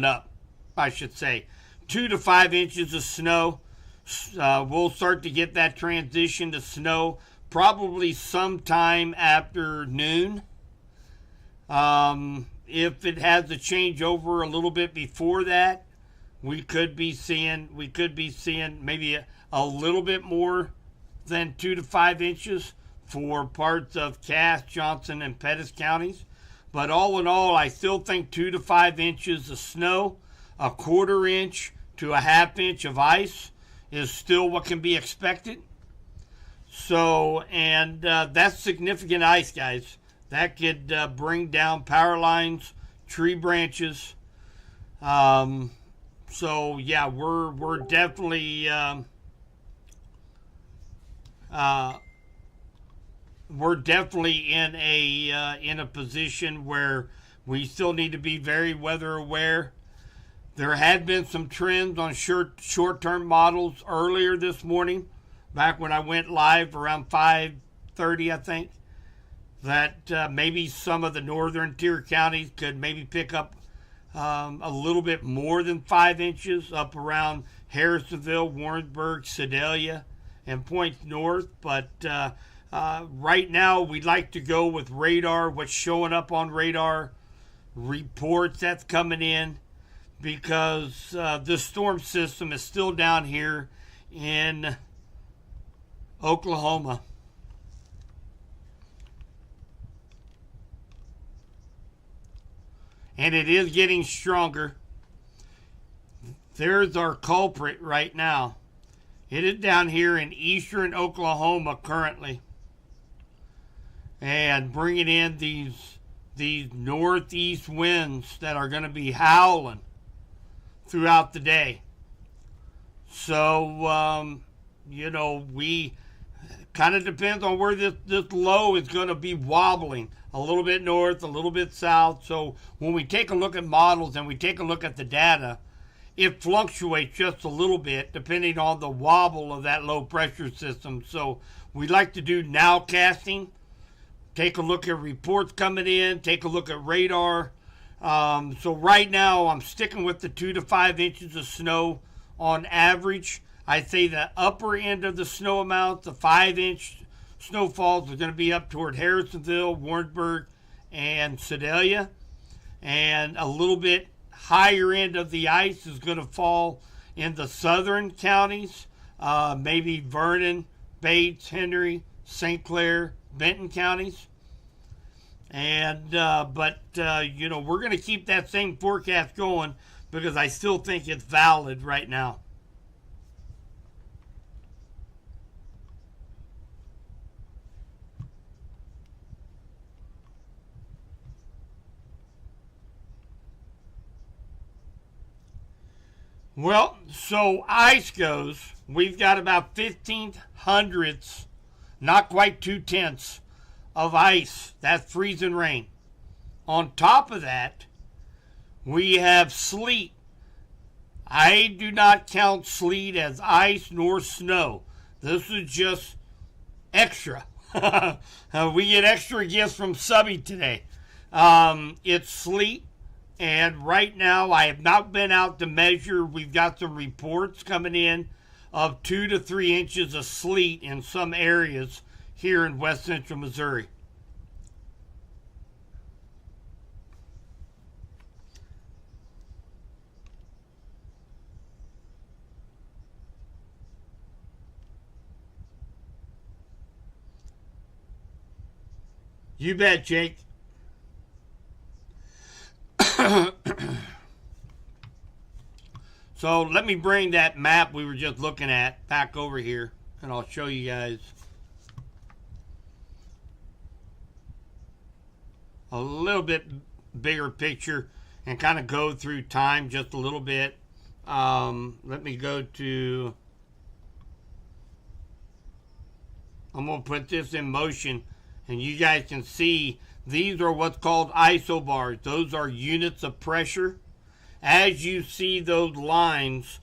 up, I should say. 2 to 5 inches of snow. We'll start to get that transition to snow probably sometime after noon. If it has to change over a little bit before that, we could be seeing maybe a little bit more than 2 to 5 inches for parts of Cass, Johnson, and Pettis counties. But all in all, I still think 2 to 5 inches of snow, a 1/4 inch to a 1/2 inch of ice is still what can be expected. So, and that's significant ice, guys. That could bring down power lines, tree branches. So yeah, we're definitely in a position where we still need to be very weather aware. There had been some trends on short-term models earlier this morning, back when I went live around 5:30, I think, that maybe some of the northern tier counties could maybe pick up a little bit more than 5 inches up around Harrisonville, Warrensburg, Sedalia, and points north. But right now, we'd like to go with radar, what's showing up on radar, reports that's coming in, because this storm system is still down here in Oklahoma. And it is getting stronger. There's our culprit right now. It is down here in eastern Oklahoma currently. And bringing in these northeast winds that are going to be howling throughout the day. So, we kind of depends on where this low is going to be wobbling. A little bit north, a little bit south. So when we take a look at models and we take a look at the data, it fluctuates just a little bit depending on the wobble of that low pressure system. So we like to do nowcasting. Take a look at reports coming in. Take a look at radar. So right now I'm sticking with the 2 to 5 inches of snow on average. I'd say the upper end of the snow amount, the 5-inch snowfalls, are going to be up toward Harrisonville, Warrensburg, and Sedalia. And a little bit higher end of the ice is going to fall in the southern counties, maybe Vernon, Bates, Henry, St. Clair, Benton counties. And but we're going to keep that same forecast going because I still think it's valid right now. Well, so ice goes, we've got about 15 hundredths, not quite 2/10 of ice. That's freezing rain. On top of that, we have sleet. I do not count sleet as ice nor snow. This is just extra. We get extra gifts from Subby today. It's sleet. And right now, I have not been out to measure. We've got some reports coming in of 2 to 3 inches of sleet in some areas here in west central Missouri. You bet, Jake. So let me bring that map we were just looking at back over here, and I'll show you guys a little bit bigger picture and kind of go through time just a little bit. Let me go to, I'm going to put this in motion, and you guys can see these are what's called isobars. Those are units of pressure. As you see those lines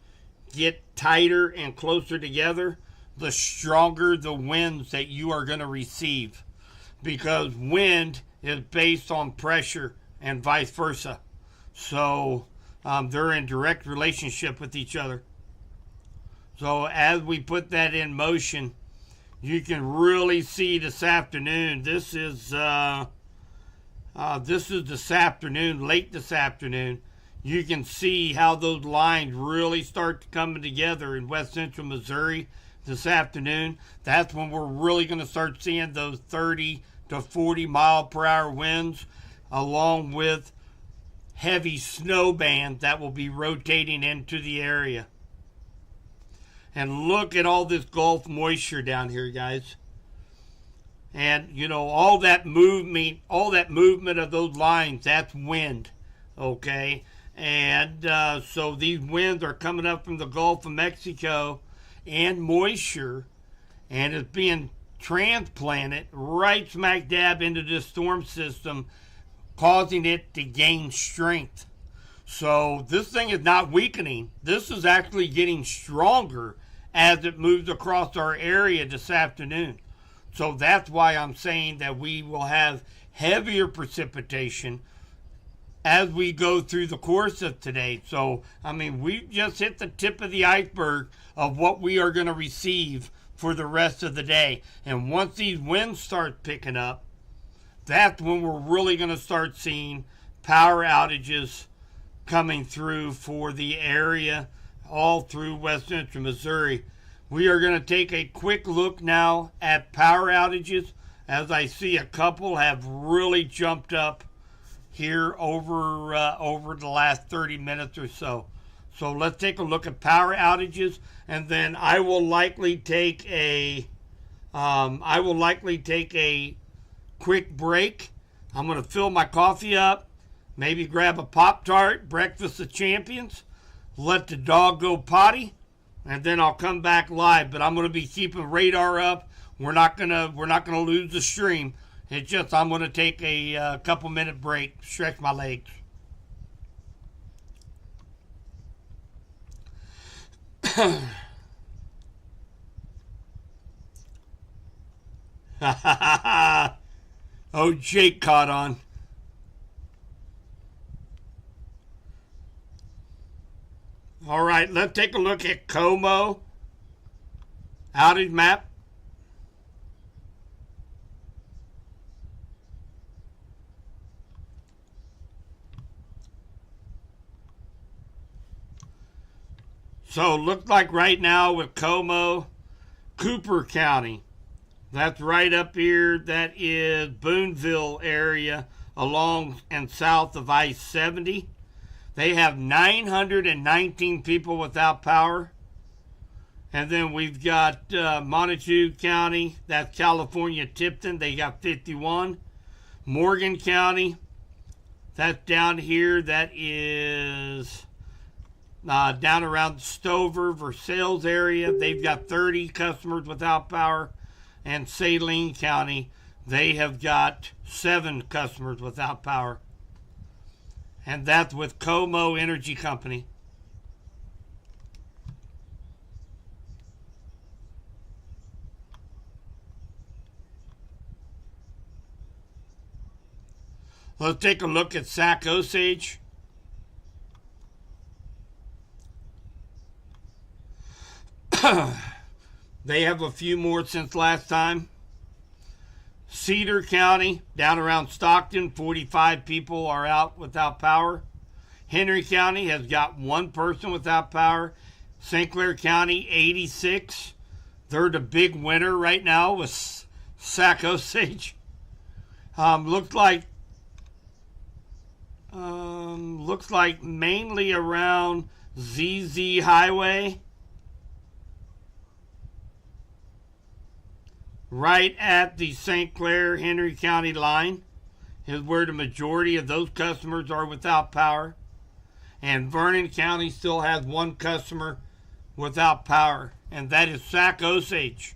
get tighter and closer together, the stronger the winds that you are going to receive, because wind is based on pressure and vice versa. So they're in direct relationship with each other. So as we put that in motion, you can really see this afternoon. This is this afternoon, late this afternoon. You can see how those lines really start coming together in west central Missouri this afternoon. That's when we're really going to start seeing those 30 to 40 mile per hour winds, along with heavy snow bands that will be rotating into the area. And look at all this Gulf moisture down here, guys. And you know, all that movement of those lines, that's wind, okay? And so these winds are coming up from the Gulf of Mexico and moisture, and it's being transplanted right smack dab into this storm system, causing it to gain strength. So this thing is not weakening. This is actually getting stronger as it moves across our area this afternoon. So that's why I'm saying that we will have heavier precipitation as we go through the course of today. So, I mean, we've just hit the tip of the iceberg of what we are going to receive for the rest of the day. And once these winds start picking up, that's when we're really going to start seeing power outages coming through for the area all through west central Missouri. We are going to take a quick look now at power outages, as I see a couple have really jumped up here over the last 30 minutes or so. So let's take a look at power outages, and then I will likely take a quick break. I'm going to fill my coffee up, maybe grab a Pop-Tart, breakfast of champions, let the dog go potty, and then I'll come back live. But I'm going to be keeping radar up. We're not gonna lose the stream. It's just I'm going to take a couple minute break, stretch my legs. Oh, Jake caught on. All right, let's take a look at Como outage map. So looks like right now with Como, Cooper County, that's right up here. That is Boonville area along and south of I-70. They have 919 people without power. And then we've got Montague County, that's California, Tipton, they got 51. Morgan County, that's down here, that is down around Stover, Versailles area. They've got 30 customers without power. And Saline County, they have got 7 customers without power. And that's with Como Energy Company. Let's take a look at Sac Osage. They have a few more since last time. Cedar County, down around Stockton, 45 people are out without power. Henry County has got 1 person without power. St. Clair County, 86. They're the big winner right now with Sac Osage. Looks like mainly around ZZ Highway, right at the St. Clair Henry County line is where the majority of those customers are without power. And Vernon County still has one customer without power, and that is Sac Osage.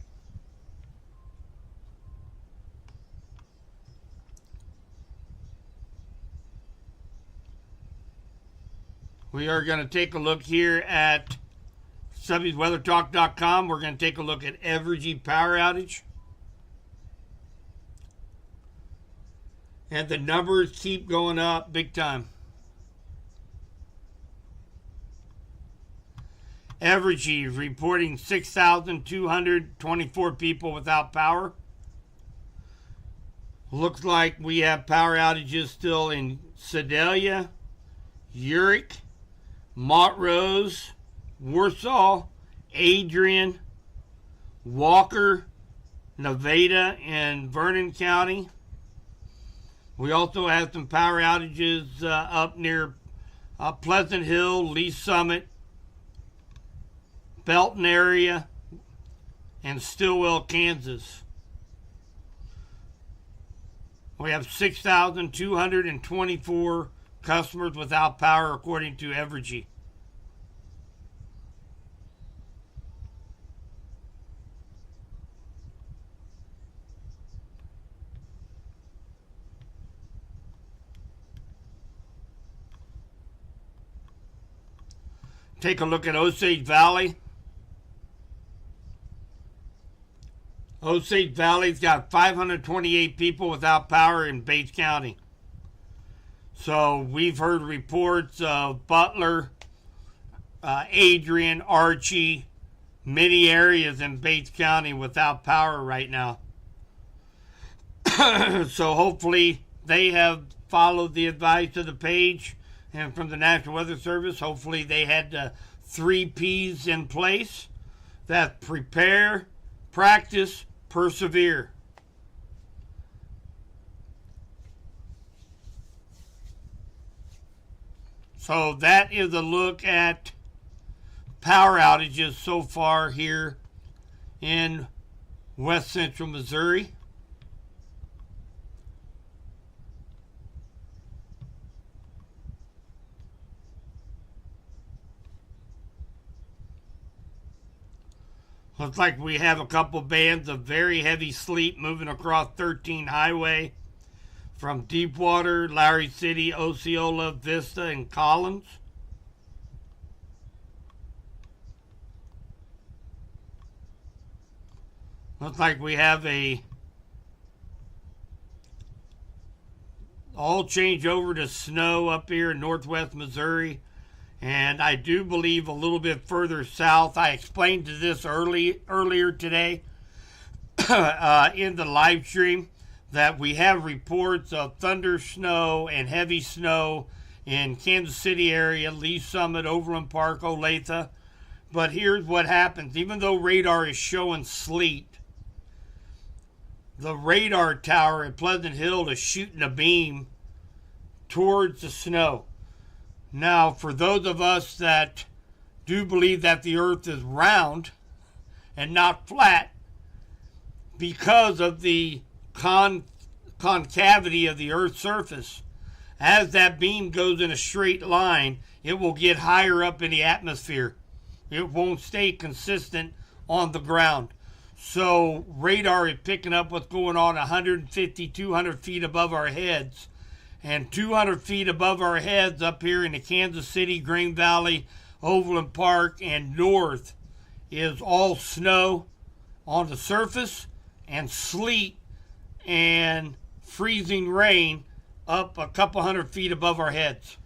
We are going to take a look here at Subby'sWeatherTalk.com. We're going to take a look at Evergy power outage. And the numbers keep going up big time. Evergy reporting 6,224 people without power. Looks like we have power outages still in Sedalia, Uric, Montrose, Warsaw, Adrian, Walker, Nevada, and Vernon County. We also have some power outages up near Pleasant Hill, Lee Summit, Belton area, and Stillwell, Kansas. We have 6,224 customers without power according to Evergy. Take a look at Osage Valley. Osage Valley's got 528 people without power in Bates County. So we've heard reports of Butler, Adrian, Archie, many areas in Bates County without power right now. So hopefully they have followed the advice of the page and from the National Weather Service. Hopefully they had the 3 P's in place. That's prepare, practice, persevere. So that is a look at power outages so far here in west central Missouri. Looks like we have a couple bands of very heavy sleet moving across 13 Highway from Deepwater, Lowry City, Osceola, Vista, and Collins. Looks like we have all change over to snow up here in northwest Missouri. And I do believe a little bit further south. I explained to this earlier today in the live stream that we have reports of thunder snow and heavy snow in Kansas City area, Lee Summit, Overland Park, Olathe. But here's what happens. Even though radar is showing sleet, the radar tower at Pleasant Hill is shooting a beam towards the snow. Now, for those of us that do believe that the earth is round and not flat, because of the concavity of the earth's surface, as that beam goes in a straight line, it will get higher up in the atmosphere. It won't stay consistent on the ground. So radar is picking up what's going on 150, 200 feet above our heads. And 200 feet above our heads up here in the Kansas City, Green Valley, Overland Park, and north is all snow on the surface and sleet and freezing rain up a couple hundred feet above our heads.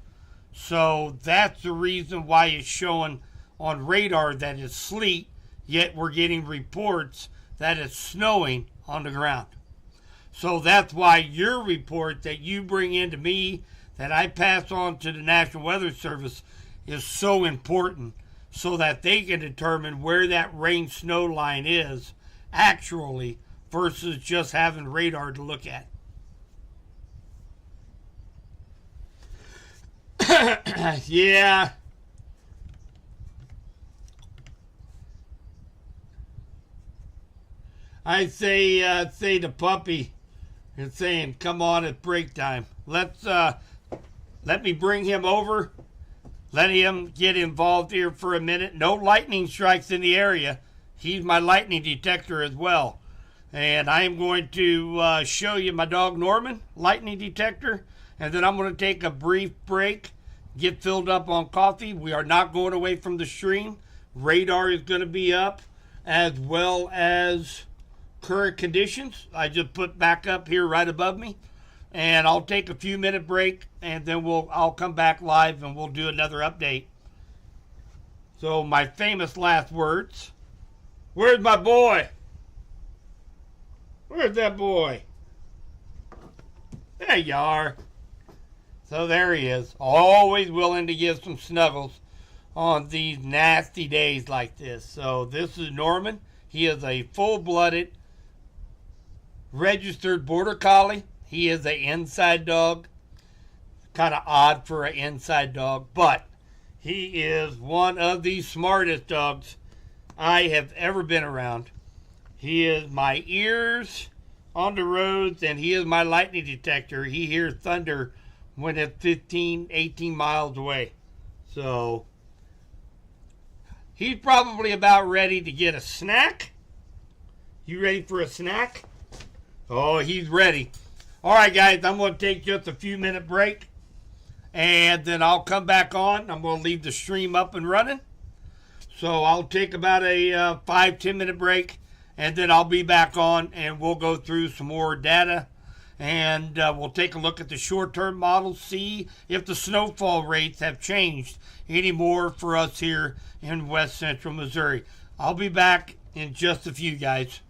So that's the reason why it's showing on radar that it's sleet, yet we're getting reports that it's snowing on the ground. So that's why your report that you bring into me, that I pass on to the National Weather Service, is so important so that they can determine where that rain snow line is actually versus just having radar to look at. Yeah. I say the puppy is saying, "Come on, it's break time. Let me bring him over. Let him get involved here for a minute. No lightning strikes in the area. He's my lightning detector as well. And I am going to show you my dog Norman, lightning detector. And then I'm going to take a brief break, get filled up on coffee. We are not going away from the stream. Radar is going to be up, as well as current conditions. I just put back up here right above me. And I'll take a few minute break, and then I'll come back live and we'll do another update. So my famous last words. Where's my boy? Where's that boy? There you are. So there he is. Always willing to give some snuggles on these nasty days like this. So this is Norman. He is a full-blooded registered border collie. He is an inside dog. Kind of odd for an inside dog, but he is one of the smartest dogs I have ever been around. He is my ears on the roads, and he is my lightning detector. He hears thunder when it's 15, 18 miles away. So he's probably about ready to get a snack. You ready for a snack? Oh, he's ready. All right, guys, I'm going to take just a few minute break, and then I'll come back on. I'm going to leave the stream up and running. So I'll take about a 5-10 minute break, and then I'll be back on, and we'll go through some more data, and we'll take a look at the short-term models, see if the snowfall rates have changed anymore for us here in west central Missouri. I'll be back in just a few, guys.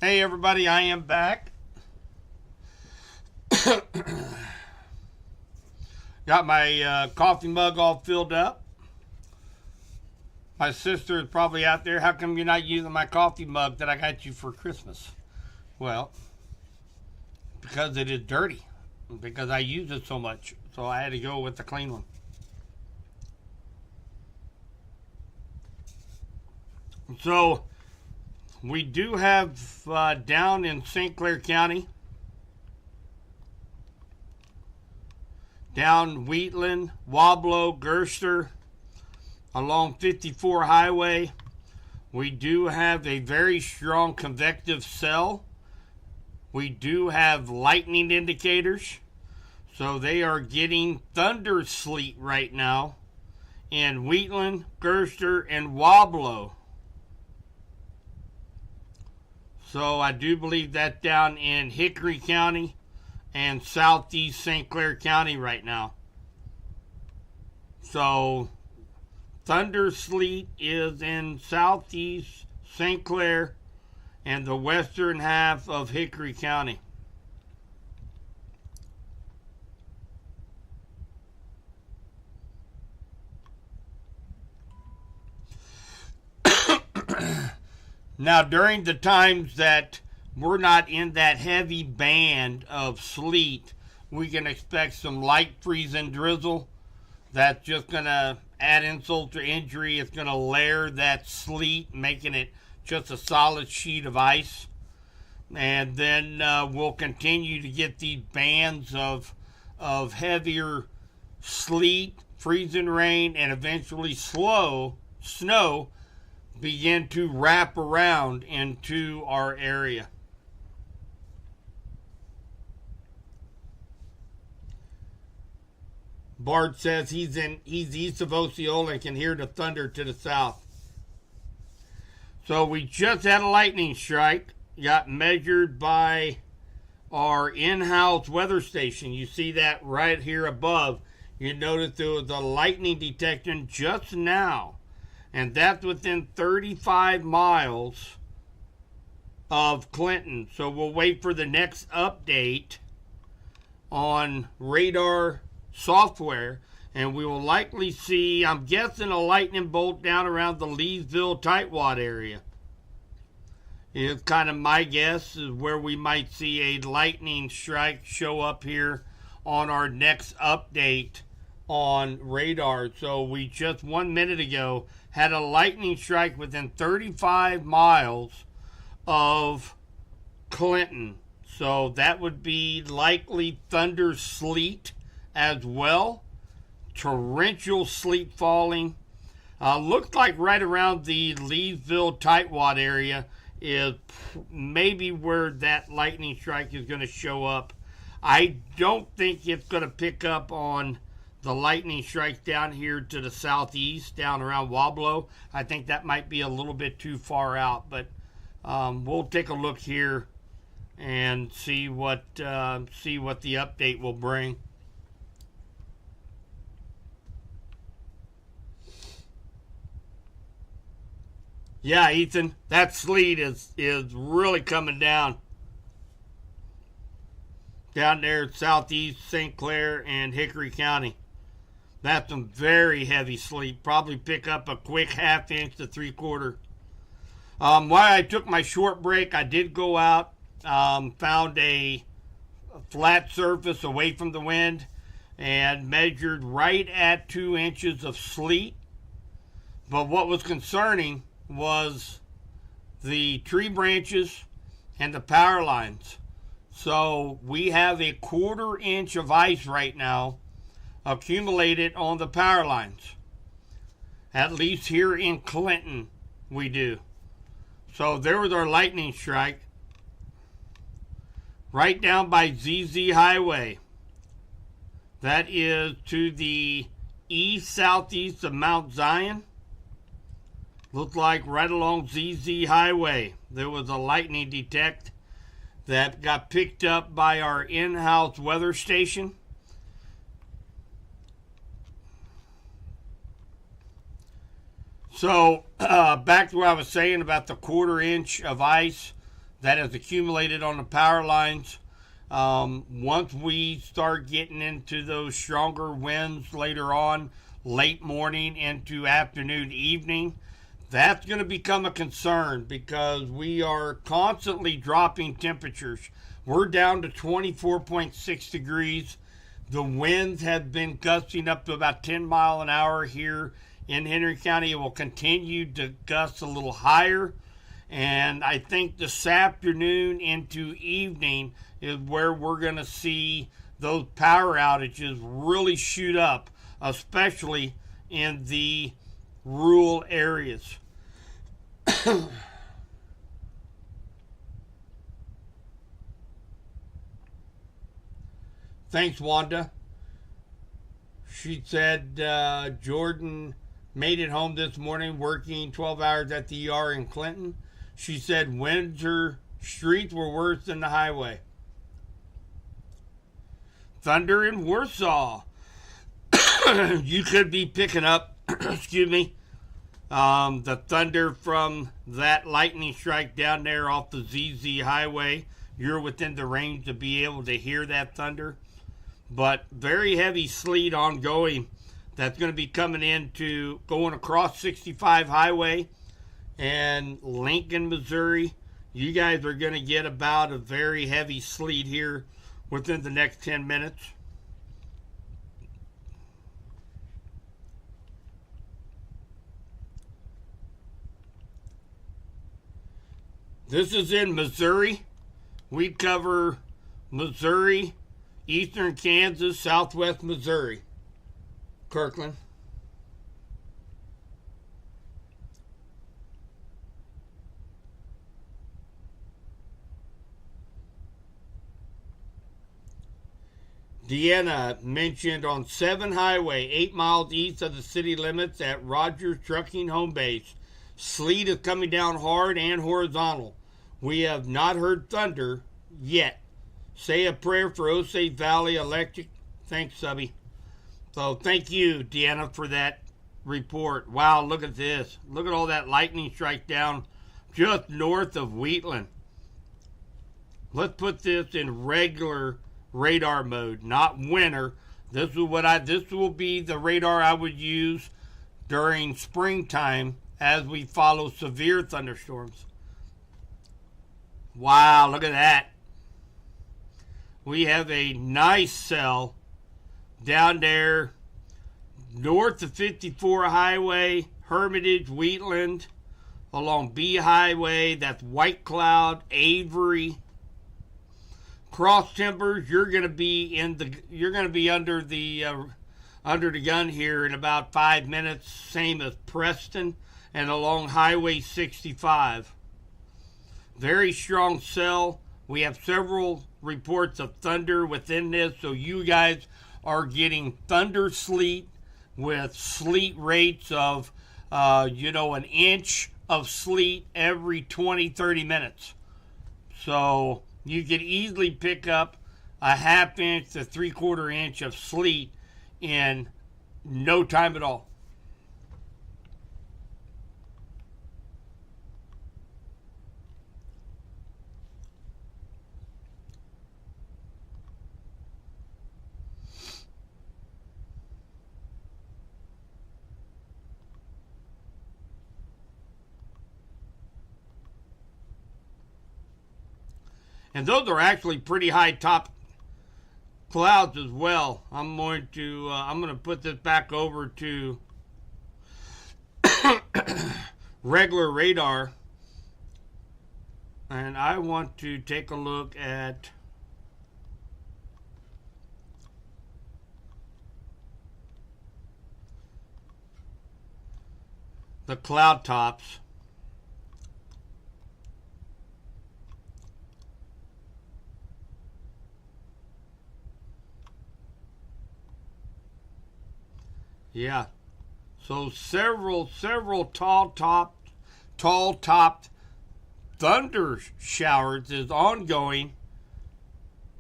Hey everybody, I am back. Got my coffee mug all filled up. My sister is probably out there. How come you're not using my coffee mug that I got you for Christmas? Well, because it is dirty. Because I use it so much. So I had to go with the clean one. So we do have down in St. Clair County, down Wheatland, Wablo, Gerster, along 54 Highway, we do have a very strong convective cell. We do have lightning indicators. So they are getting thunder sleet right now in Wheatland, Gerster, and Wablo. So I do believe that's down in Hickory County and southeast St. Clair County right now. So thunder sleet is in southeast St. Clair and the western half of Hickory County. Now, during the times that we're not in that heavy band of sleet, we can expect some light freeze and drizzle. That's just going to add insult to injury. It's going to layer that sleet, making it just a solid sheet of ice. And then we'll continue to get these bands of heavier sleet, freezing rain, and eventually snow begin to wrap around into our area. Bart says he's east of Osceola and can hear the thunder to the south. So we just had a lightning strike, got measured by our in-house weather station. You see that right here above. You notice there was a lightning detection just now. And that's within 35 miles of Clinton. So we'll wait for the next update on radar software. And we will likely see, I'm guessing, a lightning bolt down around the Leesville Tightwad area. It's kind of my guess is where we might see a lightning strike show up here on our next update on radar. So we just 1 minute ago had a lightning strike within 35 miles of Clinton. So that would be likely thunder sleet as well. Torrential sleet falling. Looks like right around the Leesville Tightwad area is maybe where that lightning strike is going to show up. I don't think it's going to pick up on the lightning strikes down here to the southeast, down around Wablo. I think that might be a little bit too far out, but we'll take a look here and see what the update will bring. Yeah, Ethan, that sleet is really coming down there at southeast St. Clair and Hickory County. That's some very heavy sleet. Probably pick up a quick 1/2 inch to 3/4. While I took my short break, I did go out, found a flat surface away from the wind, and measured right at 2 inches of sleet. But what was concerning was the tree branches and the power lines. So we have a 1/4 inch of ice right now accumulated on the power lines. At least here in Clinton, we do. So there was our lightning strike right down by ZZ Highway. That is to the east-southeast of Mount Zion. Looked like right along ZZ Highway, there was a lightning detect that got picked up by our in-house weather station. So back to what I was saying about the 1/4 inch of ice that has accumulated on the power lines. Once we start getting into those stronger winds later on, late morning into afternoon, evening, that's going to become a concern because we are constantly dropping temperatures. We're down to 24.6 degrees. The winds have been gusting up to about 10 mile an hour here in Henry County. It will continue to gust a little higher. And I think this afternoon into evening is where we're going to see those power outages really shoot up, especially in the rural areas. Thanks, Wanda. She said Jordan made it home this morning working 12 hours at the ER in Clinton. She said winter streets were worse than the highway. Thunder in Warsaw. You could be picking up, excuse me, the thunder from that lightning strike down there off the ZZ Highway. You're within the range to be able to hear that thunder. But very heavy sleet ongoing that's going to be coming into going across 65 Highway and Lincoln, Missouri. You guys are going to get about a very heavy sleet here within the next 10 minutes. This is in Missouri. We cover Missouri, eastern Kansas, southwest Missouri. Kirkland. Deanna mentioned on 7 Highway, 8 miles east of the city limits at Rogers Trucking Home Base. Sleet is coming down hard and horizontal. We have not heard thunder yet. Say a prayer for Osage Valley Electric. Thanks, Subby. So thank you, Deanna, for that report. Wow, look at this. Look at all that lightning strike down just north of Wheatland. Let's put this in regular radar mode, not winter. This will be the radar I would use during springtime as we follow severe thunderstorms. Wow, look at that. We have a nice cell down there north of 54 Highway, Hermitage, Wheatland, along B Highway. That's White Cloud, Avery. Cross Timbers, you're going to be under the gun here in about 5 minutes, same as Preston and along Highway 65. Very strong cell. We have several reports of thunder within this, so you guys are getting thunder sleet with sleet rates of, an inch of sleet every 20-30 minutes. So you could easily pick up a half inch to 3/4 inch of sleet in no time at all. And those are actually pretty high top clouds as well. I'm going to put this back over to regular radar, and I want to take a look at the cloud tops. Yeah, so several tall-topped thunder showers is ongoing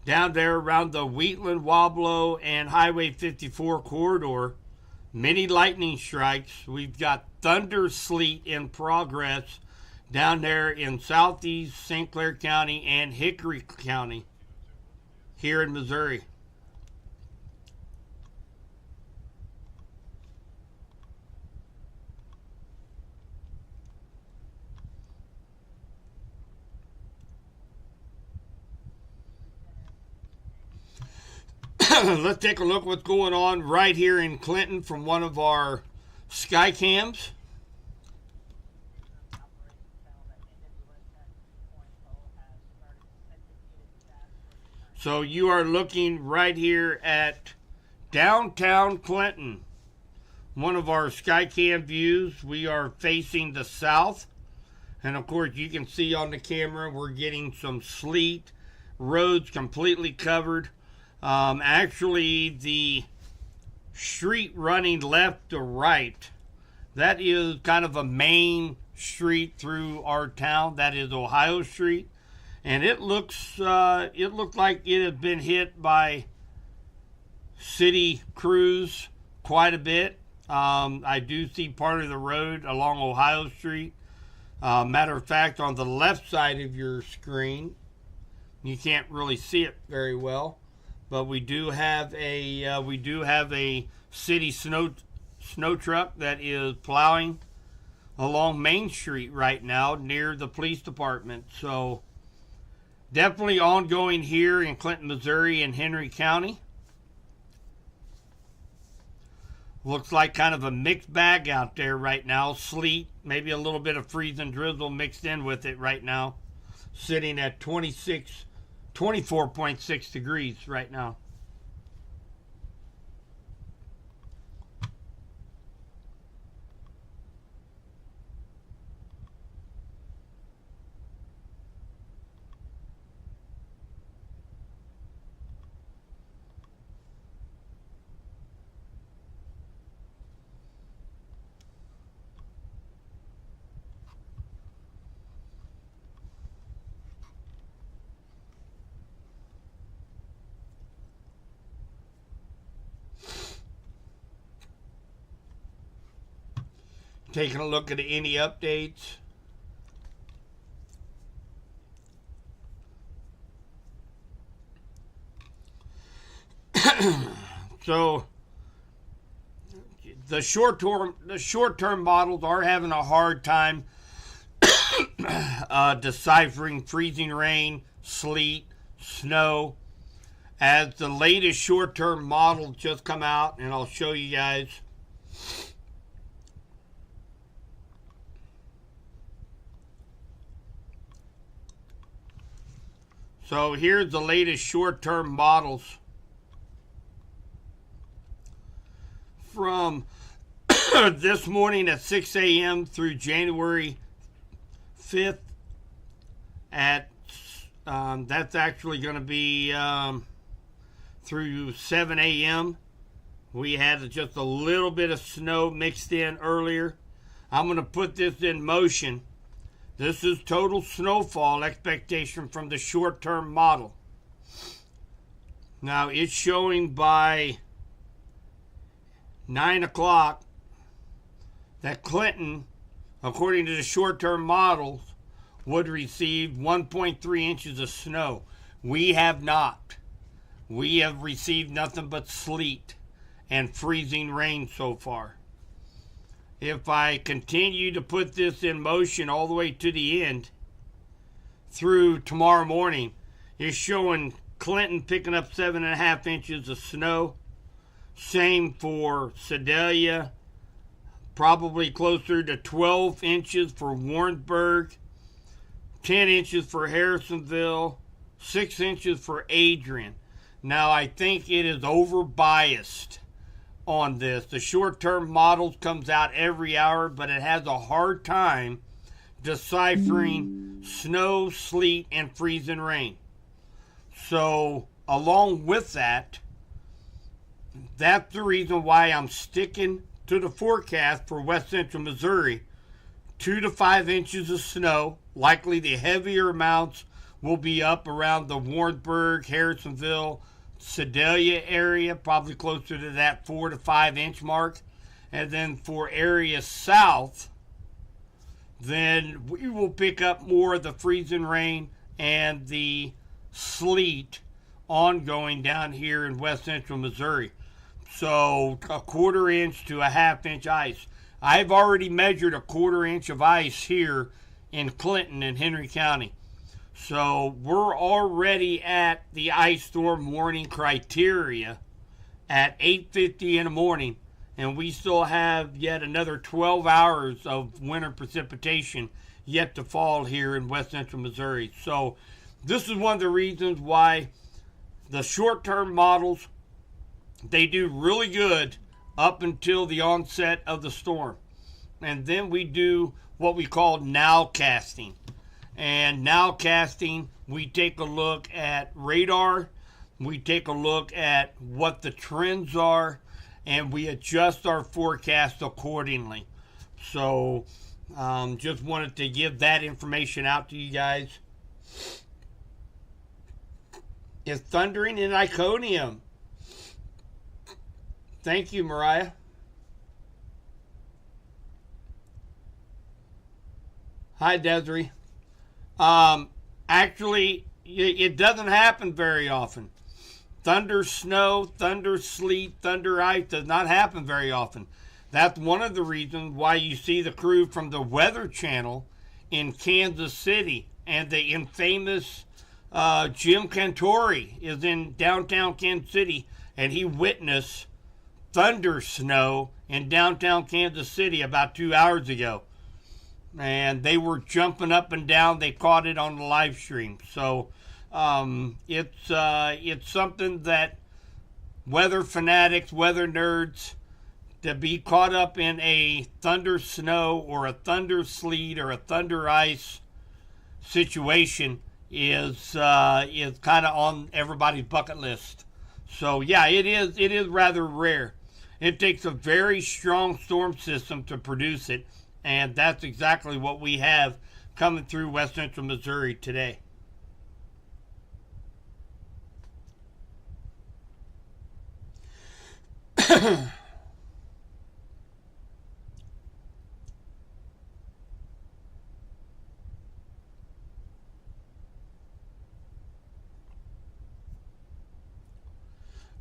down there around the Wheatland, Wablo, and Highway 54 corridor. Many lightning strikes. We've got thunder sleet in progress down there in southeast St. Clair County and Hickory County here in Missouri. Let's take a look what's going on right here in Clinton from one of our sky cams. So you are looking right here at downtown Clinton, one of our Skycam views. We are facing the south, and of course you can see on the camera we're getting some sleet, roads completely covered. Actually, the street running left to right, that is kind of a main street through our town. That is Ohio Street. And it looks like it has been hit by city crews quite a bit. I do see part of the road along Ohio Street. Matter of fact, on the left side of your screen, you can't really see it very well, but we do have a city snow truck that is plowing along Main Street right now near the police department. So definitely ongoing here in Clinton, Missouri and Henry County. Looks like kind of a mixed bag out there right now. Sleet, maybe a little bit of freeze and drizzle mixed in with it right now. Sitting at 24.6 degrees right now. Taking a look at any updates. So the short-term models are having a hard time deciphering freezing rain, sleet, snow. As the latest short-term model just come out, and I'll show you guys. So here's the latest short-term models from this morning at 6 a.m. through January 5th at, that's actually going to be through 7 a.m. We had just a little bit of snow mixed in earlier. I'm going to put this in motion. This is total snowfall expectation from the short-term model. Now, it's showing by 9 o'clock that Clinton, according to the short-term models, would receive 1.3 inches of snow. We have not. We have received nothing but sleet and freezing rain so far. If I continue to put this in motion all the way to the end, through tomorrow morning, it's showing Clinton picking up 7.5 inches of snow. Same for Sedalia, probably closer to 12 inches for Warrensburg, 10 inches for Harrisonville, 6 inches for Adrian. Now, I think it is over-biased on this. The short-term models comes out every hour, but it has a hard time deciphering snow, sleet, and freezing rain. So, along with that, that's the reason why I'm sticking to the forecast for west central Missouri. 2 to 5 inches of snow. Likely the heavier amounts will be up around the Warrensburg, Harrisonville, Sedalia area, probably closer to that 4 to 5 inch mark. And then for areas south then we will pick up more of the freezing rain and the sleet ongoing down here in west central Missouri. So a 1/4 inch to a 1/2 inch ice. I've already measured a 1/4 inch of ice here in Clinton and Henry County. So we're already at the ice storm warning criteria at 8:50 in the morning, and we still have yet another 12 hours of winter precipitation yet to fall here in west central Missouri. So this is one of the reasons why the short-term models, they do really good up until the onset of the storm. And then we do what we call nowcasting. And nowcasting, we take a look at radar, we take a look at what the trends are, and we adjust our forecast accordingly. So just wanted to give that information out to you guys. It's thundering in Iconium. Thank you, Mariah. Hi, Desiree. Actually, it doesn't happen very often. Thunder, snow, thunder, sleet, thunder, ice does not happen very often. That's one of the reasons why you see the crew from the Weather Channel in Kansas City, and the infamous Jim Cantori is in downtown Kansas City, and he witnessed thunder snow in downtown Kansas City about 2 hours ago. And they were jumping up and down. They caught it on the live stream. So it's something that weather fanatics, weather nerds, to be caught up in a thunder snow or a thunder sleet or a thunder ice situation is kind of on everybody's bucket list. So yeah, it is rather rare. It takes a very strong storm system to produce it, and that's exactly what we have coming through west central Missouri today.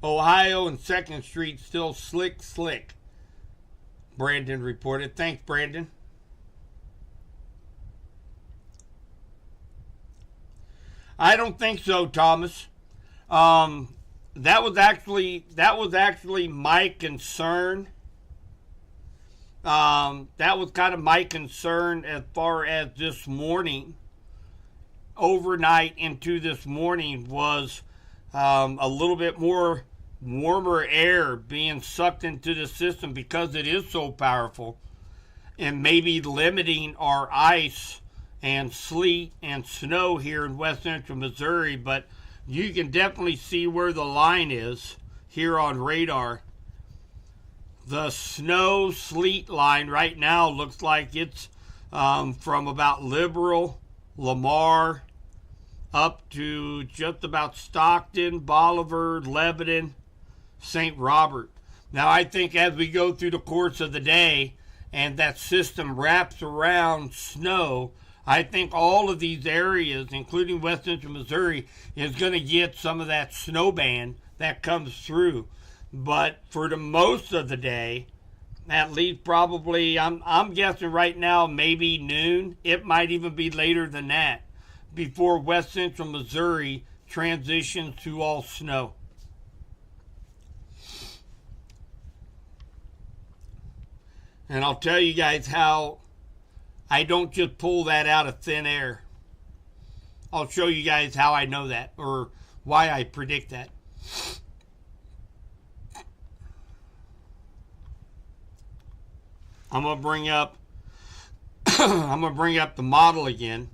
Ohio and 2nd Street still slick, Brandon reported. Thanks, Brandon. I don't think so, Thomas. That was actually my concern. That was kind of my concern as far as this morning, overnight into this morning, was a little bit more warmer air being sucked into the system because it is so powerful, and maybe limiting our ice and sleet and snow here in west central Missouri. But you can definitely see where the line is here on radar. The snow sleet line right now looks like it's from about Liberal, Lamar, up to just about Stockton, Bolivar, Lebanon, St. Robert. Now, I think as we go through the course of the day and that system wraps around snow, I think all of these areas, including west central Missouri, is going to get some of that snow band that comes through. But for the most of the day, at least probably, I'm guessing right now, maybe noon. It might even be later than that before west central Missouri transitions to all snow. And I'll tell you guys how I don't just pull that out of thin air. I'll show you guys how I know that, or why I predict that. I'm gonna bring up the model again,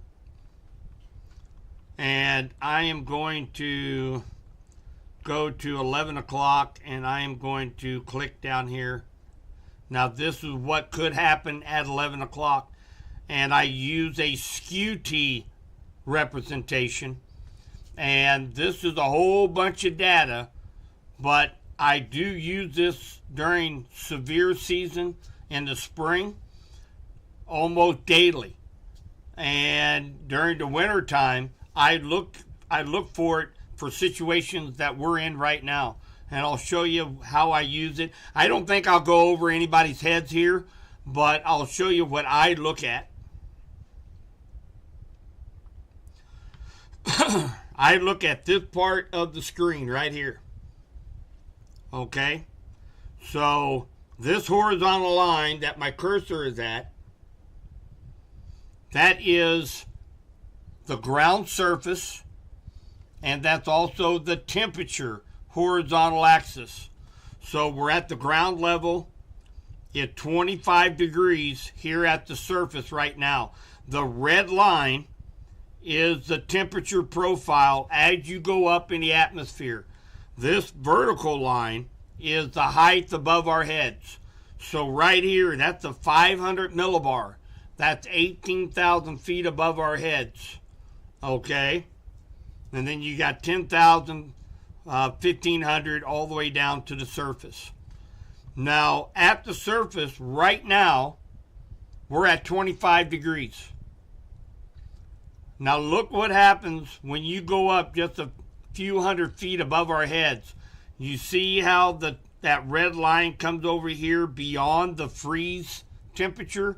and I am going to go to 11 o'clock, and I am going to click down here. Now, this is what could happen at 11 o'clock, and I use a skew-T representation, and this is a whole bunch of data, but I do use this during severe season in the spring. almost daily. And during the winter time, I look for it for situations that we're in right now. And I'll show you how I use it. I don't think I'll go over anybody's heads here, but I'll show you what I look at. I look at this part of the screen right here. Okay? So this horizontal line that my cursor is at, that is the ground surface, and that's also the temperature horizontal axis. So we're at the ground level at 25 degrees here at the surface right now. The red line is the temperature profile as you go up in the atmosphere. This vertical line is the height above our heads. So right here, that's a 500 millibar. That's 18,000 feet above our heads. Okay? And then you got 10,000, 1,500 all the way down to the surface. Now, at the surface, right now, we're at 25 degrees. Now, look what happens when you go up just a few hundred feet above our heads. You see how that red line comes over here beyond the freeze temperature?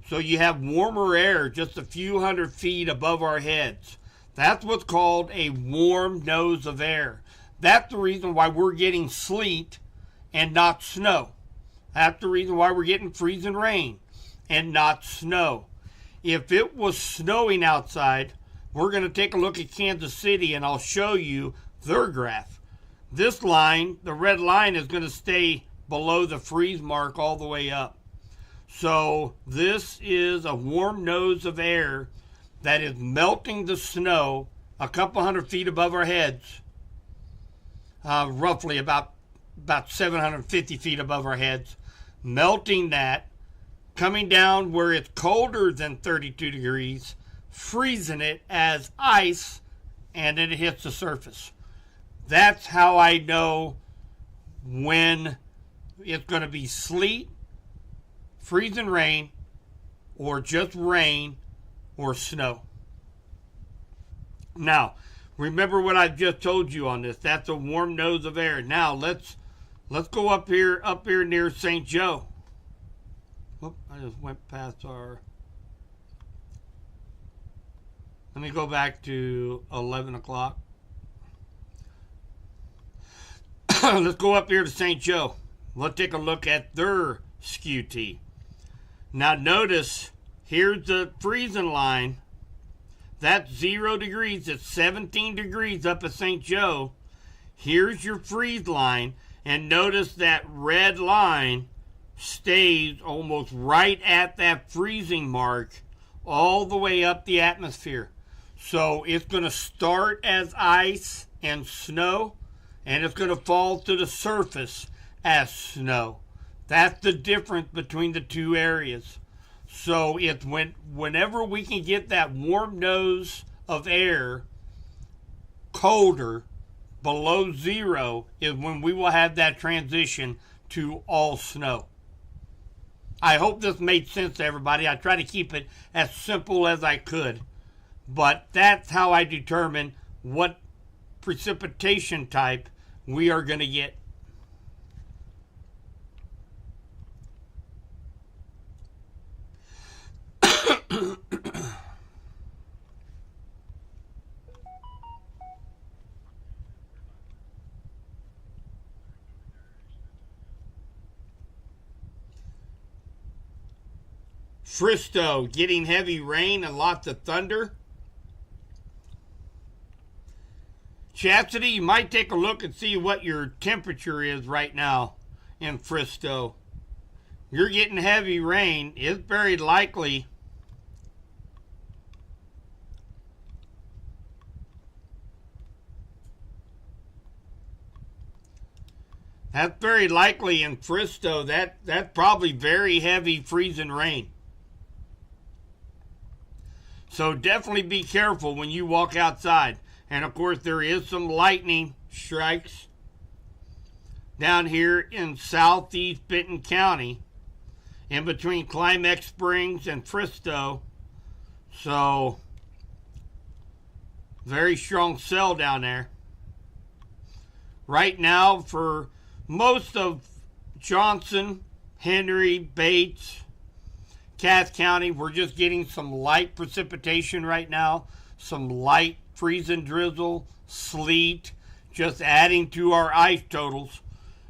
So you have warmer air just a few hundred feet above our heads. That's what's called a warm nose of air. That's the reason why we're getting sleet and not snow. That's the reason why we're getting freezing rain and not snow. If it was snowing outside, we're going to take a look at Kansas City and I'll show you their graph. This line, the red line, is going to stay below the freeze mark all the way up. So this is a warm nose of air that is melting the snow a couple hundred feet above our heads, roughly about 750 feet above our heads, melting that, coming down where it's colder than 32 degrees, freezing it as ice, and then it hits the surface. That's how I know when it's going to be sleet, freezing rain, or just rain or snow. Now, remember what I just told you on this. That's a warm nose of air. Now, let's go up here near St. Joe. Whoop, I just went past our... Let me go back to 11 o'clock. Let's go up here to St. Joe. Let's take a look at their SKU-T. Now notice, here's the freezing line. That's 0 degrees. It's 17 degrees up at St. Joe. Here's your freeze line. And notice that red line stays almost right at that freezing mark all the way up the atmosphere. So it's going to start as ice and snow, and it's going to fall to the surface as snow. That's the difference between the two areas. So it's whenever we can get that warm nose of air colder, below 0, is when we will have that transition to all snow. I hope this made sense to everybody. I try to keep it as simple as I could. But that's how I determine what precipitation type we are going to get. Fristo, getting heavy rain and lots of thunder. Chastity, you might take a look and see what your temperature is right now in Fristo. You're getting heavy rain. It's very likely that's very likely in Fristo. That's probably very heavy freezing rain. So definitely be careful when you walk outside. And of course, there is some lightning strikes down here in southeast Benton County. in between Climax Springs and Fristo. So, very strong cell down there. Right now, for most of Johnson, Henry, Bates, Cass County, we're just getting some light precipitation right now. Some light freezing drizzle, sleet, just adding to our ice totals.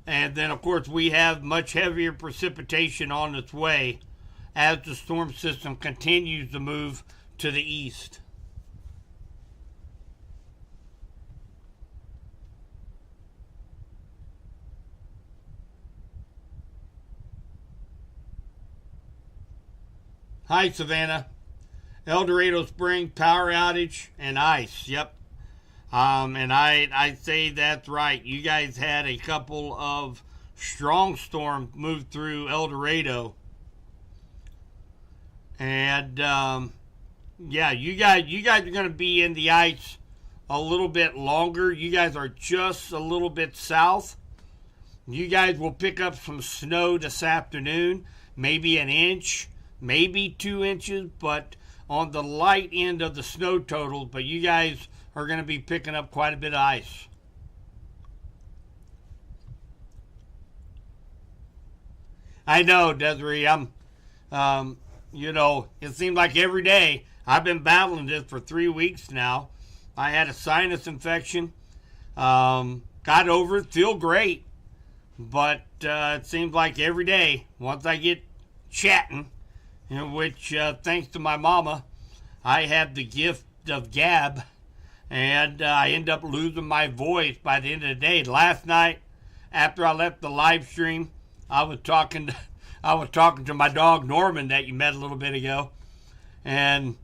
And then, of course, we have much heavier precipitation on its way as the storm system continues to move to the east. Hi, Savannah. El Dorado Spring, power outage, and ice. Yep. And I say that's right. You guys had a couple of strong storms move through El Dorado. And, yeah, you guys are going to be in the ice a little bit longer. You guys are just a little bit south. You guys will pick up some snow this afternoon, maybe an inch, maybe 2 inches, but on the light end of the snow total. But you guys are going to be picking up quite a bit of ice. I know, Desiree. It seems like every day. I've been battling this for 3 weeks now. I had a sinus infection. Got over it, feel great. But it seems like every day, once I get chatting, which thanks to my mama, I have the gift of gab, and I end up losing my voice by the end of the day. Last night, after I left the live stream, I was talking to my dog Norman that you met a little bit ago, and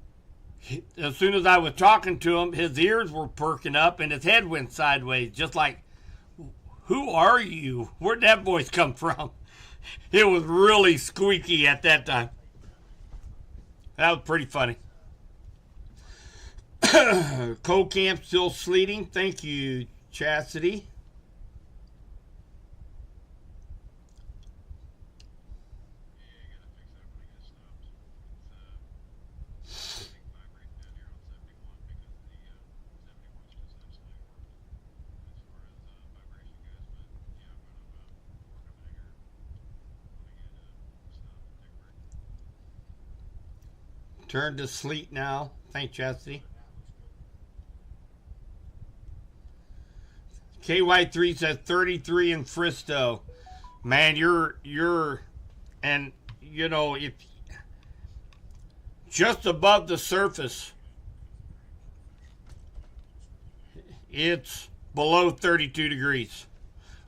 as soon as I was talking to him, his ears were perking up and his head went sideways, just like, who are you? Where'd that voice come from? It was really squeaky at that time. That was pretty funny. Cold camp still sleeting. Thank you, Chastity. Turn to sleet now. Thanks, Chastity. KY3 says 33 in Fristo. Man, and if just above the surface, it's below 32 degrees.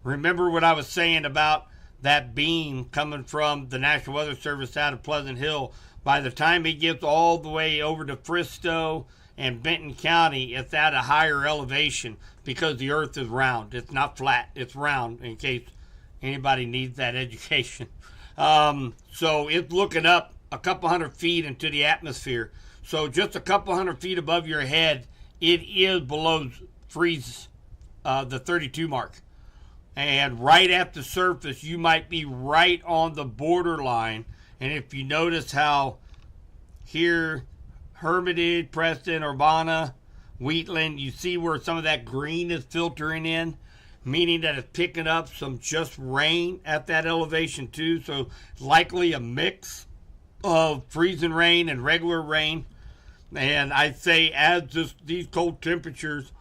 Remember what I was saying about that beam coming from the National Weather Service out of Pleasant Hill? By the time it gets all the way over to Fristo and Benton County, it's at a higher elevation because the earth is round. It's not flat, it's round, in case anybody needs that education. So it's looking up a couple hundred feet into the atmosphere. So just a couple hundred feet above your head, it is below freeze, the 32 mark. And right at the surface, you might be right on the borderline. And if you notice how here, Hermitage, Preston, Urbana, Wheatland, you see where some of that green is filtering in, meaning that it's picking up some just rain at that elevation too. So likely a mix of freezing rain and regular rain. And I'd say as these cold temperatures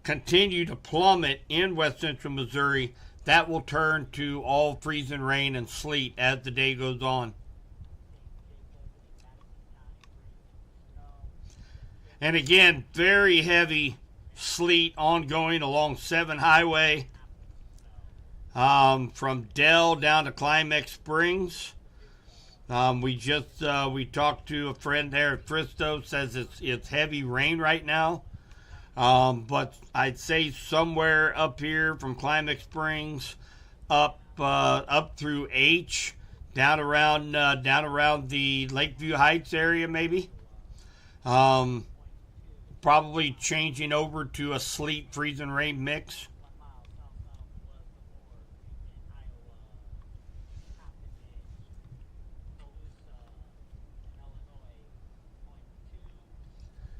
continue to plummet in west central Missouri, that will turn to all freezing rain and sleet as the day goes on. And again, very heavy sleet ongoing along 7 Highway from Dell down to Climax Springs. We talked to a friend there at Fristo, says it's heavy rain right now. But I'd say somewhere up here from Climax Springs up through H, down around the Lakeview Heights area maybe. Probably changing over to a sleet freezing rain mix.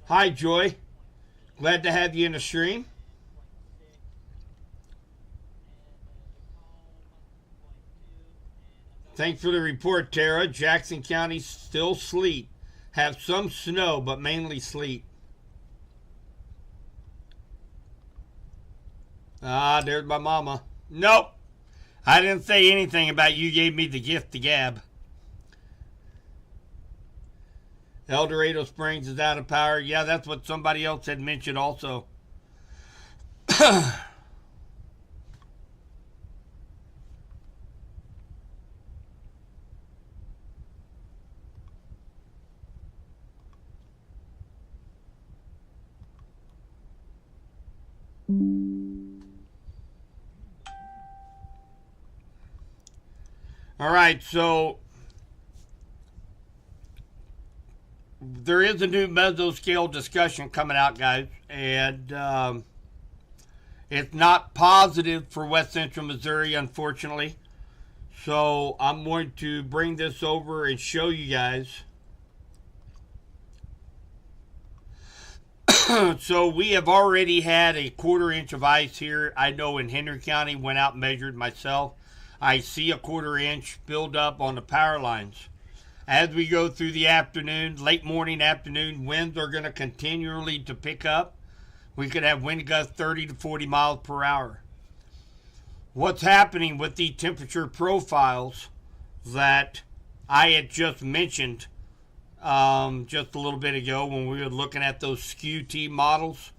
Hi, Joy. Glad to have you in the stream. Thanks for the report, Tara. Jackson County still sleet. Have some snow, but mainly sleet. Ah, there's my mama. Nope. I didn't say anything about you gave me the gift to gab. El Dorado Springs is out of power. Yeah, that's what somebody else had mentioned also. All right, so there is a new mesoscale discussion coming out, guys, and it's not positive for West Central Missouri, unfortunately. So I'm going to bring this over and show you guys. So we have already had a 1/4 inch of ice here. I know in Henry County, went out and measured myself. I see a 1/4 inch build up on the power lines. As we go through the afternoon, late morning, afternoon, winds are going to continually to pick up. We could have wind gusts 30 to 40 miles per hour. What's happening with the temperature profiles that I had just mentioned just a little bit ago when we were looking at those SKU-T models,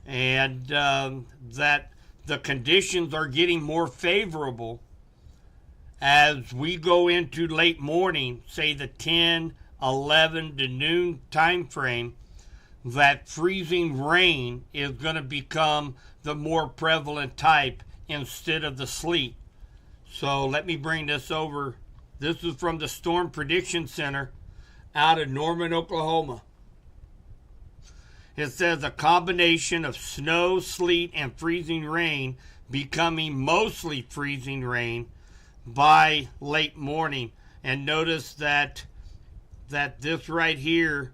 and that the conditions are getting more favorable as we go into late morning, say the 10, 11 to noon time frame, that freezing rain is going to become the more prevalent type instead of the sleet. So let me bring this over. This is from the Storm Prediction Center out of Norman, Oklahoma. It says a combination of snow, sleet, and freezing rain becoming mostly freezing rain by late morning. And notice that this right here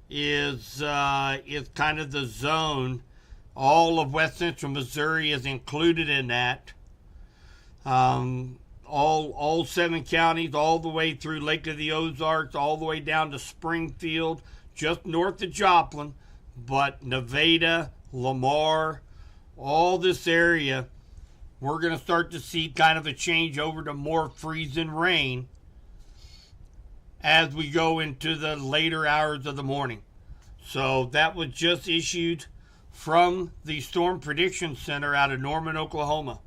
is kind of the zone. All of West Central Missouri is included in that. All 7 counties, all the way through Lake of the Ozarks, all the way down to Springfield, just north of Joplin, but Nevada, Lamar, all this area, we're going to start to see kind of a change over to more freezing rain as we go into the later hours of the morning. So that was just issued from the Storm Prediction Center out of Norman, Oklahoma.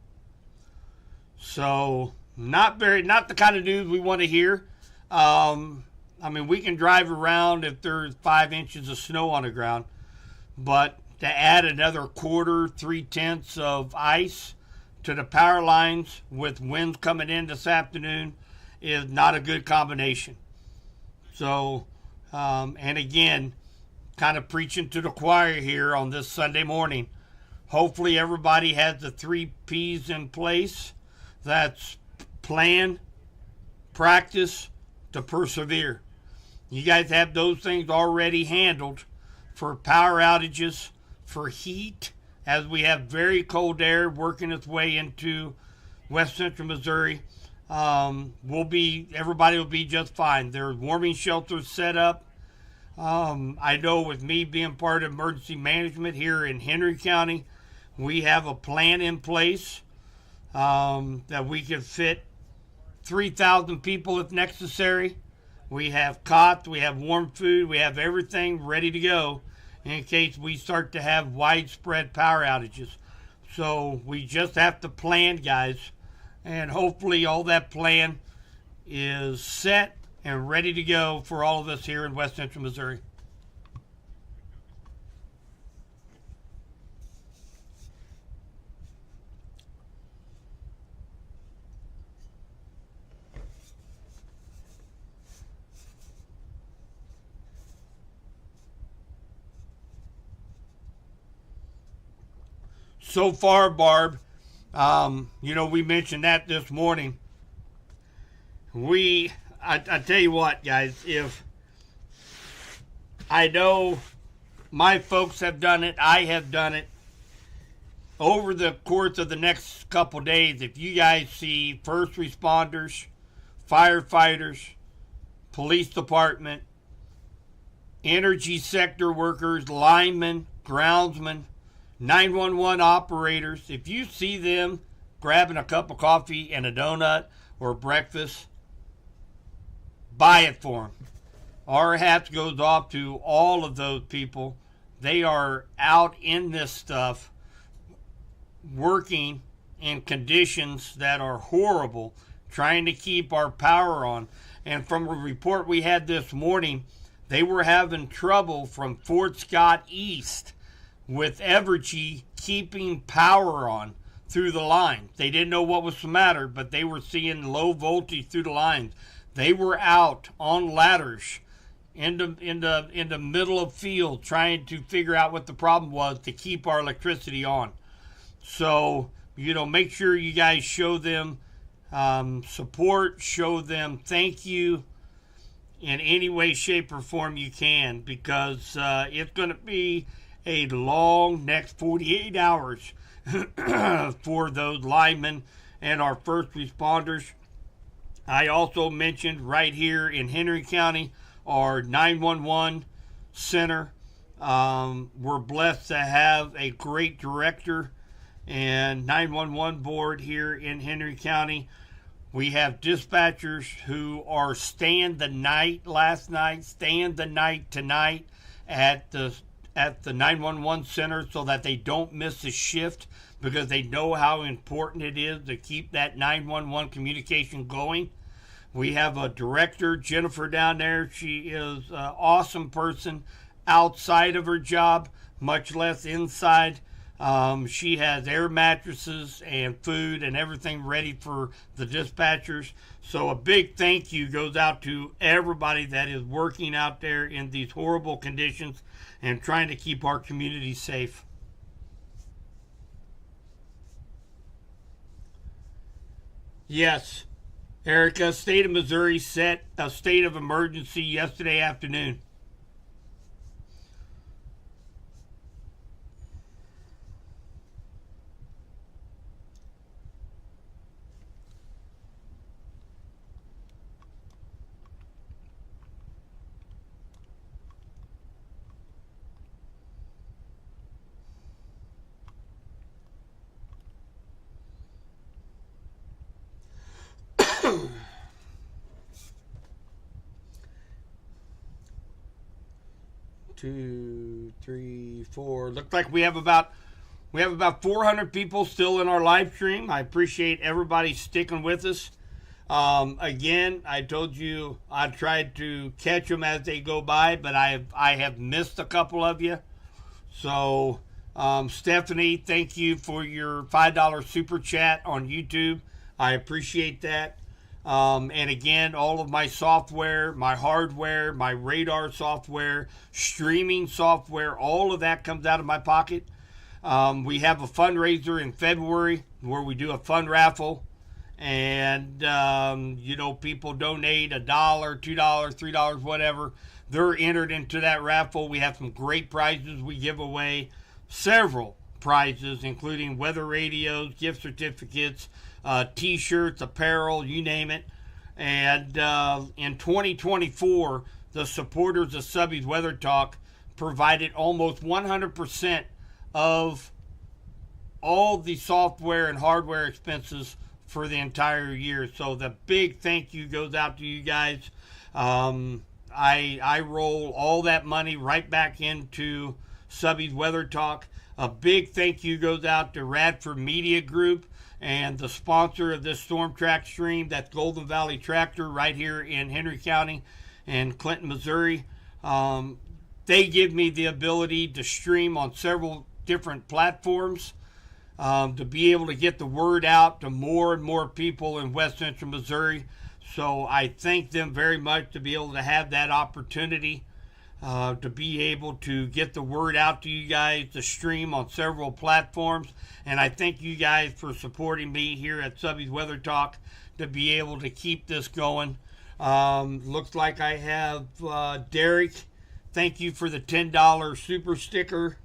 So not the kind of news we want to hear. I mean, we can drive around if there's 5 inches of snow on the ground, but to add another 1/4, 3/10 of ice to the power lines with winds coming in this afternoon is not a good combination. So, and again, kind of preaching to the choir here on this Sunday morning. Hopefully everybody has the 3 P's in place. That's plan, practice, to persevere. You guys have those things already handled for power outages, for heat, as we have very cold air working its way into West Central Missouri. Everybody will be just fine. There's warming shelters set up. I know with me being part of emergency management here in Henry County, we have a plan in place that we can fit 3,000 people if necessary. We have cots, we have warm food, we have everything ready to go in case we start to have widespread power outages. So we just have to plan, guys, and hopefully all that plan is set and ready to go for all of us here in West Central Missouri. So far, Barb, we mentioned that this morning. I tell you what, guys, if I know my folks have done it. I have done it. Over the course of the next couple days, if you guys see first responders, firefighters, police department, energy sector workers, linemen, groundsmen, 911 operators, if you see them grabbing a cup of coffee and a donut or breakfast, buy it for them. Our hats goes off to all of those people. They are out in this stuff, working in conditions that are horrible, trying to keep our power on. And from a report we had this morning, they were having trouble from Fort Scott East with Evergy keeping power on through the line. They didn't know what was the matter, but they were seeing low voltage through the lines. They were out on ladders in the middle of field trying to figure out what the problem was to keep our electricity on. So, make sure you guys show them support, show them thank you in any way, shape, or form you can, because it's going to be a long next 48 hours for those linemen and our first responders. I also mentioned right here in Henry County, our 911 center. We're blessed to have a great director and 911 board here in Henry County. We have dispatchers who are staying the night last night, staying the night tonight at the 911 center so that they don't miss a shift, because they know how important it is to keep that 911 communication going. We have a director, Jennifer, down there. She is an awesome person outside of her job, much less inside. She has air mattresses and food and everything ready for the dispatchers. So a big thank you goes out to everybody that is working out there in these horrible conditions and trying to keep our community safe. Yes, Erica, state of Missouri set a state of emergency yesterday afternoon. Two, three, four. Looks like we have about 400 people still in our live stream. I appreciate everybody sticking with us. Again, I told you I tried to catch them as they go by, but I have missed a couple of you. So, Stephanie, thank you for your $5 super chat on YouTube. I appreciate that. And again, all of my software, my hardware, my radar software, streaming software, all of that comes out of my pocket. We have a fundraiser in February where we do a fun raffle. And, people donate $1, $2, $3, whatever. They're entered into that raffle. We have some great prizes we give away. Several prizes, including weather radios, gift certificates, T-shirts, apparel, you name it. And in 2024, the supporters of Subby's Weather Talk provided almost 100% of all the software and hardware expenses for the entire year. So the big thank you goes out to you guys. I roll all that money right back into Subby's Weather Talk. A big thank you goes out to Radford Media Group and the sponsor of this Storm Track stream, that's Golden Valley Tractor right here in Henry County and Clinton, Missouri. They give me the ability to stream on several different platforms, to be able to get the word out to more and more people in West Central Missouri. So I thank them very much to be able to have that opportunity, to be able to get the word out to you guys, to stream on several platforms. And I thank you guys for supporting me here at Subby's Weather Talk to be able to keep this going. Looks like I have Derek thank you for the $10 super sticker.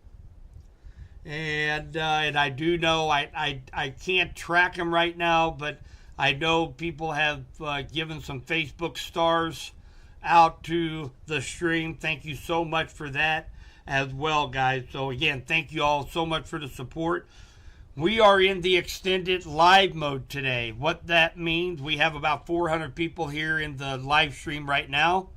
And I do know I can't track them right now, but I know people have given some Facebook stars out to the stream. Thank you so much for that as well, guys. So again, thank you all so much for the support. We are in the extended live mode today. What that means, we have about 400 people here in the live stream right now.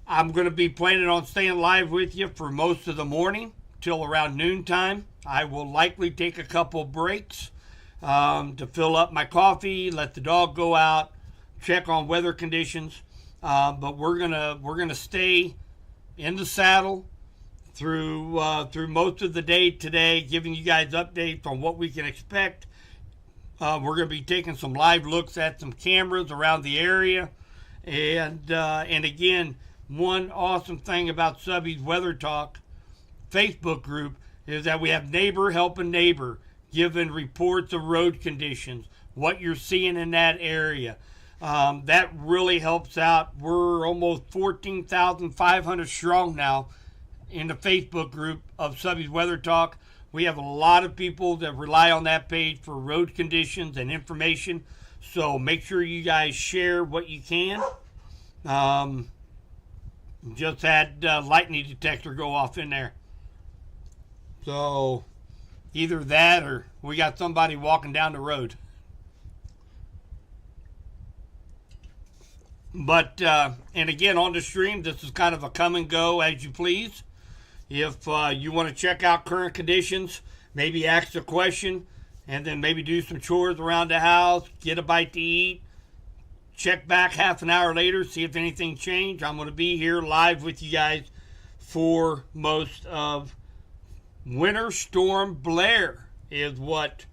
I'm going to be planning on staying live with you for most of the morning till around noontime. I will likely take a couple breaks to fill up my coffee, let the dog go out, check on weather conditions. But we're gonna stay in the saddle through most of the day today, giving you guys updates on what we can expect. We're gonna be taking some live looks at some cameras around the area, and again, one awesome thing about Subby's Weather Talk Facebook group is that we have neighbor helping neighbor, giving reports of road conditions, what you're seeing in that area. That really helps out. We're almost 14,500 strong now in the Facebook group of Subby's Weather Talk. We have a lot of people that rely on that page for road conditions and information. So make sure you guys share what you can. Just had lightning detector go off in there. So either that or we got somebody walking down the road. But, and again, on the stream, this is kind of a come and go as you please. If you want to check out current conditions, maybe ask a question, and then maybe do some chores around the house, get a bite to eat, check back half an hour later, see if anything changed. I'm going to be here live with you guys for most of Winter Storm Blair is what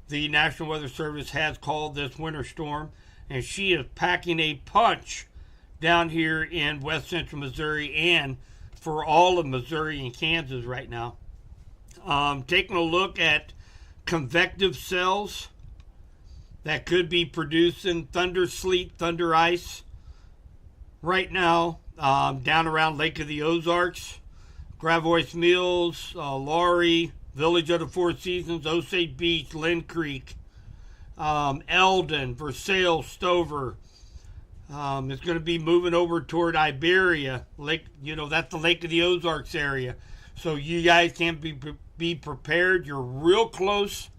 the National Weather Service has called this winter storm. And she is packing a punch down here in west central Missouri and for all of Missouri and Kansas right now. Taking a look at convective cells that could be producing thunder, sleet, thunder, ice right now down around Lake of the Ozarks, Gravois Mills, Laurie, Village of the Four Seasons, Osage Beach, Lynn Creek, Eldon, Versailles, Stover. It's going to be moving over toward Iberia, Lake. That's the Lake of the Ozarks area. So you guys can be prepared. You're real close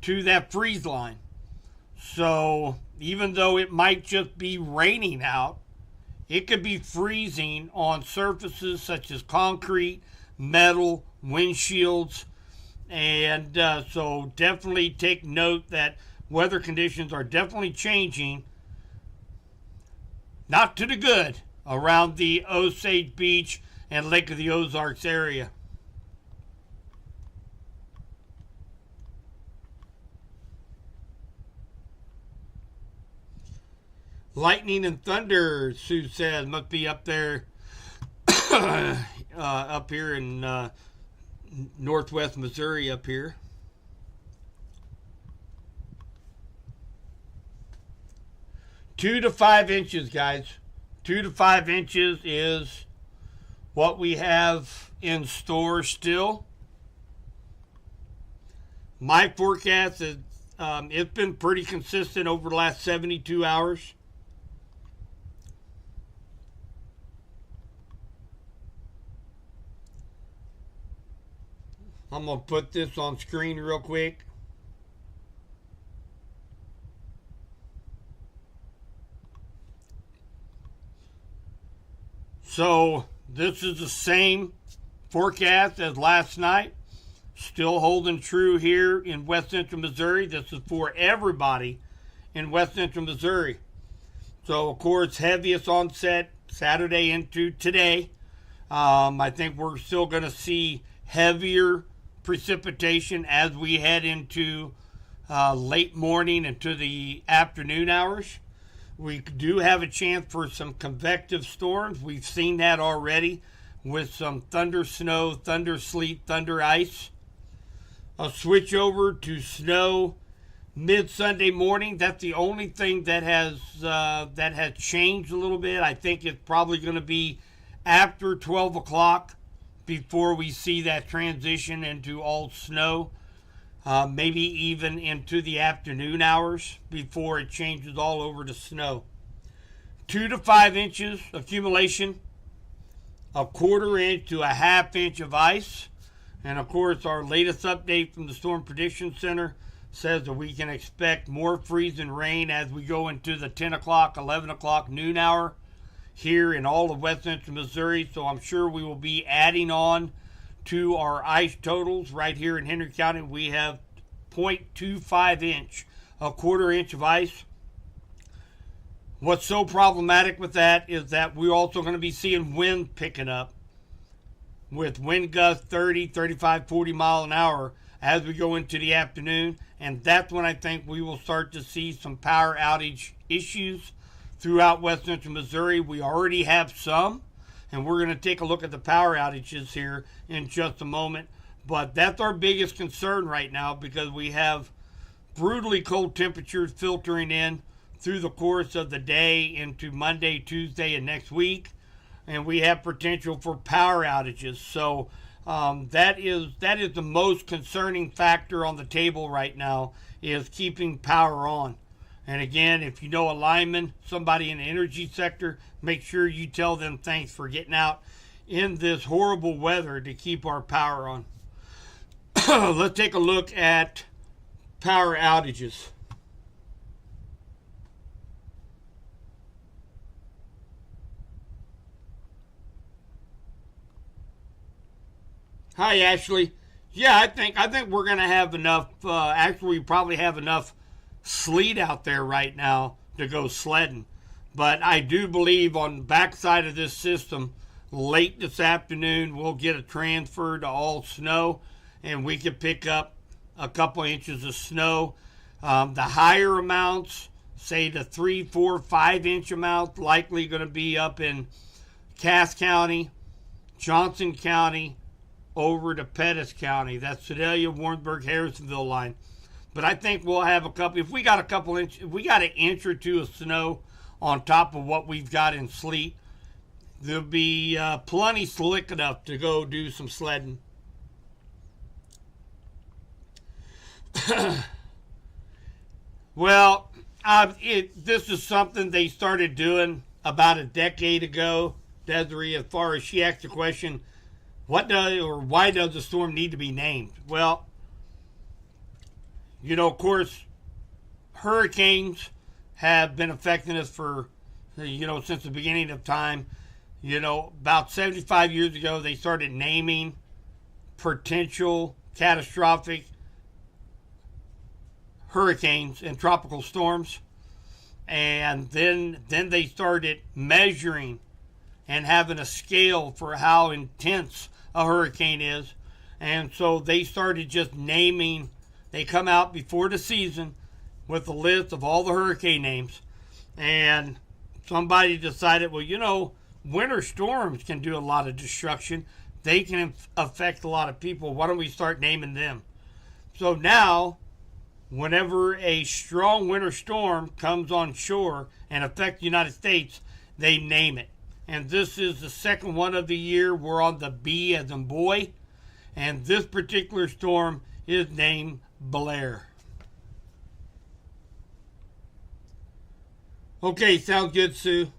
to that freeze line. So even though it might just be raining out, it could be freezing on surfaces such as concrete, metal, windshields, and so definitely take note that weather conditions are definitely changing, not to the good, around the Osage Beach and Lake of the Ozarks area. Lightning and thunder, Sue says, must be up there, up here in northwest Missouri up here. 2 to 5 inches, guys. 2 to 5 inches is what we have in store still. My forecast is it's been pretty consistent over the last 72 hours. I'm going to put this on screen real quick. So this is the same forecast as last night. Still holding true here in west central Missouri. This is for everybody in west central Missouri. So, of course, heaviest onset Saturday into today. I think we're still going to see heavier precipitation as we head into late morning into the afternoon hours. We do have a chance for some convective storms. We've seen that already with some thunder snow, thunder sleet, thunder ice. A switch over to snow mid-Sunday morning. That's the only thing that has changed a little bit. I think it's probably going to be after 12 o'clock before we see that transition into all snow. Maybe even into the afternoon hours before it changes all over to snow. 2 to 5 inches accumulation, a 1/4 inch to a 1/2 inch of ice. And of course, our latest update from the Storm Prediction Center says that we can expect more freezing rain as we go into the 10 o'clock, 11 o'clock noon hour here in all of West Central Missouri. So I'm sure we will be adding on to our ice totals. Right here in Henry County, we have 0.25 inch, a 1/4 inch of ice. What's so problematic with that is that we're also going to be seeing wind picking up with wind gusts 30, 35, 40 mile an hour as we go into the afternoon. And that's when I think we will start to see some power outage issues throughout West Central Missouri. We already have some, and we're going to take a look at the power outages here in just a moment. But that's our biggest concern right now, because we have brutally cold temperatures filtering in through the course of the day into Monday, Tuesday, and next week. And we have potential for power outages. So that is the most concerning factor on the table right now, is keeping power on. And again, if you know a lineman, somebody in the energy sector, make sure you tell them thanks for getting out in this horrible weather to keep our power on. Let's take a look at power outages. Hi, Ashley. Yeah, I think we're going to have enough. Actually, we probably have enough sleet out there right now to go sledding. But I do believe on the backside of this system, late this afternoon, we'll get a transfer to all snow, and we can pick up a couple inches of snow. The higher amounts, say the 3, 4, 5 inch amount, likely going to be up in Cass County, Johnson County, over to Pettis County. That's Sedalia, Warrensburg, Harrisonville line. But I think we'll have a couple. If we got a couple inch, if we got an inch or two of snow on top of what we've got in sleet, there'll be plenty slick enough to go do some sledding. Well, this is something they started doing about a decade ago, Desiree, as far as she asked the question, why does the storm need to be named? Well, of course, hurricanes have been affecting us for, since the beginning of time. About 75 years ago, they started naming potential catastrophic hurricanes and tropical storms. And then they started measuring and having a scale for how intense a hurricane is. And so they started just naming. They come out before the season with a list of all the hurricane names. And somebody decided, well, winter storms can do a lot of destruction. They can affect a lot of people. Why don't we start naming them? So now, whenever a strong winter storm comes on shore and affects the United States, they name it. And this is the second one of the year. We're on the B as in boy. And this particular storm is named Blair. Okay, sounds good, Sue.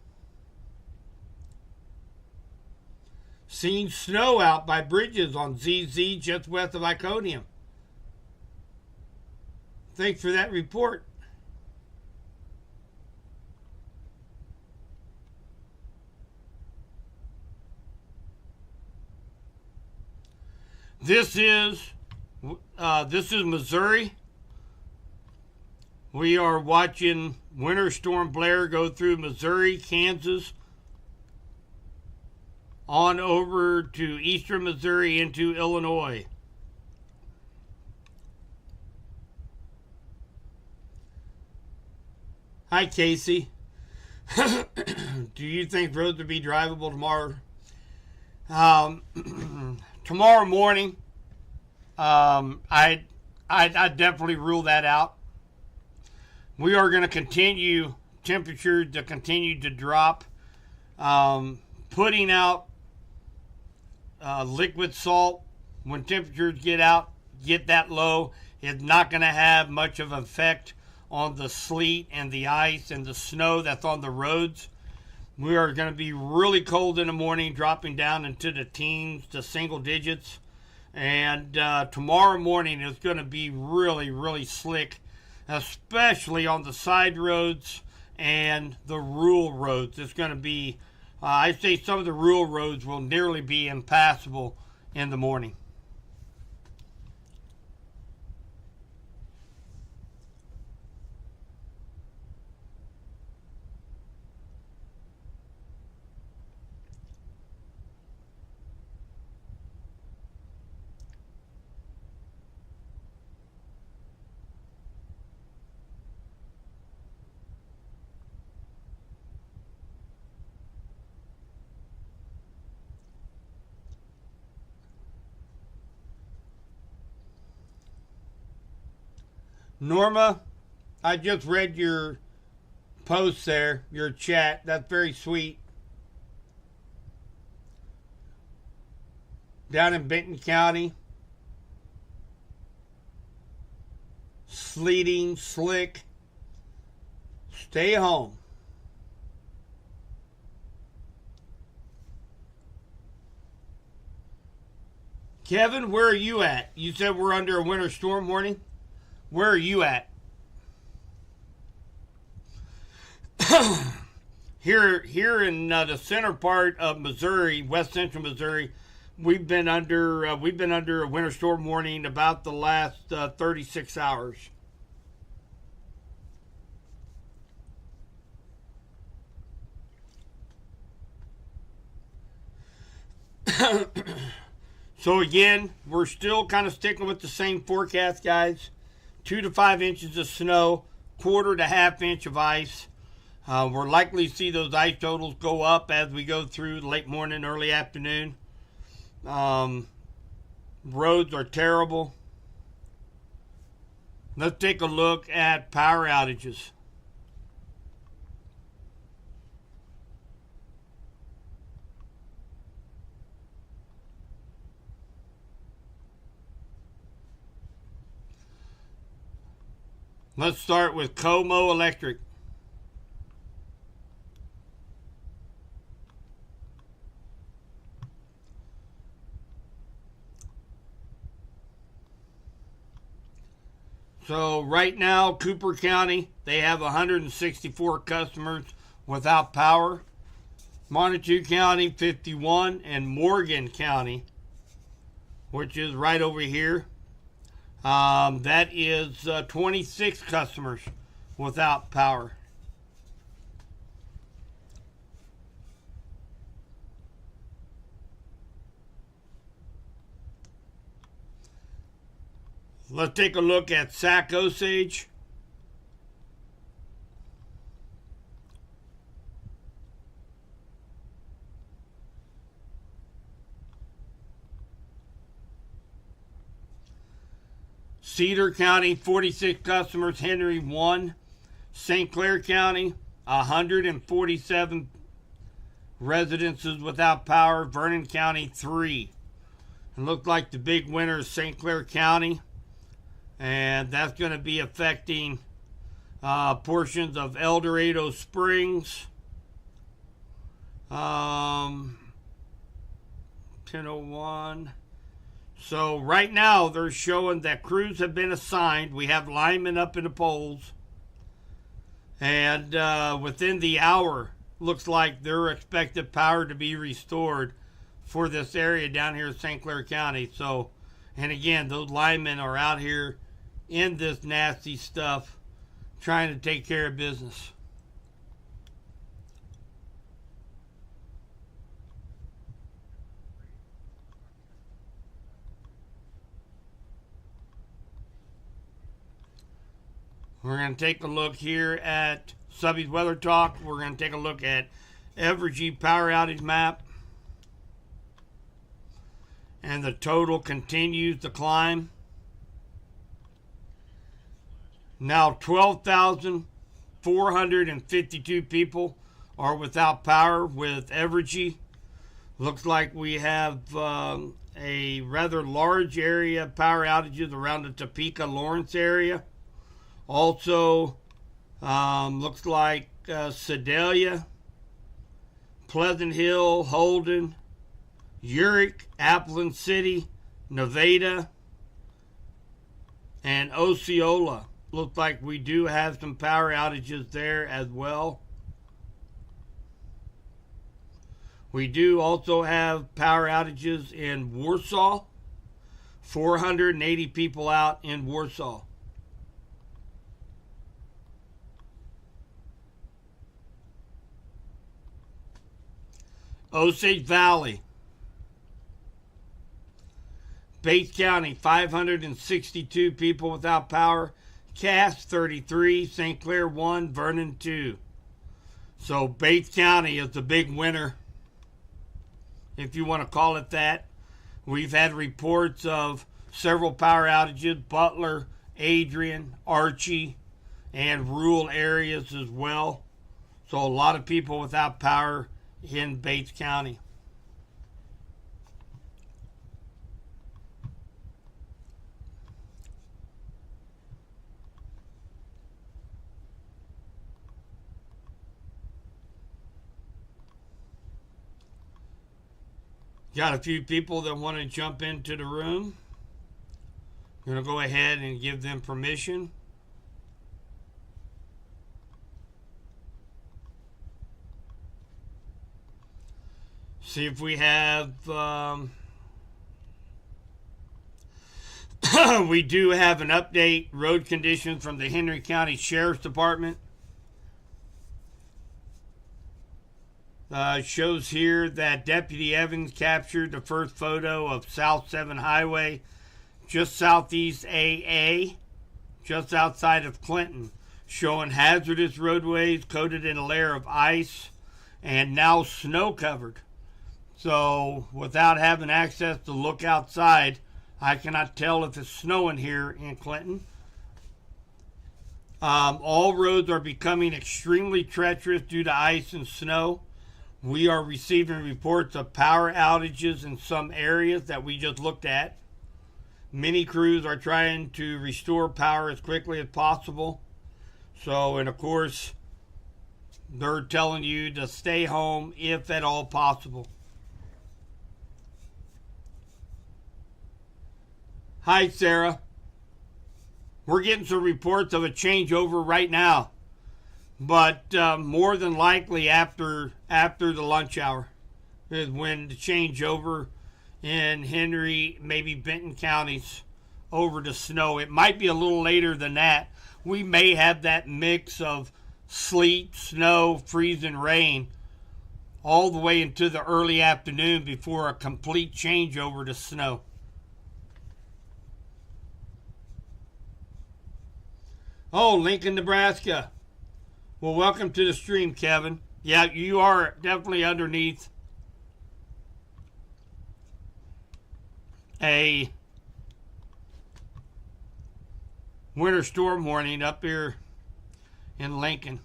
Seen snow out by bridges on ZZ just west of Iconium. Thanks for that report. This is Missouri. We are watching Winter Storm Blair go through Missouri, Kansas, on over to eastern Missouri into Illinois. Hi, Casey. Do you think roads will be drivable tomorrow? Tomorrow morning, I definitely rule that out. We are going to continue temperatures to continue to drop, putting out liquid salt. When temperatures get that low, it's not going to have much of an effect on the sleet and the ice and the snow that's on the roads. We are going to be really cold in the morning, dropping down into the teens to single digits. And tomorrow morning is going to be really, really slick, especially on the side roads and the rural roads. It's going to be, I'd say some of the rural roads will nearly be impassable in the morning. Norma, I just read your post there, your chat. That's very sweet. Down in Benton County, sleeting, slick. Stay home. Kevin, where are you at? You said we're under a winter storm warning? Where are you at? Here in the center part of Missouri, west central Missouri, we've been under a winter storm warning about the last 36 hours. So again, we're still kind of sticking with the same forecast, guys. 2 to 5 inches of snow, quarter to half inch of ice. We're likely to see those ice totals go up as we go through late morning, early afternoon. Roads are terrible. Let's take a look at power outages. Let's start with Como Electric. So right now, Cooper County, they have 164 customers without power. Montague County, 51, and Morgan County, which is right over here, that is 26 customers without power. Let's take a look at Sac Osage. Cedar County, 46 customers. Henry, 1. St. Clair County, 147 residences without power. Vernon County, 3. It looked like the big winner is St. Clair County, and that's going to be affecting portions of El Dorado Springs, 1001. So right now they're showing that crews have been assigned. We have linemen up in the polls, and within the hour, looks like they're expected power to be restored for this area down here in St. Clair County. So, and again, those linemen are out here in this nasty stuff trying to take care of business. We're going to take a look here at Subby's Weather Talk. We're going to take a look at Evergy power outage map. And the total continues to climb. Now 12,452 people are without power with Evergy. Looks like we have a rather large area of power outages around the Topeka, Lawrence area. Also, looks like Sedalia, Pleasant Hill, Holden, Uric, Appleton City, Nevada, and Osceola. Looks like we do have some power outages there as well. We do also have power outages in Warsaw. 480 people out in Warsaw. Osage Valley. Bates County, 562 people without power. Cass, 33. St. Clair, 1. Vernon, 2. So Bates County is the big winner, if you want to call it that. We've had reports of several power outages, Butler, Adrian, Archie, and rural areas as well. So a lot of people without power in Bates County. Got a few people that want to jump into the room. I'm going to go ahead and give them permission. See if we have... we do have an update, road conditions from the Henry County Sheriff's Department. Shows here that Deputy Evans captured the first photo of South 7 Highway, just southeast AA, just outside of Clinton, showing hazardous roadways coated in a layer of ice and now snow covered. So without having access to look outside, I cannot tell if it's snowing here in Clinton. All roads are becoming extremely treacherous due to ice and snow. We are receiving reports of power outages in some areas that we just looked at. Many crews are trying to restore power as quickly as possible. So, and of course, they're telling you to stay home if at all possible. Hi, Sarah. We're getting some reports of a changeover right now, but more than likely after the lunch hour is when the changeover in Henry, maybe Benton counties over to snow. It might be a little later than that. We may have that mix of sleet, snow, freezing rain all the way into the early afternoon before a complete changeover to snow. Oh, Lincoln, Nebraska. Well, welcome to the stream, Kevin. Yeah, you are definitely underneath a winter storm warning up here in Lincoln.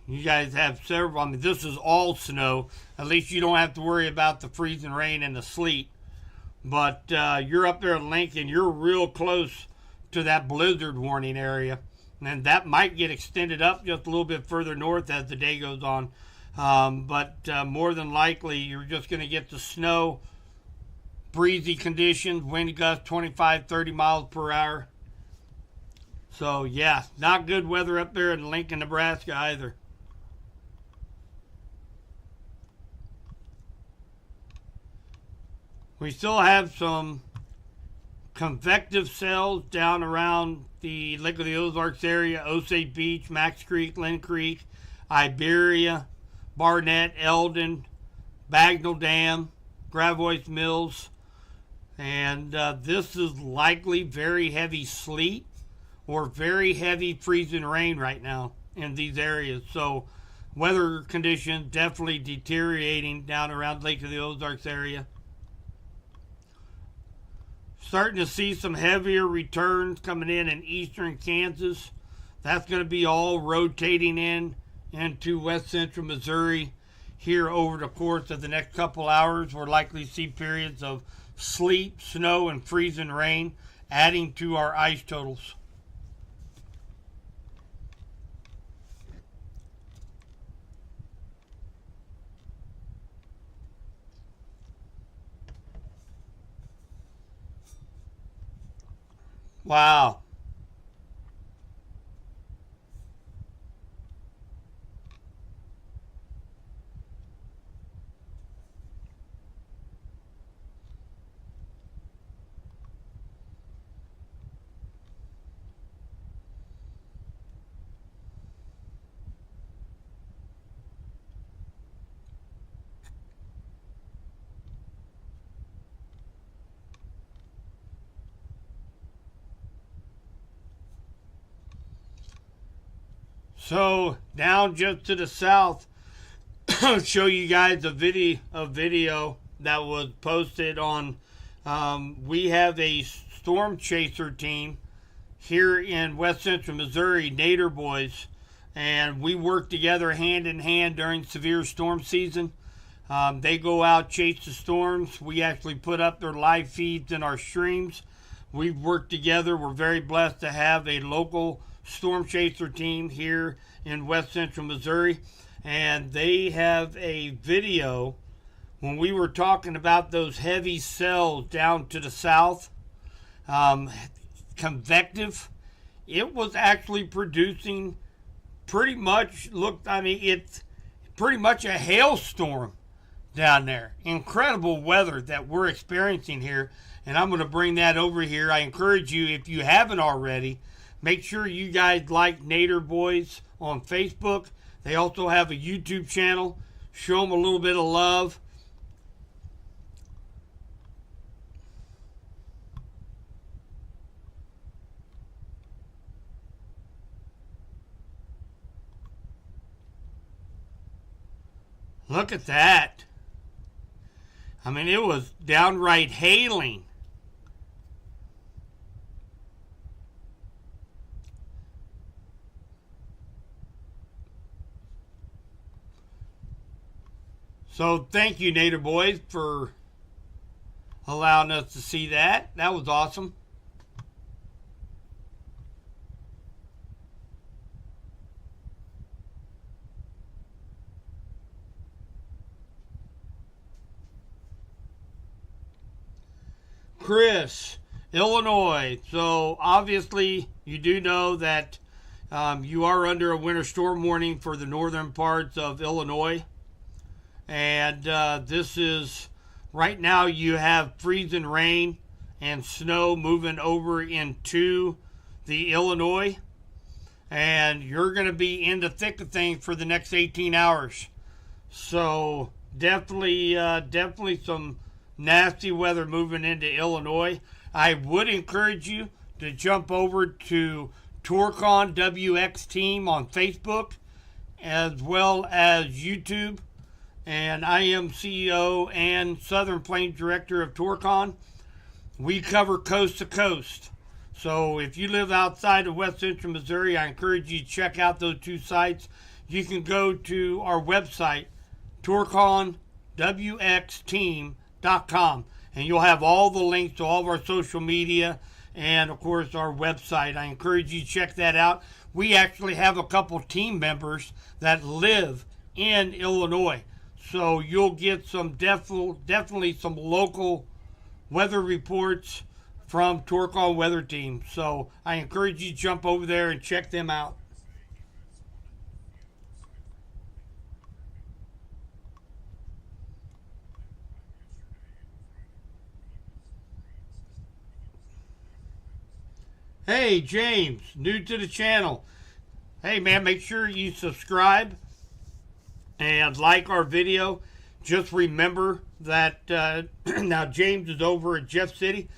You guys have several. I mean, this is all snow. At least you don't have to worry about the freezing rain and the sleet. But you're up there in Lincoln. You're real close to that blizzard warning area. And that might get extended up just a little bit further north as the day goes on. But more than likely, you're just going to get the snow, breezy conditions, wind gusts 25, 30 miles per hour. So, yeah, not good weather up there in Lincoln, Nebraska either. We still have some convective cells down around the Lake of the Ozarks area, Osage Beach, Max Creek, Lynn Creek, Iberia, Barnett, Eldon, Bagnell Dam, Gravois Mills. And this is likely very heavy sleet or very heavy freezing rain right now in these areas. So weather conditions definitely deteriorating down around Lake of the Ozarks area. Starting to see some heavier returns coming in eastern Kansas. That's going to be all rotating in into west central Missouri here over the course of the next couple hours. We're likely to see periods of sleet, snow, and freezing rain, adding to our ice totals. Wow. So down just to the south, I'll show you guys a video that was posted on. We have a storm chaser team here in west central Missouri, Nader Boys, and we work together hand in hand during severe storm season. They go out, chase the storms. We actually put up their live feeds in our streams. We've worked together. We're very blessed to have a local storm chaser team here in west central Missouri, and they have a video when we were talking about those heavy cells down to the south. Convective, it was actually producing pretty much it's pretty much a hailstorm down there. Incredible weather that we're experiencing here, and I'm going to bring that over here. I encourage you, if you haven't already, make sure you guys like Nader Boys on Facebook. They also have a YouTube channel. Show them a little bit of love. Look at that. I mean, it was downright hailing. So thank you, Nader Boys, for allowing us to see that. That was awesome. Chris, Illinois. So obviously you do know that you are under a winter storm warning for the northern parts of Illinois. And this is, right now you have freezing rain and snow moving over into the Illinois. And you're going to be in the thick of things for the next 18 hours. So definitely some nasty weather moving into Illinois. I would encourage you to jump over to Torcon WX Team on Facebook as well as YouTube. And I am CEO and Southern Plains Director of Torcon. We cover coast to coast. So if you live outside of west central Missouri, I encourage you to check out those two sites. You can go to our website, torconwxteam.com, and you'll have all the links to all of our social media and, of course, our website. I encourage you to check that out. We actually have a couple team members that live in Illinois. So you'll get some definitely some local weather reports from Torcon Weather Team. So I encourage you to jump over there and check them out. Hey, James, new to the channel. Hey, man, make sure you subscribe and like our video. Just remember that now James is over at Jeff City.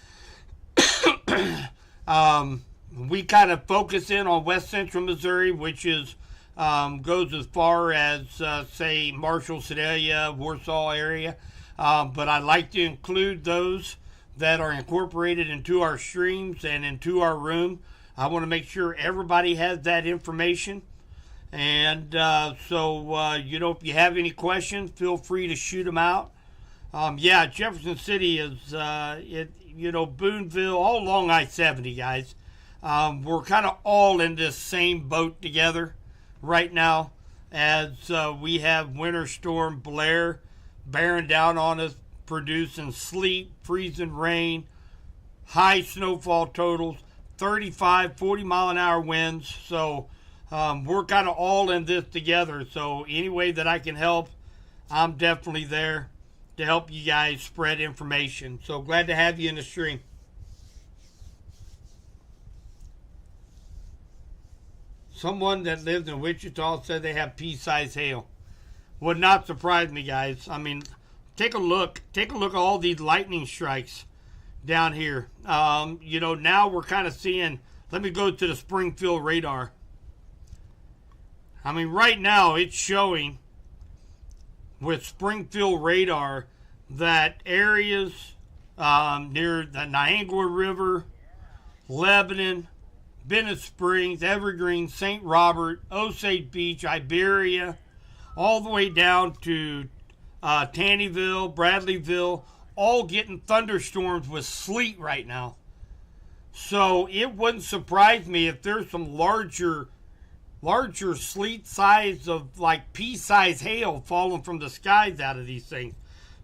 We kind of focus in on west central Missouri, which is goes as far as say Marshall, Sedalia, Warsaw area. But I like to include those that are incorporated into our streams and into our room. I want to make sure everybody has that information. And you know, if you have any questions, feel free to shoot them out. Yeah, Jefferson City is, you know, Boonville, all along I-70, guys. We're kind of all in this same boat together right now as we have Winter Storm Blair bearing down on us, producing sleet, freezing rain, high snowfall totals, 35, 40-mile-an-hour winds. So we're kind of all in this together. So any way that I can help, I'm definitely there to help you guys spread information. So glad to have you in the stream. Someone that lives in Wichita said they have pea-sized hail. Would not surprise me, guys. I mean, take a look. Take a look at all these lightning strikes down here. You know, now we're kind of seeing, let me go to the Springfield radar. I mean, right now it's showing with Springfield radar that areas near the Niagara River, Lebanon, Bennett Springs, Evergreen, St. Robert, Osage Beach, Iberia, all the way down to Taneyville, Bradleyville, all getting thunderstorms with sleet right now. So it wouldn't surprise me if there's some larger sleet size of like pea-sized hail falling from the skies out of these things.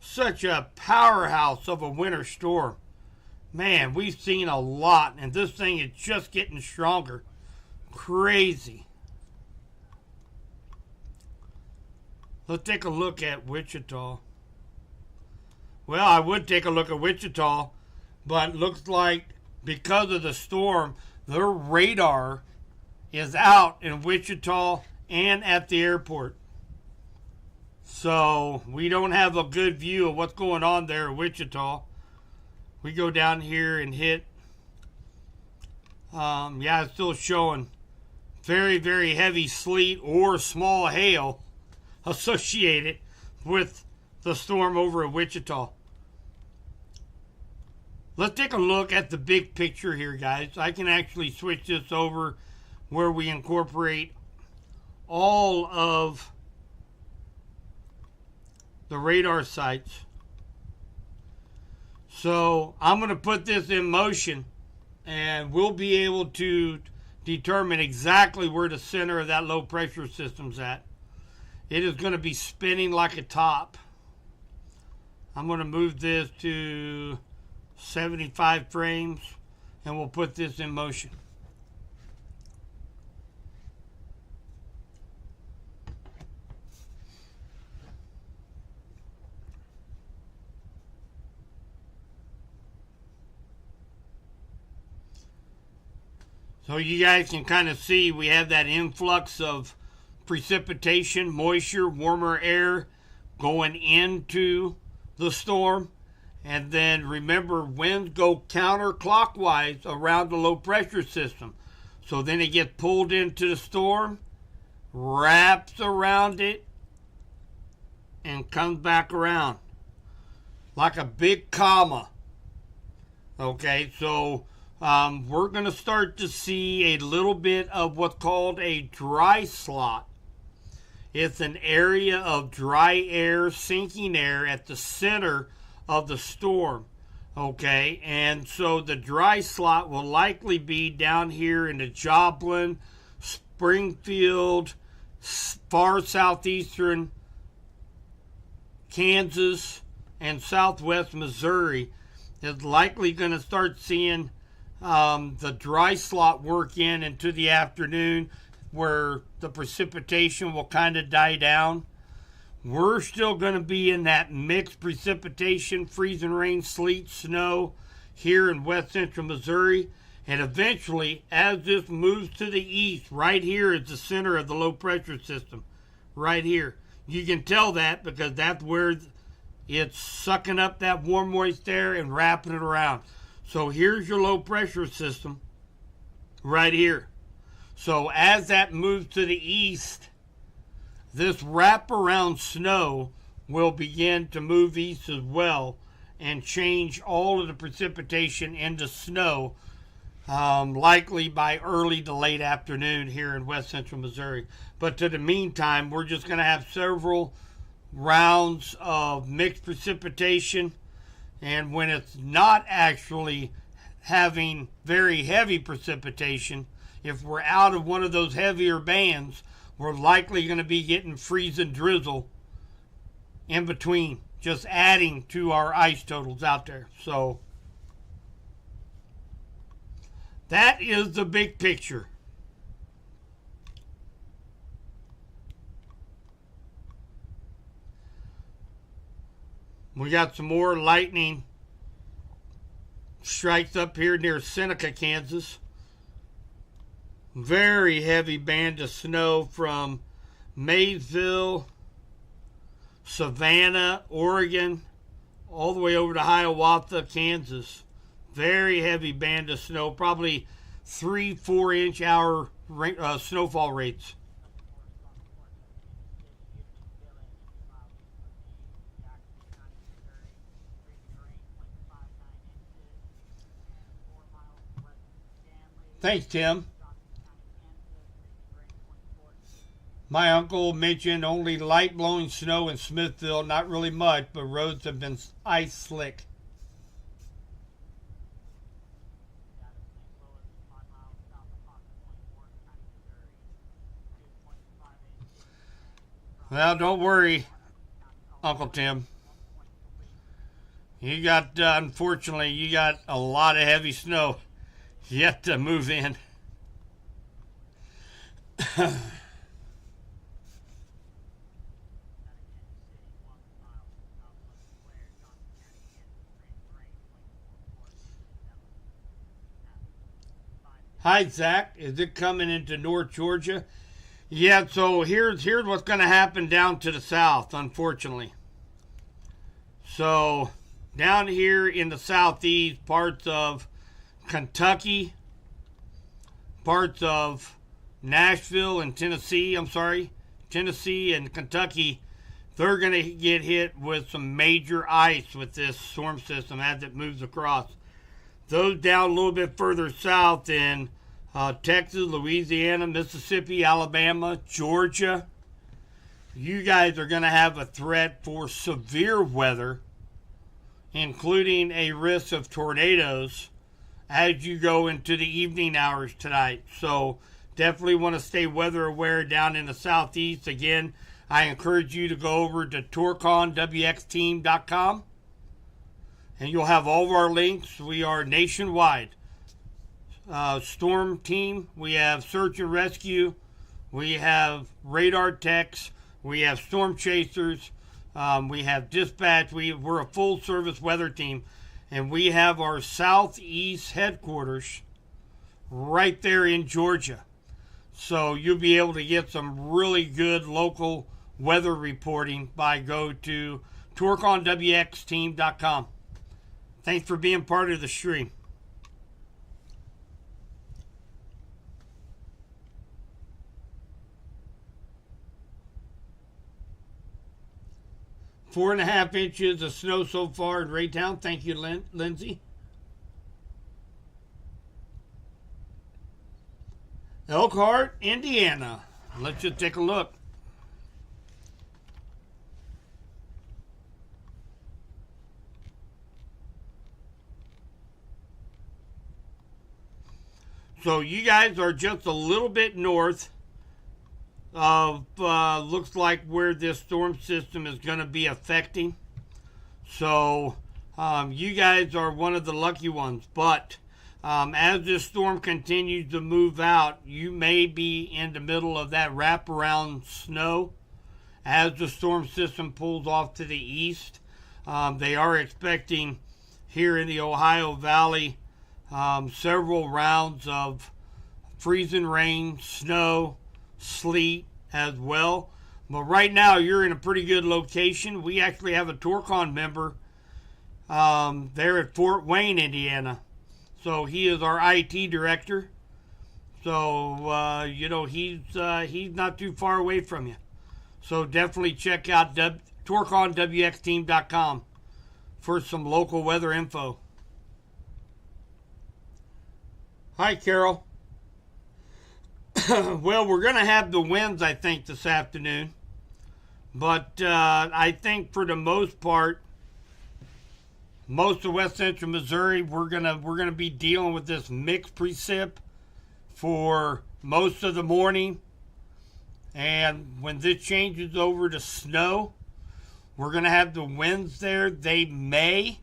Such a powerhouse of a winter storm. Man, we've seen a lot, and this thing is just getting stronger. Crazy. Let's take a look at Wichita. Well, I would take a look at Wichita, but looks like because of the storm, their radar is out in Wichita and at the airport. So we don't have a good view of what's going on there in Wichita. We go down here and hit, yeah, it's still showing very, very heavy sleet or small hail associated with the storm over at Wichita. Let's take a look at the big picture here, guys. I can actually switch this over where we incorporate all of the radar sites. So I'm going to put this in motion, and we'll be able to determine exactly where the center of that low pressure system's at. It is going to be spinning like a top. I'm going to move this to 75 frames, and we'll put this in motion. So you guys can kind of see we have that influx of precipitation, moisture, warmer air going into the storm. And then remember, winds go counterclockwise around the low pressure system. So then it gets pulled into the storm, wraps around it, and comes back around like a big comma. Okay, so we're going to start to see a little bit of what's called a dry slot. It's an area of dry air, sinking air at the center of the storm. Okay, and so the dry slot will likely be down here in the Joplin, Springfield, far southeastern Kansas, and southwest Missouri. Is likely going to start seeing the dry slot work into the afternoon, where the precipitation will kind of die down. We're still going to be in that mixed precipitation, freezing rain, sleet, snow here in west central Missouri. And eventually, as this moves to the east, right here is the center of the low pressure system. Right here. You can tell that because that's where it's sucking up that warm, moist air and wrapping it around. So here's your low pressure system right here. So as that moves to the east, this wraparound snow will begin to move east as well and change all of the precipitation into snow likely by early to late afternoon here in west central Missouri. But to the meantime, we're just going to have several rounds of mixed precipitation. And when it's not actually having very heavy precipitation, if we're out of one of those heavier bands, we're likely going to be getting freeze and drizzle in between, just adding to our ice totals out there. So that is the big picture. We got some more lightning strikes up here near Seneca, Kansas. Very heavy band of snow from Maysville, Savannah, Oregon, all the way over to Hiawatha, Kansas. Very heavy band of snow, probably 3-4 inch hour snowfall rates. Thanks, Tim. My uncle mentioned only light blowing snow in Smithville, not really much, but roads have been ice slick. Well, don't worry, Uncle Tim. You got, unfortunately, you got a lot of heavy snow yet to move in. Hi, Zach. Is it coming into North Georgia? Yeah, so here's what's going to happen down to the south, unfortunately. So down here in the southeast, parts of Kentucky, parts of Nashville and Tennessee and Kentucky, they're going to get hit with some major ice with this storm system as it moves across. Those down a little bit further south in Texas, Louisiana, Mississippi, Alabama, Georgia, you guys are going to have a threat for severe weather, including a risk of tornadoes as you go into the evening hours tonight. So definitely want to stay weather aware down in the southeast. Again, I encourage you to go over to TourconWXTeam.com and you'll have all of our links. We are nationwide. Storm team, we have search and rescue, we have radar techs, we have storm chasers, we have dispatch. We're a full service weather team. And we have our southeast headquarters right there in Georgia. So you'll be able to get some really good local weather reporting by go to TourconWXTeam.com. Thanks for being part of the stream. Four and a half inches of snow so far in Raytown. Thank you, Lindsay. Elkhart, Indiana. Let's just take a look. So you guys are just a little bit north of looks like where this storm system is going to be affecting. So you guys are one of the lucky ones. But as this storm continues to move out, you may be in the middle of that wraparound snow as the storm system pulls off to the east. They are expecting here in the Ohio Valley several rounds of freezing rain, snow, sleet as well. But right now you're in a pretty good location. We actually have a Tourcon member there at Fort Wayne, Indiana. So he is our IT director. So he's not too far away from you. So definitely check out TourconWXTeam.com for some local weather info. Hi, Carol. Well, we're going to have the winds, I think, this afternoon. But I think for the most part, most of west central Missouri, we're gonna be dealing with this mixed precip for most of the morning. And when this changes over to snow, we're gonna have the winds there. They may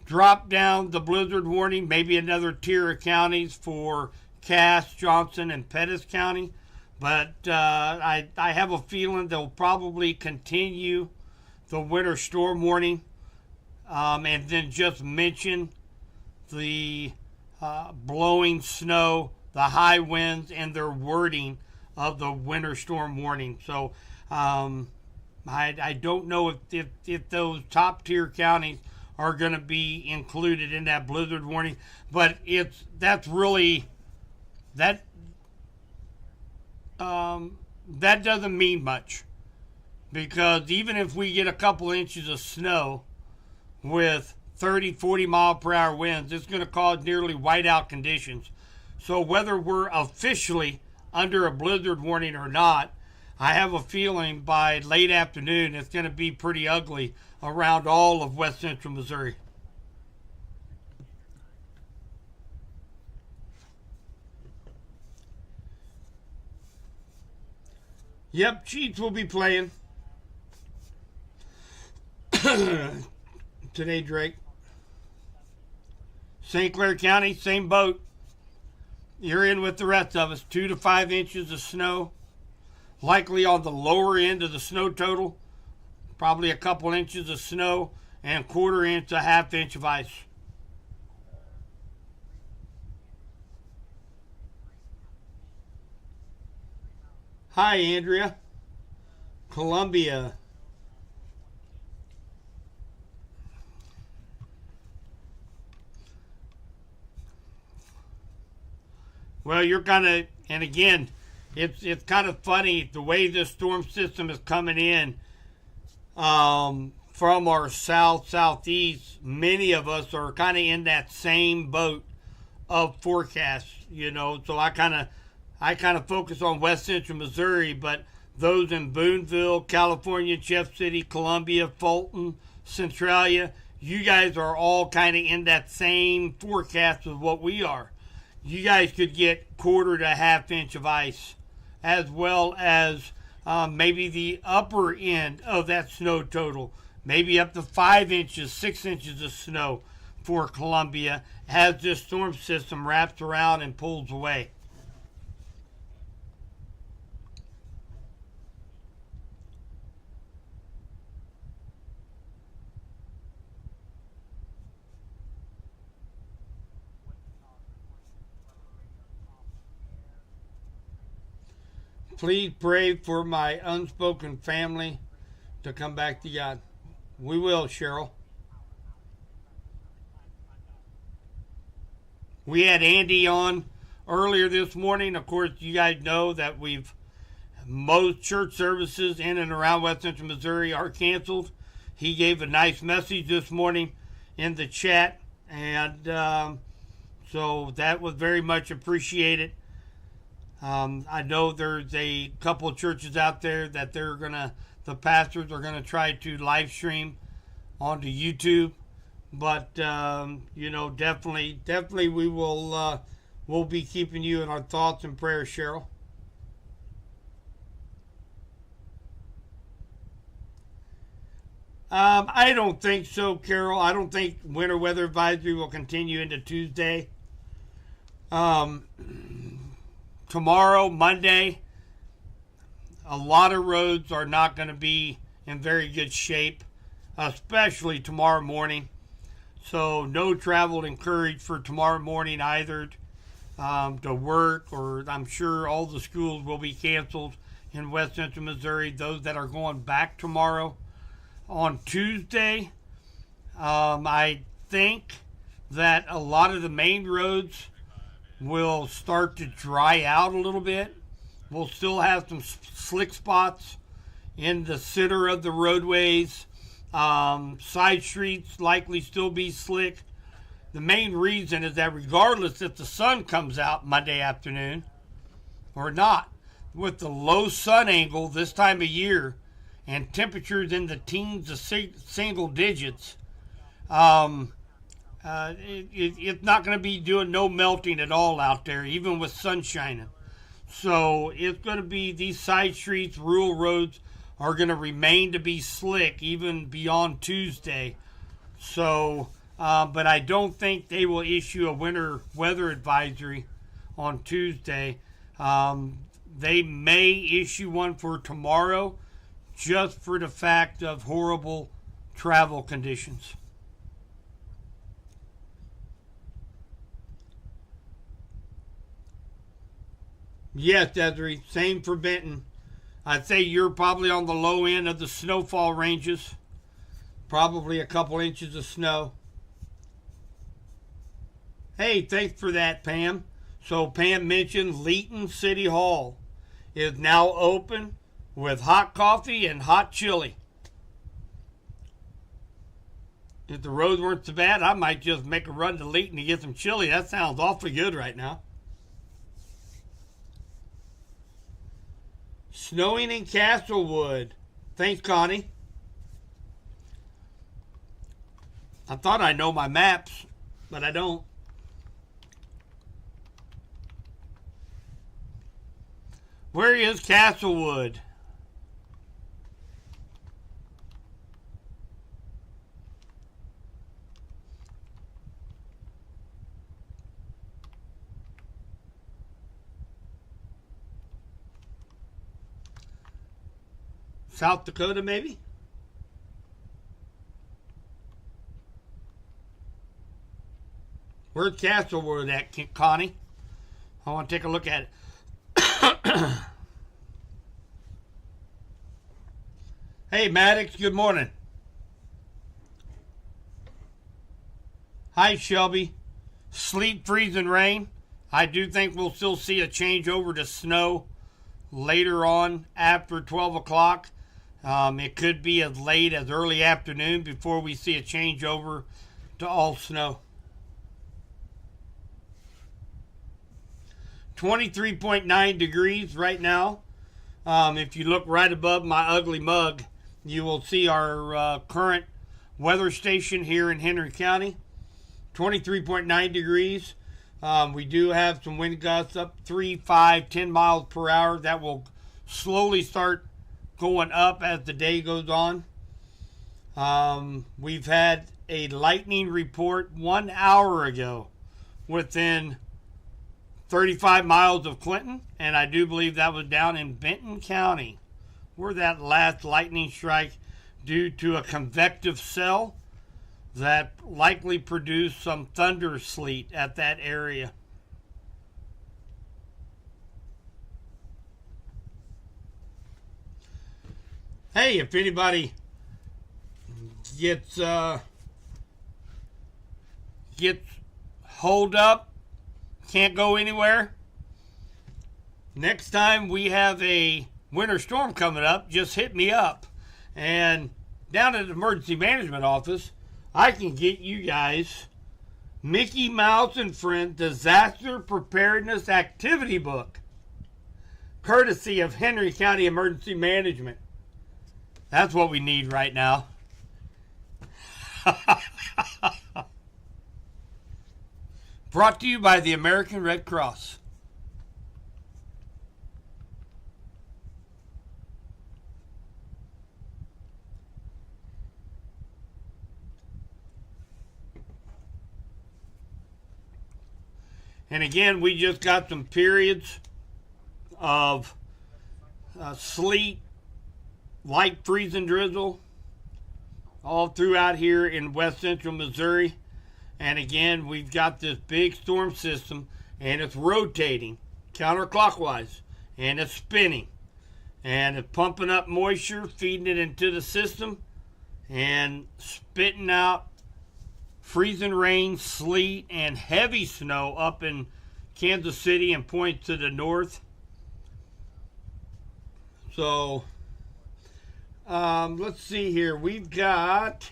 drop down the blizzard warning, maybe another tier of counties for Cass, Johnson, and Pettis County. But I have a feeling they'll probably continue the winter storm warning, and then just mention the blowing snow, the high winds, and their wording of the winter storm warning. So I don't know if those top tier counties are going to be included in that blizzard warning, but that doesn't mean much, because even if we get a couple inches of snow with 30, 40 mile per hour winds, it's going to cause nearly whiteout conditions. So whether we're officially under a blizzard warning or not, I have a feeling by late afternoon it's going to be pretty ugly around all of west central Missouri. Yep, Chiefs will be playing today, Drake. St. Clair County, same boat. You're in with the rest of us. 2 to 5 inches of snow, likely on the lower end of the snow total. Probably a couple inches of snow and quarter inch to half inch of ice. Hi, Andrea. Columbia. Well, you're kind of, and again, it's kind of funny the way this storm system is coming in from our southeast. Many of us are kind of in that same boat of forecast, So I kind of focus on west central Missouri, but those in Boonville, California, Jeff City, Columbia, Fulton, Centralia, you guys are all kind of in that same forecast as what we are. You guys could get quarter to half inch of ice, as well as maybe the upper end of that snow total, maybe up to 5 inches, 6 inches of snow for Columbia as this storm system wraps around and pulls away. Please pray for my unspoken family to come back to God. We will, Cheryl. We had Andy on earlier this morning. Of course, you guys know that most church services in and around west central Missouri are canceled. He gave a nice message this morning in the chat, and so that was very much appreciated. I know there's a couple of churches out there that the pastors are gonna try to live stream onto YouTube, but definitely we will we'll be keeping you in our thoughts and prayers, Cheryl. I don't think so, Carol. I don't think winter weather advisory will continue into Tuesday. Tomorrow, Monday, a lot of roads are not going to be in very good shape, especially tomorrow morning. So no travel encouraged for tomorrow morning either to work, or I'm sure all the schools will be canceled in west central Missouri, those that are going back tomorrow. On Tuesday, I think that a lot of the main roads will start to dry out a little bit. We'll still have some slick spots in the center of the roadways. Side streets likely still be slick. the main reason is that regardless if the sun comes out Monday afternoon or not, with the low sun angle this time of year and temperatures in the teens to single digits, it's not going to be doing no melting at all out there, even with sun shining. So it's going to be, these side streets, rural roads are going to remain to be slick even beyond Tuesday. So, but I don't think they will issue a winter weather advisory on Tuesday. They may issue one for tomorrow just for the fact of horrible travel conditions. Yes, Desiree, same for Benton. I'd say you're probably on the low end of the snowfall ranges. Probably a couple inches of snow. Hey, thanks for that, Pam. So Pam mentioned Leeton City Hall is now open with hot coffee and hot chili. If the roads weren't so bad, I might just make a run to Leeton to get some chili. That sounds awfully good right now. Snowing in Castlewood. Thanks, Connie. I thought I know my maps, but I don't. Where is Castlewood? South Dakota, maybe? Where's Castlewood at, Connie? I want to take a look at it. Hey, Maddox, good morning. Hi, Shelby. Sleet, freeze, and rain. I do think we'll still see a change over to snow later on after 12 o'clock. It could be as late as early afternoon before we see a change over to all snow. 23.9 degrees right now. If you look right above my ugly mug, you will see our current weather station here in Henry County. 23.9 degrees. We do have some wind gusts up 3, 5, 10 miles per hour. That will slowly start going up as the day goes on. We've had a lightning report 1 hour ago within 35 miles of Clinton, and I do believe that was down in Benton County, where that last lightning strike due to a convective cell that likely produced some thunder sleet at that area. Hey, if anybody gets holed up, can't go anywhere, next time we have a winter storm coming up, just hit me up. And down at the emergency management office, I can get you guys Mickey Mouse and Friends Disaster Preparedness Activity Book, courtesy of Henry County Emergency Management. That's what we need right now. Brought to you by the American Red Cross. And again, we just got some periods of sleet, light freezing drizzle all throughout here in west central Missouri. And again, we've got this big storm system, and it's rotating counterclockwise, and it's spinning, and it's pumping up moisture, feeding it into the system, and spitting out freezing rain, sleet, and heavy snow up in Kansas City and points to the north. So, let's see here. We've got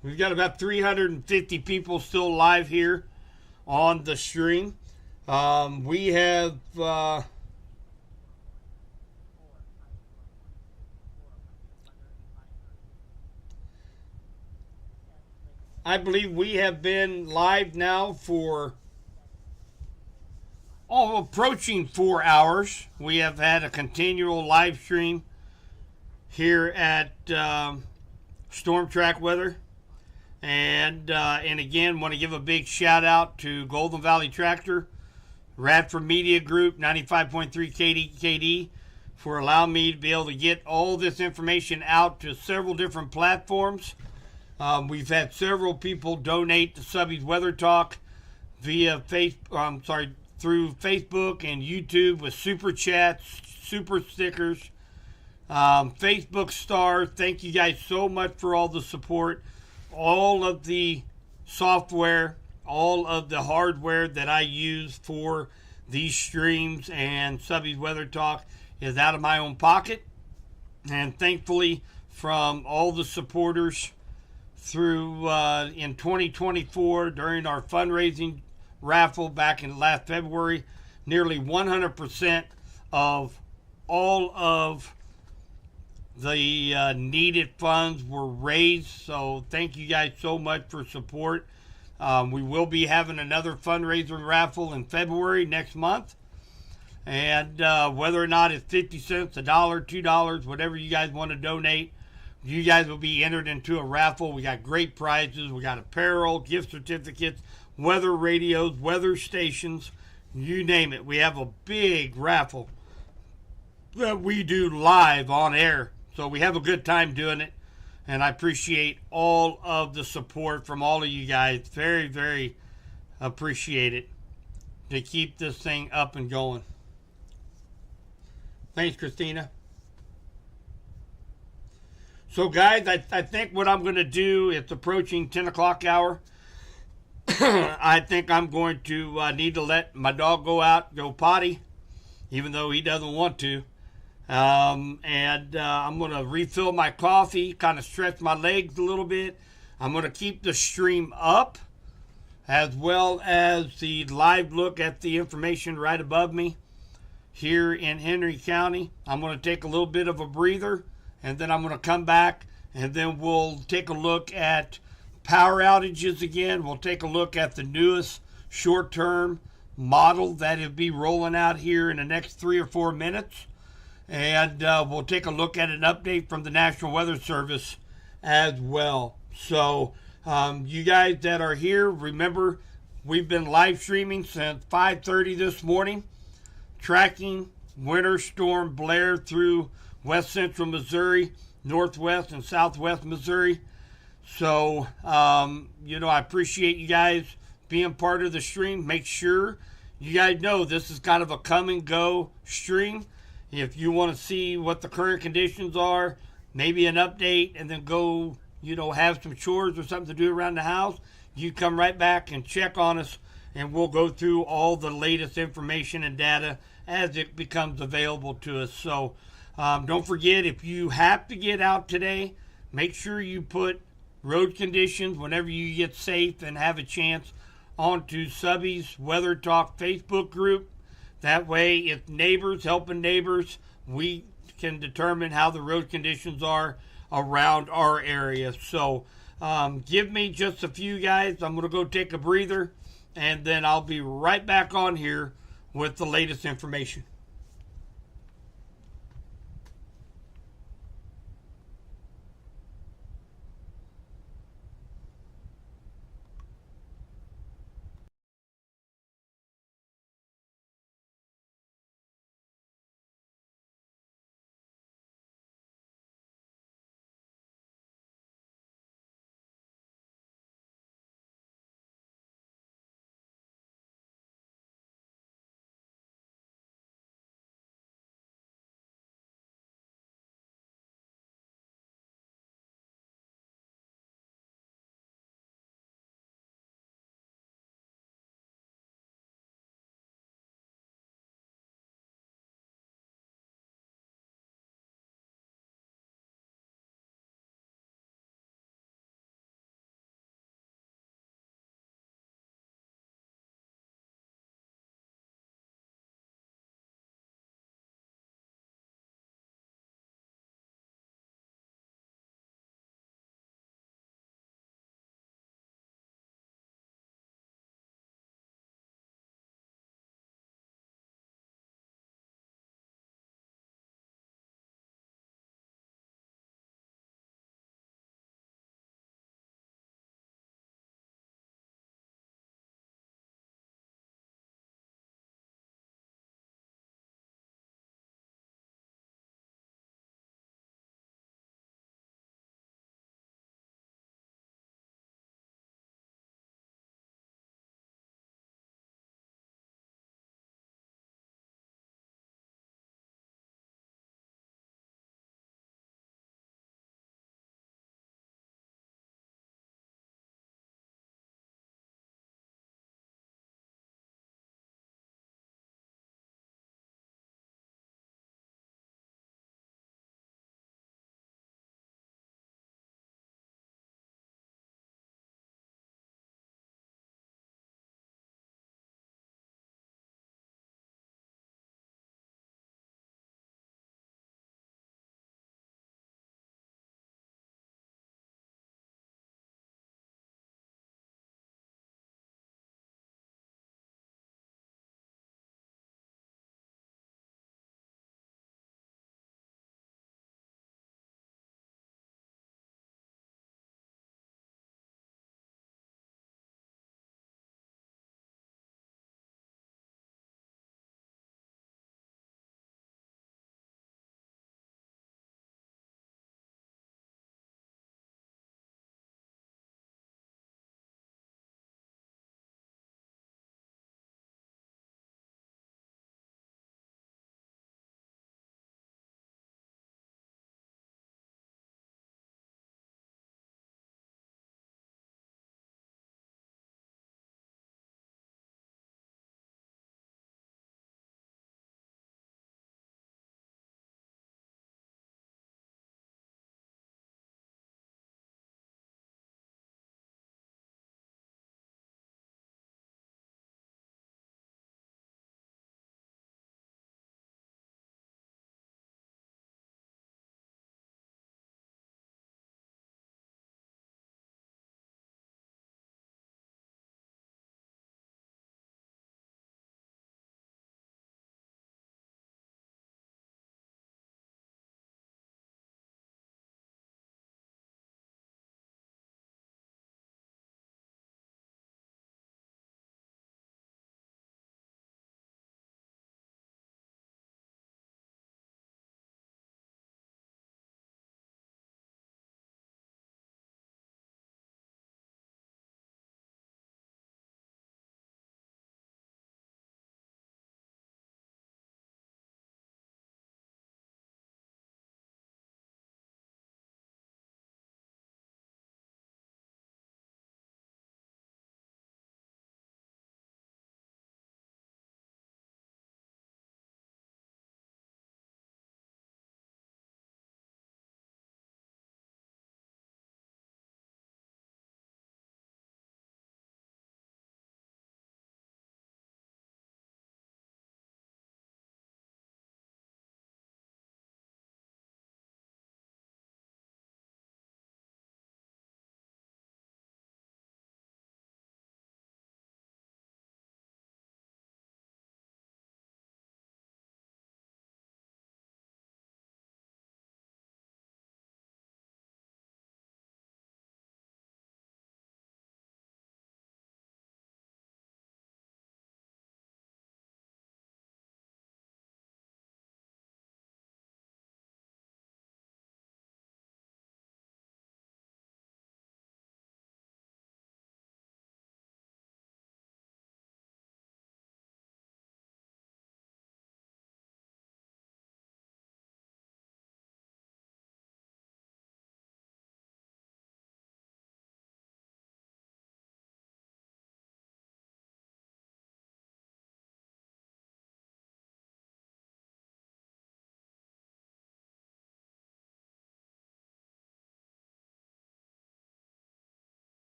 We've got about 350 people still live here on the stream. We have I believe we have been live now for approaching 4 hours. We have had a continual live stream here at Storm Track Weather. And again, want to give a big shout out to Golden Valley Tractor, Radford Media Group, 95.3 KD, for allowing me to be able to get all this information out to several different platforms. We've had several people donate to Subby's Weather Talk via through Facebook and YouTube with super chats, super stickers, Facebook stars. Thank you guys so much for all the support. All of the software, all of the hardware that I use for these streams and Subby's Weather Talk is out of my own pocket. And thankfully, from all the supporters through in 2024 during our fundraising raffle back in last February, nearly 100% of all of the needed funds were raised. So thank you guys so much for support. We will be having another fundraiser raffle in February next month. And whether or not it's 50 cents, $1, $2, whatever you guys want to donate, you guys will be entered into a raffle. We got great prizes. We got apparel, gift certificates, weather radios, weather stations, you name it. We have a big raffle that we do live on air. So we have a good time doing it. And I appreciate all of the support from all of you guys. Very, very appreciate it to keep this thing up and going. Thanks, Christina. So, guys, I think what I'm going to do, it's approaching 10 o'clock hour. I think I'm going to need to let my dog go out, go potty, even though he doesn't want to. I'm going to refill my coffee, kind of stretch my legs a little bit. I'm going to keep the stream up, as well as the live look at the information right above me here in Henry County. I'm going to take a little bit of a breather, and then I'm going to come back, and then we'll take a look at power outages again. We'll take a look at the newest short-term model that will be rolling out here in the next 3 or 4 minutes. And we'll take a look at an update from the National Weather Service as well. So you guys that are here, remember, we've been live streaming since 5:30 this morning, tracking Winter Storm Blair through west central Missouri, northwest and southwest Missouri. So, I appreciate you guys being part of the stream. Make sure you guys know this is kind of a come and go stream. If you want to see what the current conditions are, maybe an update, and then go, have some chores or something to do around the house, you come right back and check on us, and we'll go through all the latest information and data as it becomes available to us. So don't forget, if you have to get out today, make sure you put road conditions whenever you get safe and have a chance onto Subby's Weather Talk Facebook group. That way, if neighbors helping neighbors, we can determine how the road conditions are around our area. So give me just a few, guys. I'm going to go take a breather, and then I'll be right back on here with the latest information.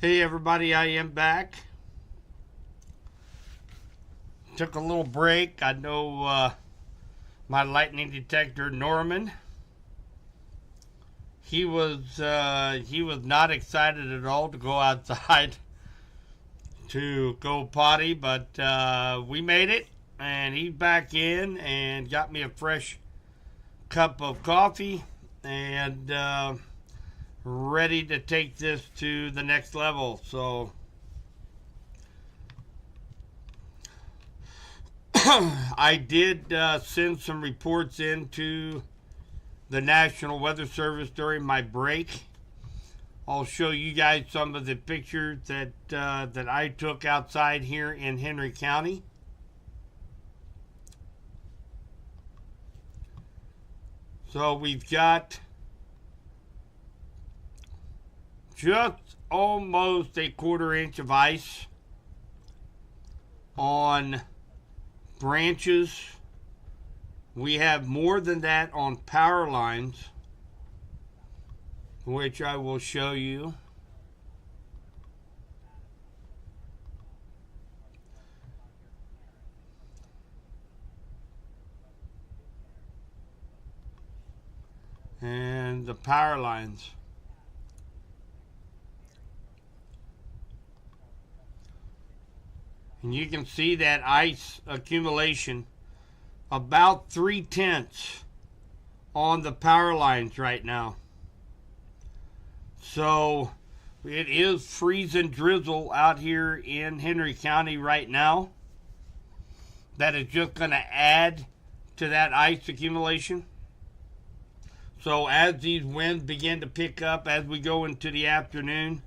Hey everybody, I am back. Took a little break. I know my lightning detector, Norman, he was not excited at all to go outside to go potty, but we made it, and he's back in and got me a fresh cup of coffee and ready to take this to the next level. So I did send some reports into the National Weather Service during my break. I'll show you guys some of the pictures that I took outside here in Henry County. So we've got just almost a 1/4 inch of ice on branches. We have more than that on power lines, which I will show you. And the power lines. And you can see that ice accumulation about 3/10 on the power lines right now. So it is freezing drizzle out here in Henry County right now. That is just going to add to that ice accumulation. So as these winds begin to pick up as we go into the afternoon,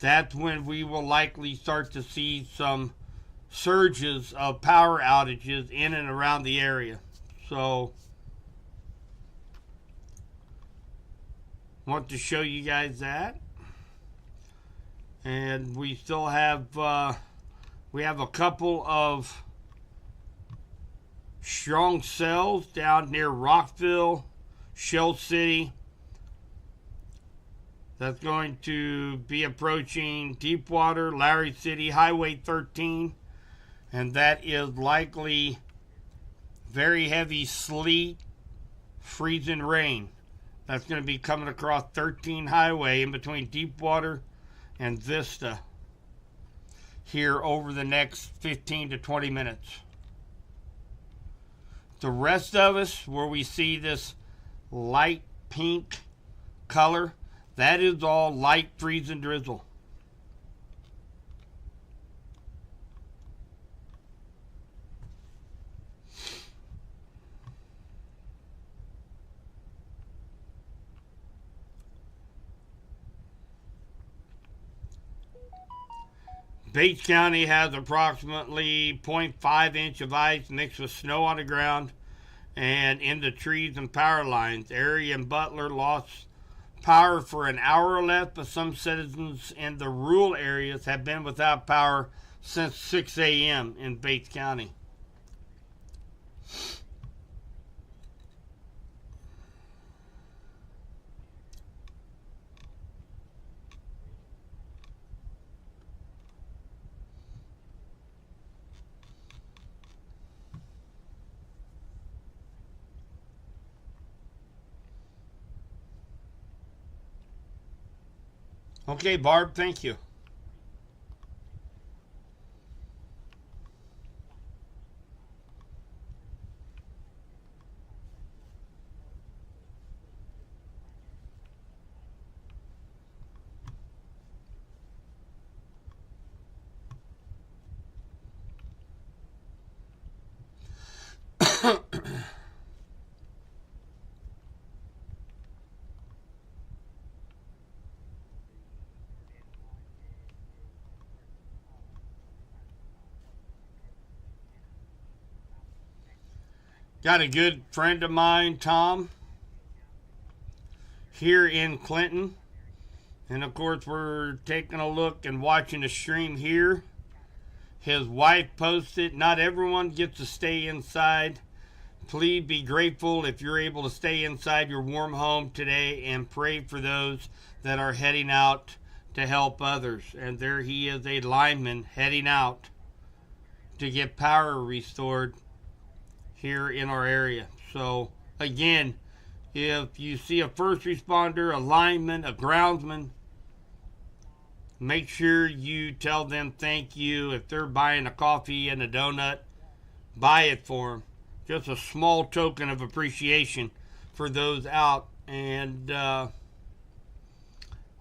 that's when we will likely start to see some surges of power outages in and around the area. So want to show you guys that. And we still have we have a couple of strong cells down near Rockville, Shell City. That's going to be approaching Deepwater, Larry City, Highway 13. And that is likely very heavy sleet, freezing rain. That's going to be coming across 13 Highway in between Deepwater and Vista here over the next 15 to 20 minutes. The rest of us, where we see this light pink color, that is all light freezing drizzle. Bates County has approximately 0.5 inch of ice mixed with snow on the ground and in the trees and power lines. Erie and Butler lost power for an hour or less, but some citizens in the rural areas have been without power since 6 a.m. in Bates County. Okay, Barb, thank you. Got a good friend of mine, Tom, here in Clinton. And of course, we're taking a look and watching the stream here. His wife posted, not everyone gets to stay inside. Please be grateful if you're able to stay inside your warm home today and pray for those that are heading out to help others. And there he is, a lineman heading out to get power restored here in our area. So again, if you see a first responder, a lineman, a groundsman, make sure you tell them thank you. If they're buying a coffee and a donut, buy it for them. Just a small token of appreciation for those out and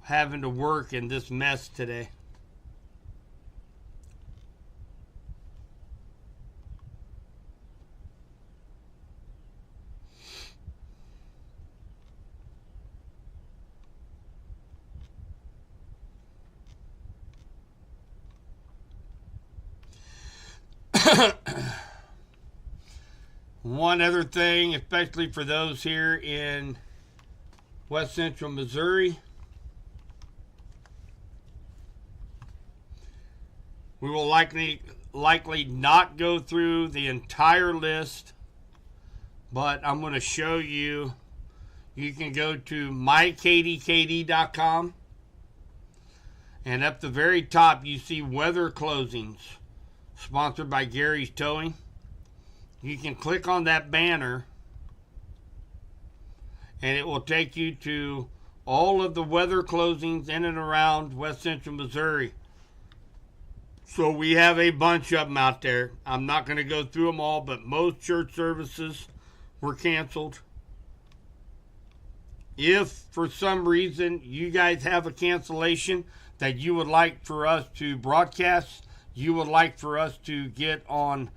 having to work in this mess today. One other thing, especially for those here in west central Missouri, we will likely not go through the entire list, but I'm going to show you. You can go to mykdkd.com, and at the very top you see weather closings, sponsored by Gary's Towing. You can click on that banner and it will take you to all of the weather closings in and around west central Missouri. So we have a bunch of them out there. I'm not going to go through them all, but most church services were canceled. If for some reason you guys have a cancellation that you would like for us to broadcast, you would like for us to get on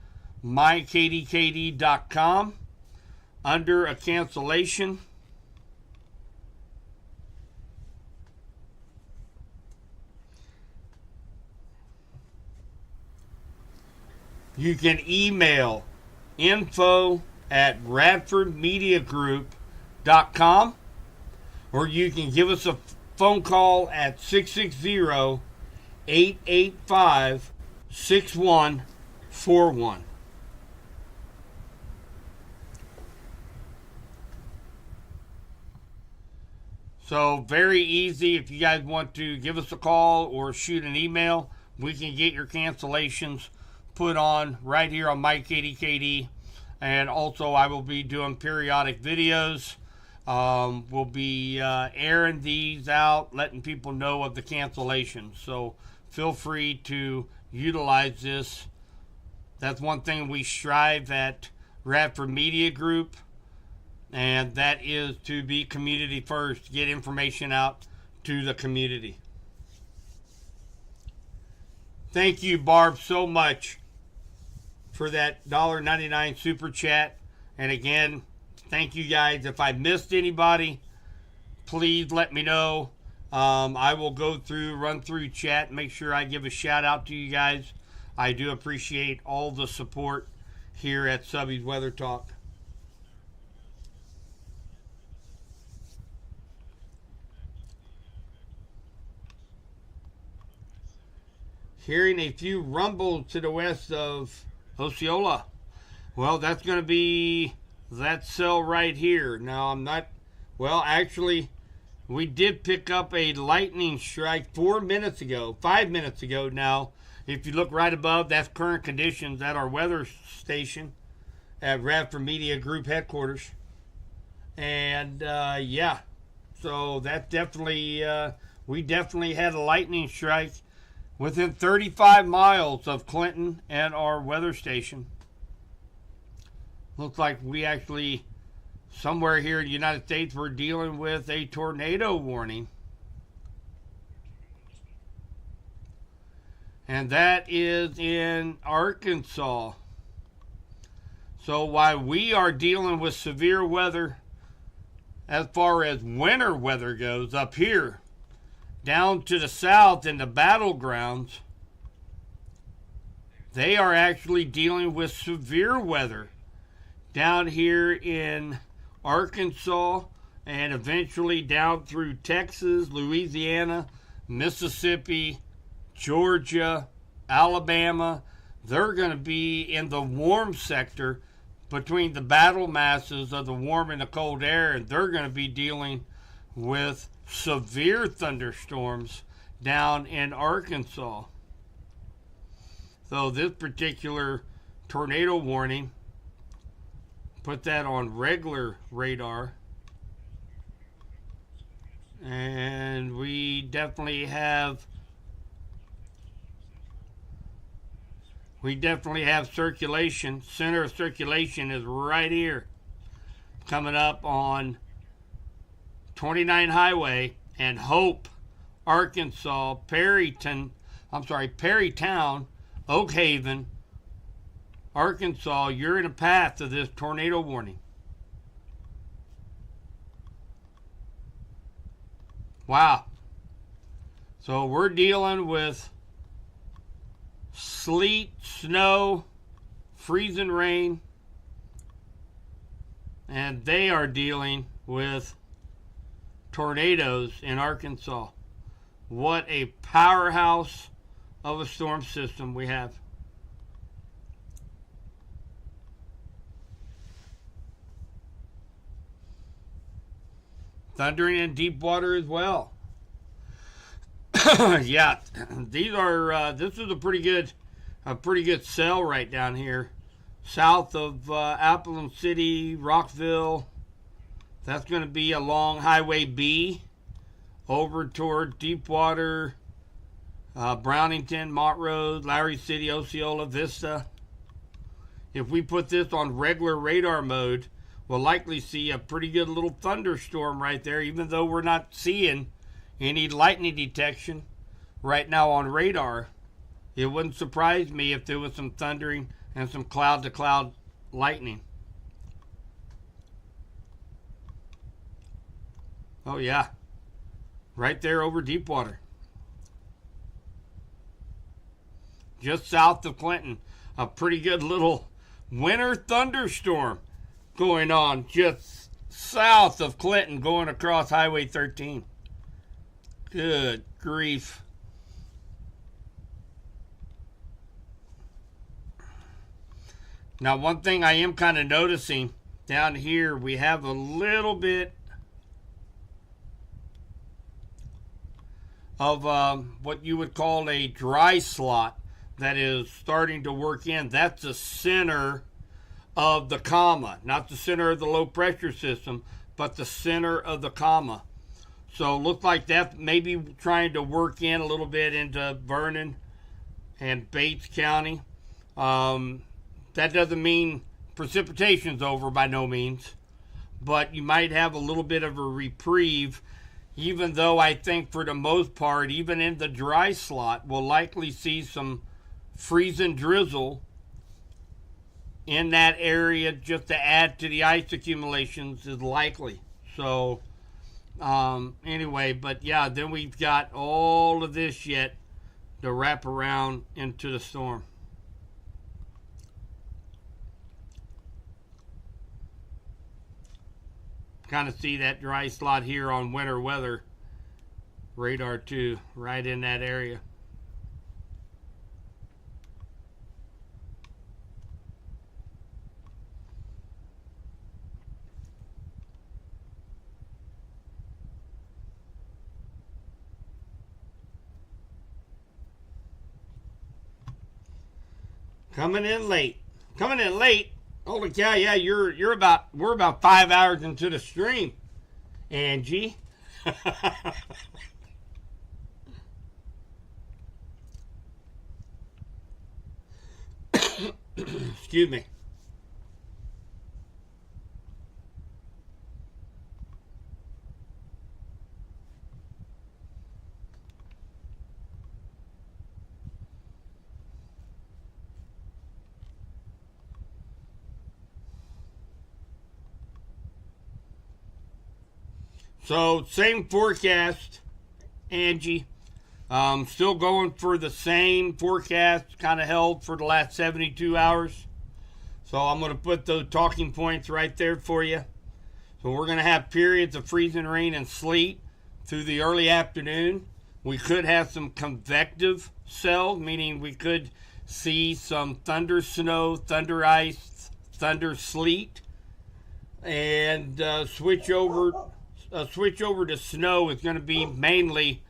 mykdkd.com under a cancellation, you can email info@radfordmediagroup.com, or you can give us a phone call at 660-885-6141. So very easy. If you guys want to give us a call or shoot an email, we can get your cancellations put on right here on MyKDKD. And also I will be doing periodic videos. We'll be airing these out, letting people know of the cancellations. So feel free to utilize this. That's one thing we strive at Radford Media Group, and that is to be community first, get information out to the community. Thank you, Barb, so much for that $1.99 super chat. And again, thank you guys. If I missed anybody, please let me know. I will go through, run through chat, make sure I give a shout out to you guys. I do appreciate all the support here at Subby's Weather Talk. Hearing a few rumbles to the west of Osceola. Well, that's going to be that cell right here. Now, I'm not... Well, actually, we did pick up a lightning strike 5 minutes ago now. If you look right above, that's current conditions at our weather station at Radford Media Group headquarters. And, yeah. So, that definitely... we definitely had a lightning strike within 35 miles of Clinton and our weather station. Looks like we actually, somewhere here in the United States, we're dealing with a tornado warning. And that is in Arkansas. So while we are dealing with severe weather, as far as winter weather goes up here, down to the south in the battlegrounds, they are actually dealing with severe weather down here in Arkansas and eventually down through Texas, Louisiana, Mississippi, Georgia, Alabama. They're going to be in the warm sector between the battle masses of the warm and the cold air, and they're going to be dealing with severe thunderstorms down in Arkansas. So this particular tornado warning, put that on regular radar. And we definitely have circulation. Center of circulation is right here, coming up on 29 Highway and Hope, Arkansas, Perrytown, Oak Haven, Arkansas. You're in the path of this tornado warning. Wow. So we're dealing with sleet, snow, freezing rain, and they are dealing with tornadoes in Arkansas. What a powerhouse of a storm system we have. Thundering in deep water as well. Yeah, this is a pretty good cell right down here, south of Appleton City, Rockville. That's going to be along Highway B, over toward Deepwater, Brownington, Mott Road, Lowry City, Osceola, Vista. If we put this on regular radar mode, we'll likely see a pretty good little thunderstorm right there, even though we're not seeing any lightning detection right now on radar. It wouldn't surprise me if there was some thundering and some cloud-to-cloud lightning. Oh yeah, right there over Deepwater. Just south of Clinton, a pretty good little winter thunderstorm going on just south of Clinton, going across Highway 13. Good grief. Now, one thing I am kind of noticing down here, we have a little bit of what you would call a dry slot that is starting to work in. That's the center of the comma, not the center of the low pressure system, but the center of the comma. So it looks like that maybe trying to work in a little bit into Vernon and Bates County. That doesn't mean precipitation's over by no means, but you might have a little bit of a reprieve, even though I think for the most part, even in the dry slot, we'll likely see some freezing drizzle in that area just to add to the ice accumulations is likely. So anyway, but yeah, then we've got all of this yet to wrap around into the storm. Kind of see that dry slot here on winter weather radar too, right in that area. Coming in late. Holy cow, yeah, we're about 5 hours into the stream, Angie. Excuse me. So, same forecast, Angie. Still going for the same forecast kind of held for the last 72 hours. So, I'm going to put those talking points right there for you. So, we're going to have periods of freezing rain and sleet through the early afternoon. We could have some convective cells, meaning we could see some thunder snow, thunder ice, thunder sleet, and switch over to snow is going to be mainly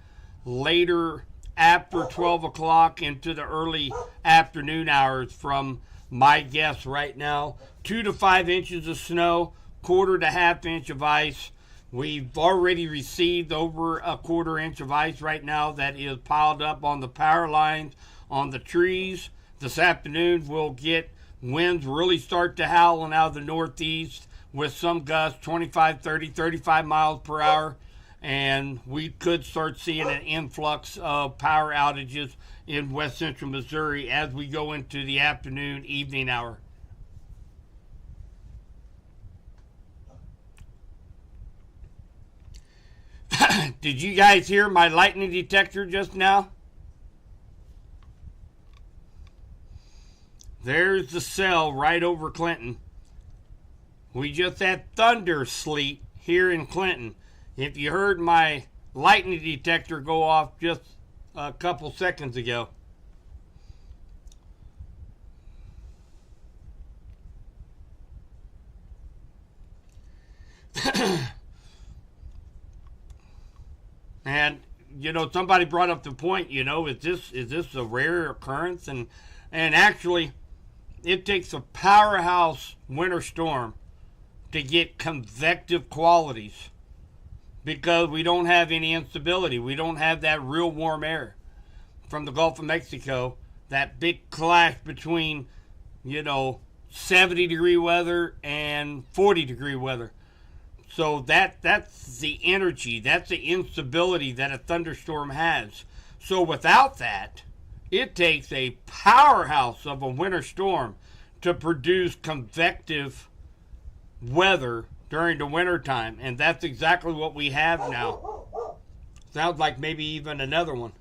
later after 12 o'clock into the early afternoon hours from my guess right now. 2 to 5 inches of snow, quarter to half inch of ice. We've already received over a quarter inch of ice right now that is piled up on the power lines, on the trees. This afternoon we'll get winds really start to howling out of the northeast with some gusts 25, 30, 35 miles per hour. And we could start seeing an influx of power outages in west central Missouri as we go into the afternoon, evening hour. Did you guys hear my lightning detector just now? There's the cell right over Clinton. We just had thunder sleet here in Clinton. If you heard my lightning detector go off just a couple seconds ago. And you know, somebody brought up the point, you know, is this a rare occurrence? And actually it takes a powerhouse winter storm to get convective qualities, because we don't have any instability. We don't have that real warm air from the Gulf of Mexico, that big clash between, you know, 70-degree weather and 40-degree weather. So that's the energy, that's the instability that a thunderstorm has. So without that, it takes a powerhouse of a winter storm to produce convective weather during the winter time, and that's exactly what we have now. Sounds like maybe even another one.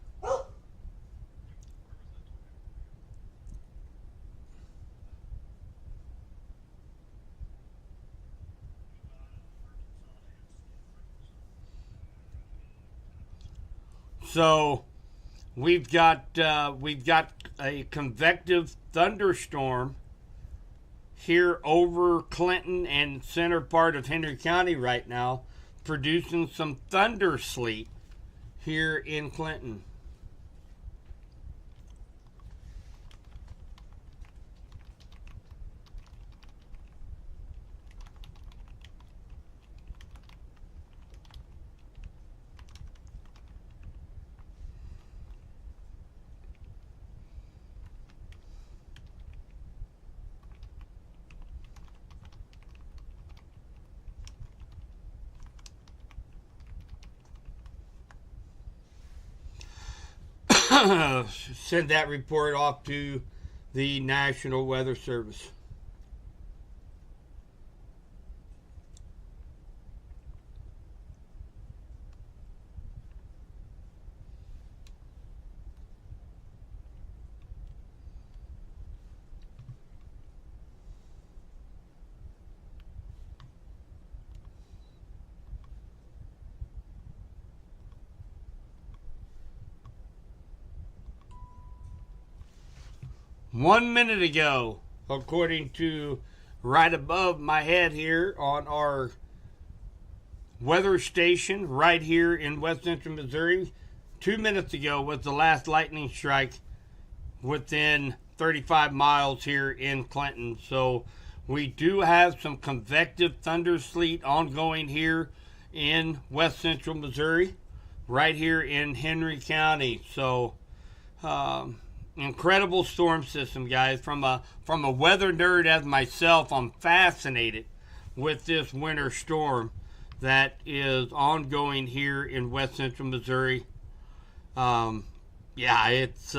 So we've got a convective thunderstorm here over Clinton and center part of Henry County right now, producing some thunder sleet here in Clinton. Send that report off to the National Weather Service. One minute ago, according to right above my head here on our weather station right here in west central Missouri, 2 minutes ago was the last lightning strike within 35 miles here in Clinton. So we do have some convective thunder sleet ongoing here in west central Missouri, right here in Henry County. So incredible storm system, guys. From a weather nerd as myself, I'm fascinated with this winter storm that is ongoing here in west central Missouri. Yeah, it's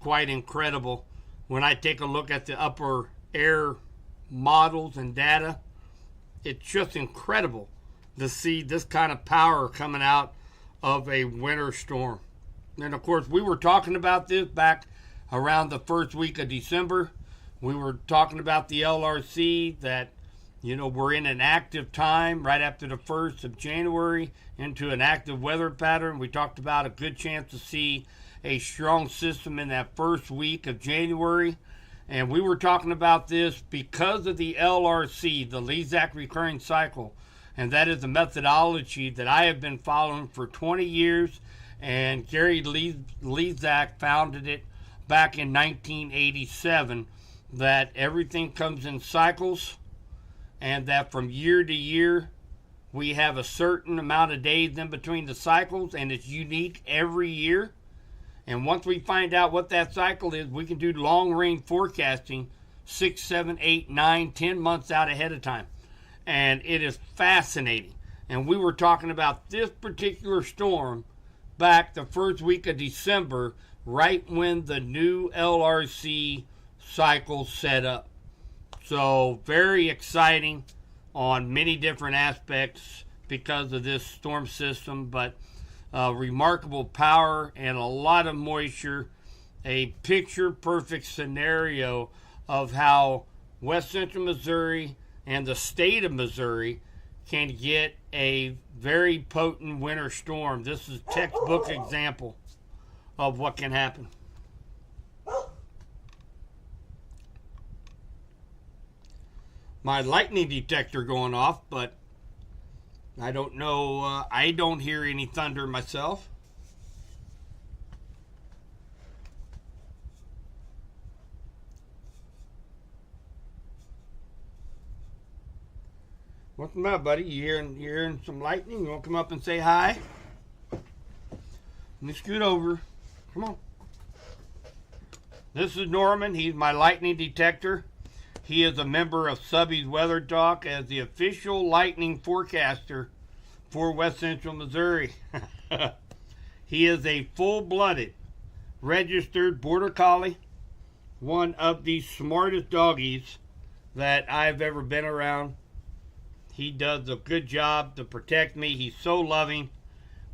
quite incredible when I take a look at the upper air models and data. It's just incredible to see this kind of power coming out of a winter storm. And of course, we were talking about this back around the first week of December. We were talking about the LRC, that, you know, we're in an active time right after the 1st of January into an active weather pattern. We talked about a good chance to see a strong system in that first week of January. And we were talking about this because of the LRC, the Lizak recurring cycle. And that is a methodology that I have been following for 20 years. And Gary Lezak founded it back in 1987, that everything comes in cycles, and that from year to year we have a certain amount of days in between the cycles, and it's unique every year. And once we find out what that cycle is, we can do long range forecasting 6, 7, 8, 9, 10 months out ahead of time. And it is fascinating. And we were talking about this particular storm back the first week of December, right when the new LRC cycle set up. So very exciting on many different aspects because of this storm system, but remarkable power and a lot of moisture, a picture perfect scenario of how West Central Missouri and the state of Missouri can get a very potent winter storm. This is a textbook example of what can happen. My lightning detector going off, but I don't know. I don't hear any thunder myself. What's the matter, buddy? You hearing some lightning? You want to come up and say hi? Let me scoot over. Come on. This is Norman. He's my lightning detector. He is a member of Subby's Weather Talk as the official lightning forecaster for West Central Missouri. He is a full-blooded, registered border collie, one of the smartest doggies that I've ever been around. He does a good job to protect me. He's so loving,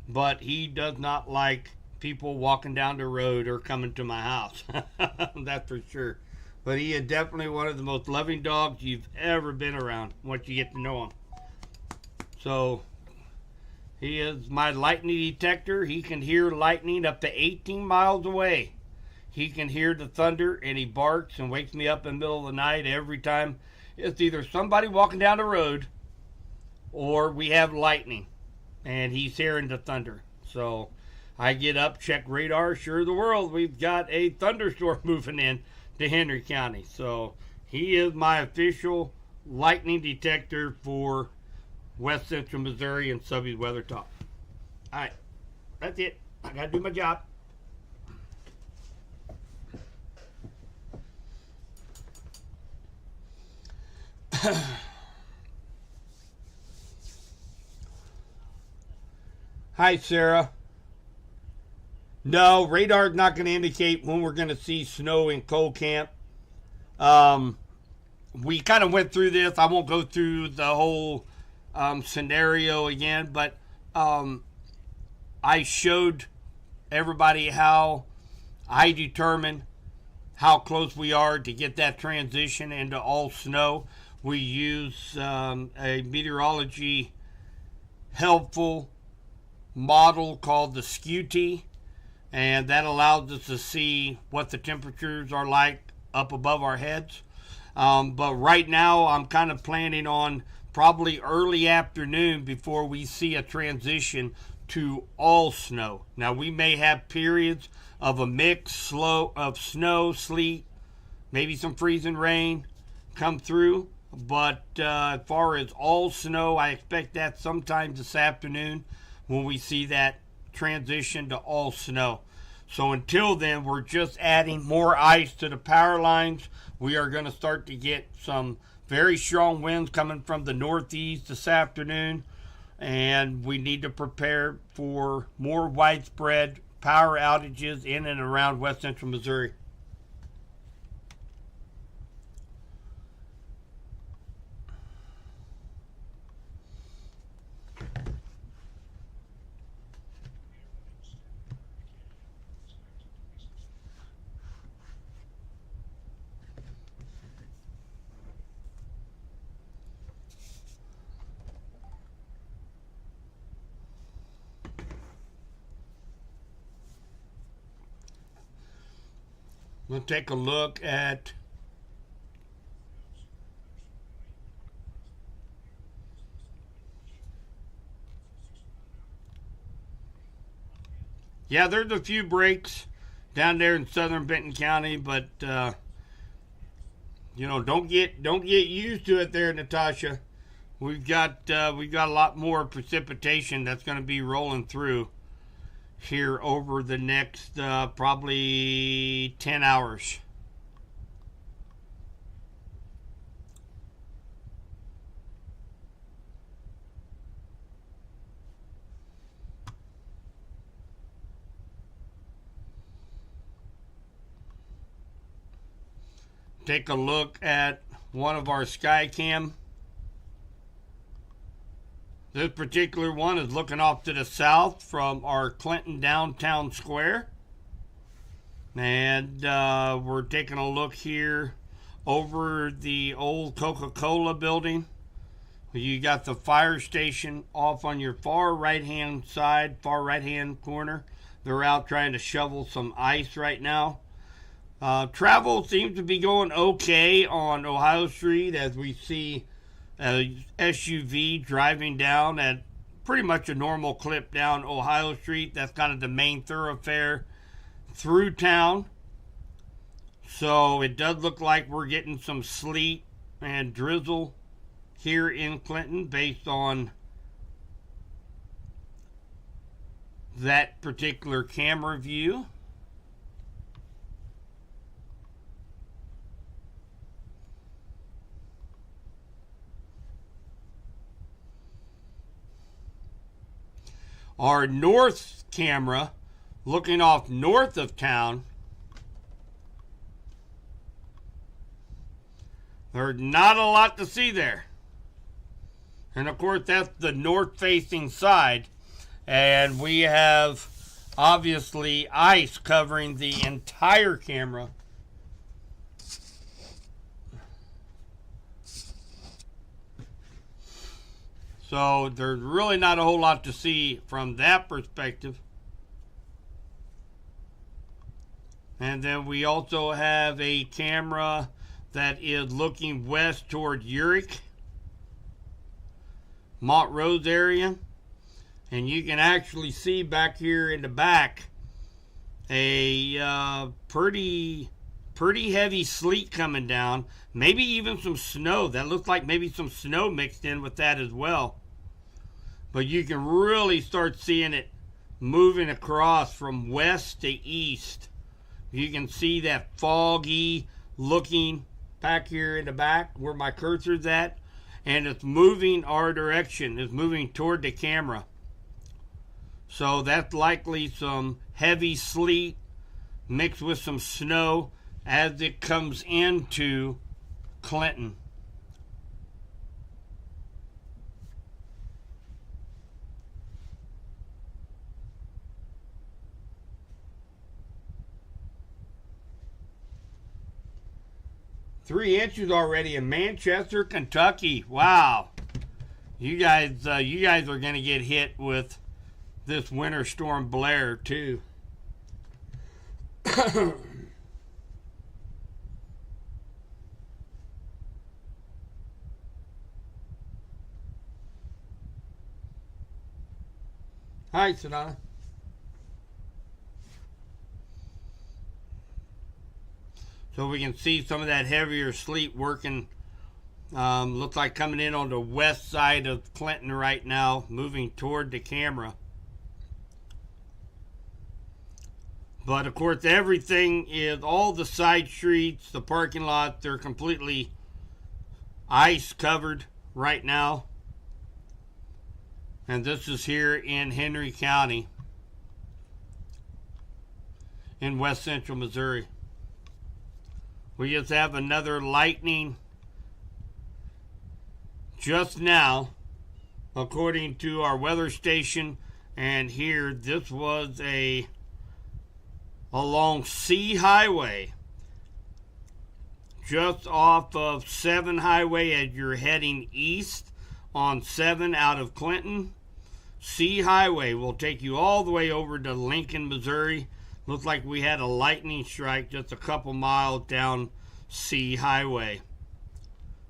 but he does not like people walking down the road or coming to my house. That's for sure. But he is definitely one of the most loving dogs you've ever been around once you get to know him. So he is my lightning detector. He can hear lightning up to 18 miles away. He can hear the thunder, and he barks and wakes me up in the middle of the night every time. It's either somebody walking down the road or we have lightning, and he's hearing the thunder. So I get up, check radar. Sure the world, we've got a thunderstorm moving in to Henry County. So he is my official lightning detector for West Central Missouri and Subby's Weather Talk. All right, that's it. I got to do my job. Hi, Sarah. No, radar's not going to indicate when we're going to see snow in cold camp. We kind of went through this. I won't go through the whole scenario again, but I showed everybody how I determine how close we are to get that transition into all snow. We use a meteorology helpful model called the SKUT, and that allows us to see what the temperatures are like up above our heads. But right now I'm kind of planning on probably early afternoon before we see a transition to all snow. Now we may have periods of a mix of snow, sleet, maybe some freezing rain come through, but as far as all snow, I expect that sometime this afternoon when we see that transition to all snow. So until then, we're just adding more ice to the power lines. We are going to start to get some very strong winds coming from the northeast this afternoon, and we need to prepare for more widespread power outages in and around West Central Missouri. We'll take a look at Yeah, there's a few breaks down there in southern Benton County, but you know, don't get used to it there, Natasha. We've got a lot more precipitation that's going to be rolling through here over the next probably 10 hours. Take a look at one of our Skycam. This particular one is looking off to the south from our Clinton downtown square. And we're taking a look here over the old Coca-Cola building. You got the fire station off on your far right-hand side, far right-hand corner. They're out trying to shovel some ice right now. Travel seems to be going okay on Ohio Street as we see a SUV driving down at pretty much a normal clip down Ohio Street. That's kind of the main thoroughfare through town. So it does look like we're getting some sleet and drizzle here in Clinton based on that particular camera view. Our north camera, looking off north of town, there's not a lot to see there. And of course, that's the north-facing side. And we have, obviously, ice covering the entire camera. So there's really not a whole lot to see from that perspective. And then we also have a camera that is looking west toward Urick, Montrose area. And you can actually see back here in the back a pretty heavy sleet coming down. Maybe even some snow. That looks like maybe some snow mixed in with that as well. But you can really start seeing it moving across from west to east. You can see that foggy looking back here in the back where my cursor's at. And it's moving our direction. It's moving toward the camera. So that's likely some heavy sleet mixed with some snow as it comes into Clinton. Three inches already in Manchester, Kentucky. Wow. You guys are going to get hit with this winter storm Blair too. Hi, Sonata. So we can see some of that heavier sleet working. Looks like coming in on the west side of Clinton right now, moving toward the camera. But of course, everything is, all the side streets, the parking lot, they're completely ice covered right now. And this is here in Henry County in west central Missouri. We just have another lightning just now, according to our weather station. And here, this was along C Highway, just off of 7 Highway as you're heading east on 7 out of Clinton. C Highway will take you all the way over to Lincoln, Missouri. Looks like we had a lightning strike just a couple miles down C Highway.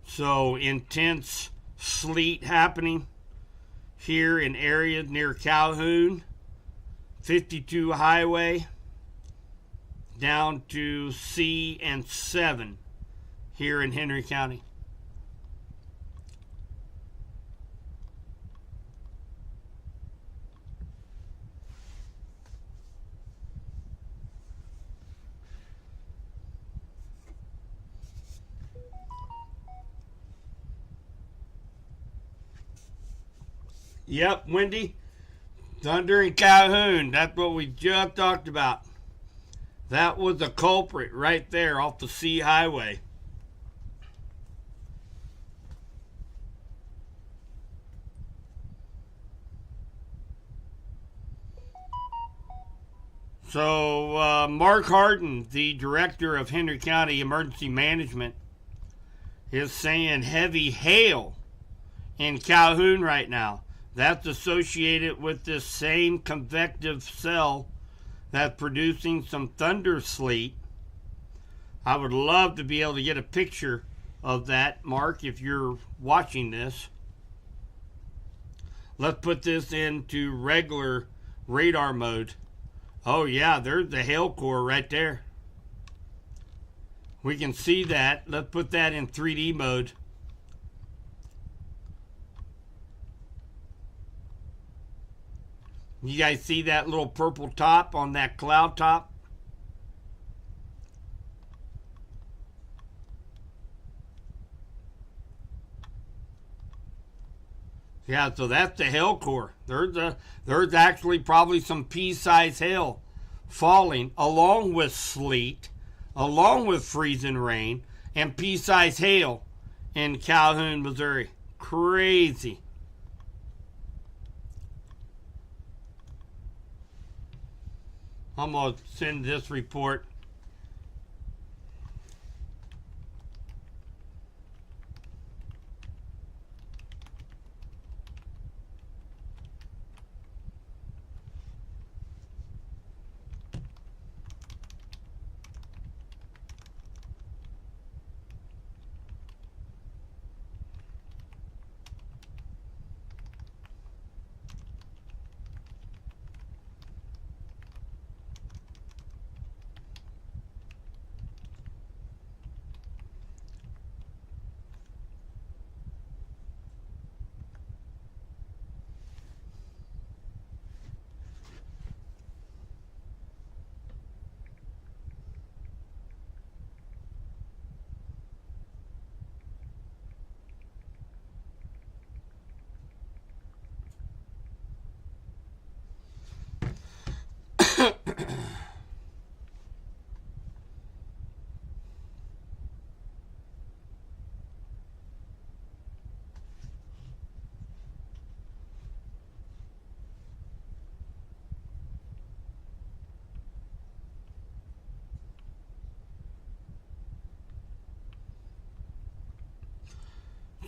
So intense sleet happening here in areas near Calhoun, 52 highway down to C and 7 here in Henry County. Yep, Wendy. Thunder in Calhoun. That's what we just talked about. That was the culprit right there off the C highway. So, Mark Harden, the director of Henry County Emergency Management, is saying heavy hail in Calhoun right now. That's associated with this same convective cell that's producing some thunder sleet. I would love to be able to get a picture of that, Mark, if you're watching this. Let's put this into regular radar mode. Oh yeah, there's the hail core right there. We can see that. Let's put that in 3D mode. You guys see that little purple top on that cloud top? Yeah, so that's the hail core. There's actually probably some pea-sized hail falling along with sleet, along with freezing rain, and pea-sized hail in Calhoun, Missouri. Crazy. I'm going to send this report.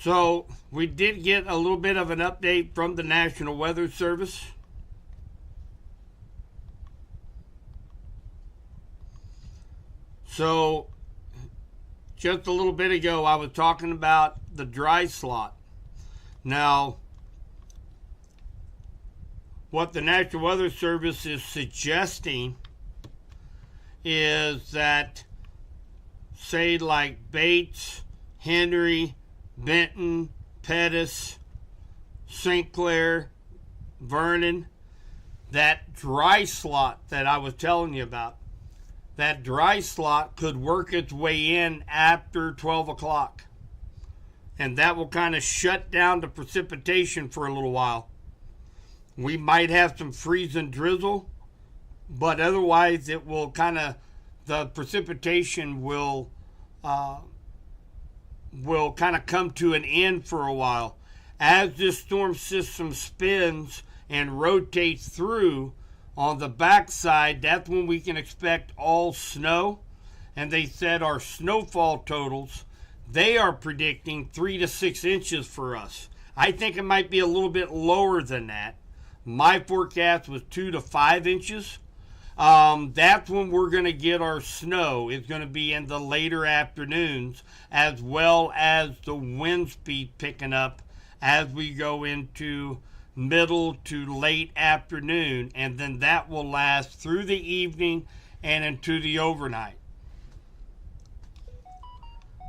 So we did get a little bit of an update from the National Weather Service. So just a little bit ago, I was talking about the dry slot. Now, what the National Weather Service is suggesting is that, say, like Bates, Henry, Benton, Pettis, St. Clair, Vernon, that dry slot that I was telling you about, that dry slot could work its way in after 12 o'clock. And that will kind of shut down the precipitation for a little while. We might have some freezing drizzle, but otherwise it will kind of, the precipitation will kind of come to an end for a while. As this storm system spins and rotates through on the backside, that's when we can expect all snow. And they said our snowfall totals, they are predicting 3 to 6 inches for us. I think it might be a little bit lower than that. My forecast was 2 to 5 inches. That's when we're going to get our snow. It's going to be in the later afternoons, as well as the wind speed picking up as we go into middle to late afternoon, and then that will last through the evening and into the overnight.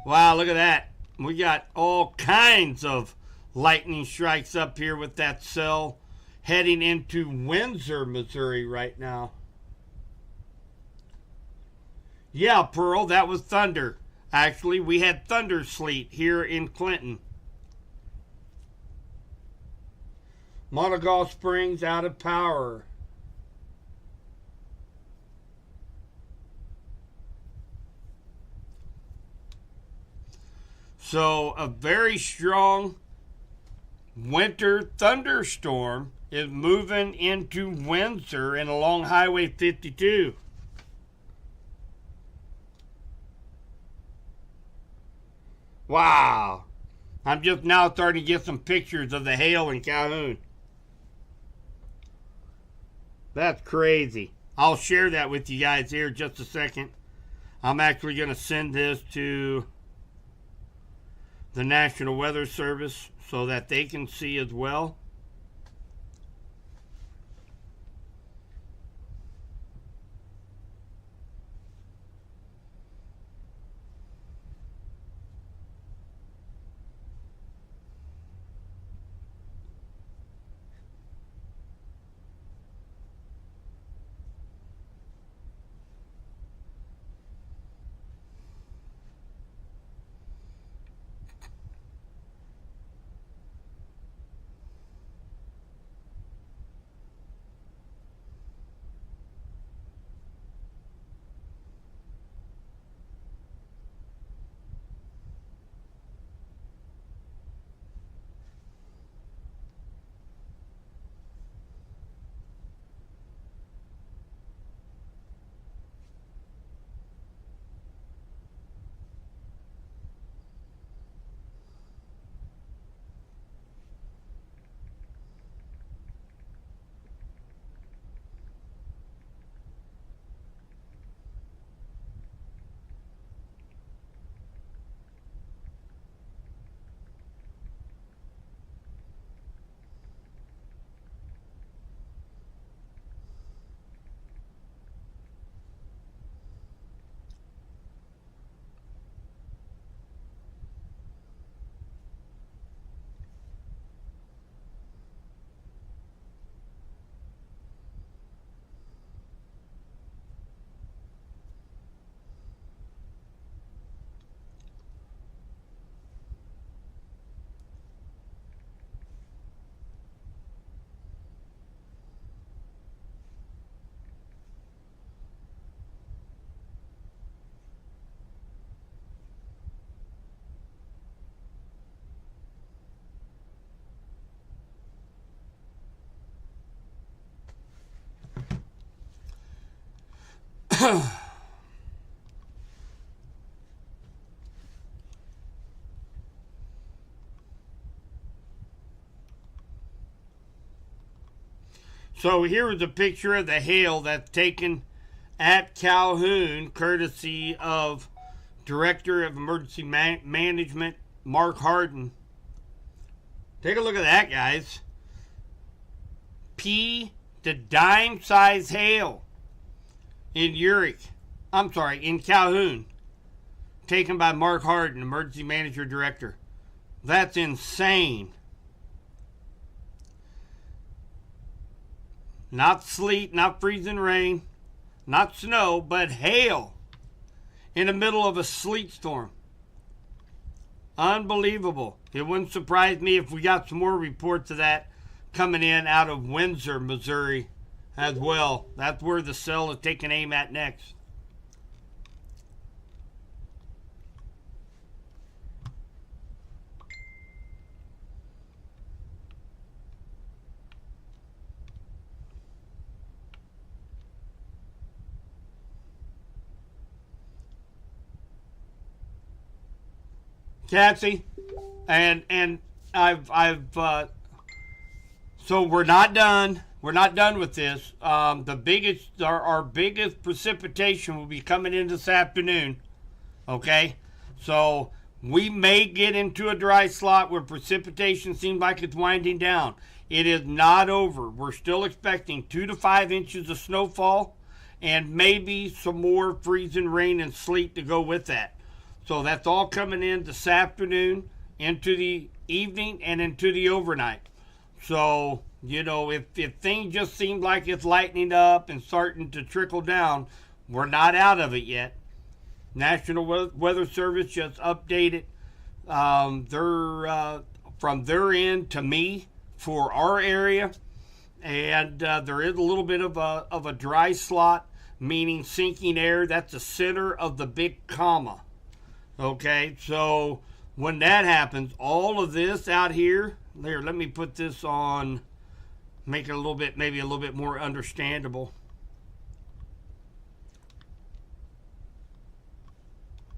Wow, look at that. We got all kinds of lightning strikes up here with that cell heading into Windsor, Missouri right now. Yeah, Pearl, that was thunder. Actually, we had thunder sleet here in Clinton. Montreal Springs out of power. So a very strong winter thunderstorm is moving into Windsor and along Highway 52. Wow. I'm just now starting to get some pictures of the hail in Calhoun. That's crazy. I'll share that with you guys here in just a second. I'm actually going to send this to the National Weather Service so that they can see as well. So here is a picture of the hail that's taken at Calhoun, courtesy of Director of Emergency Management, Mark Harden. Take a look at that, guys. P to dime size hail in in Calhoun, taken by Mark Harden, Emergency Manager Director. That's insane. Not sleet, not freezing rain, not snow, but hail in the middle of a sleet storm. Unbelievable. It wouldn't surprise me if we got some more reports of that coming in out of Windsor, Missouri as well. That's where the cell is taking aim at next. Cassie, and I've so we're not done. We're not done with this. Our biggest precipitation will be coming in this afternoon. Okay, so we may get into a dry slot where precipitation seems like it's winding down. it is not over. We're still expecting 2 to 5 inches of snowfall and maybe some more freezing rain and sleet to go with that. So that's all coming in this afternoon, into the evening, and into the overnight. So, if things just seem like it's lightening up and starting to trickle down, we're not out of it yet. National Weather Service just updated from their end to me for our area, and there is a little bit of a dry slot, meaning sinking air. That's the center of the big comma. Okay, so when that happens, all of this out here, there, let me put this on, make it maybe a little bit more understandable.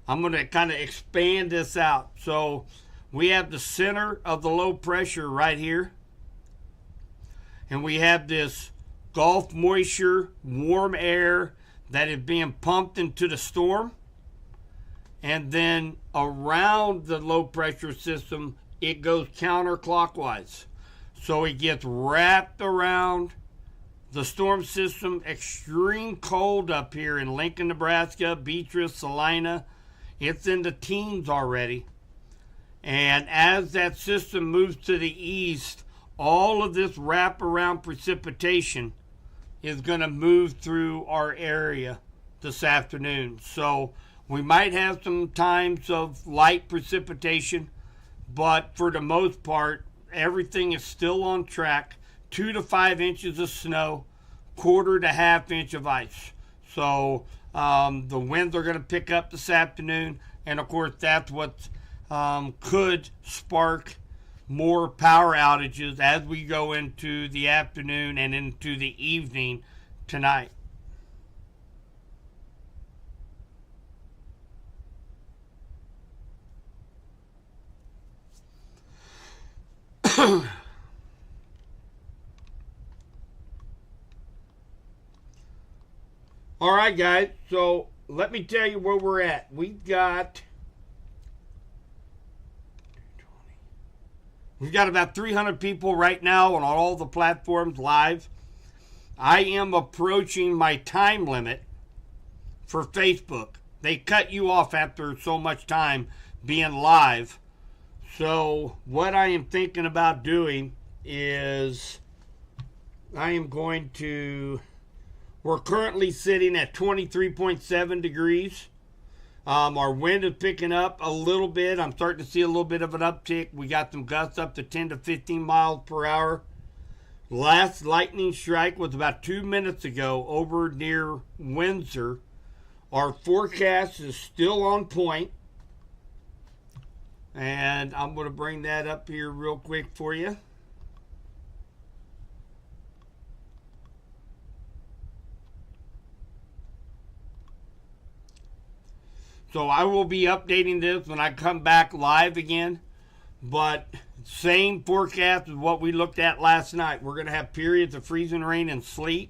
I'm going to kind of expand this out. So we have the center of the low pressure right here. And we have this Gulf moisture, warm air that is being pumped into the storm. And then around the low pressure system, it goes counterclockwise. So it gets wrapped around the storm system. Extreme cold up here in Lincoln, Nebraska, Beatrice, Salina. It's in the teens already. And as that system moves to the east, all of this wraparound precipitation is going to move through our area this afternoon. So we might have some times of light precipitation, but for the most part, everything is still on track. 2 to 5 inches of snow, 1/4 to 1/2 inch of ice. So the winds are going to pick up this afternoon, and of course that's what could spark more power outages as we go into the afternoon and into the evening tonight. All right, guys, so let me tell you where we're at. We've got about 300 people right now on all the platforms live. I am approaching my time limit for Facebook. They cut you off after so much time being live. So what I am thinking about doing is we're currently sitting at 23.7 degrees. Our wind is picking up a little bit. I'm starting to see a little bit of an uptick. We got some gusts up to 10 to 15 miles per hour. Last lightning strike was about 2 minutes ago over near Windsor. Our forecast is still on point. And I'm going to bring that up here real quick for you. So I will be updating this when I come back live again. But same forecast as what we looked at last night. We're going to have periods of freezing rain and sleet.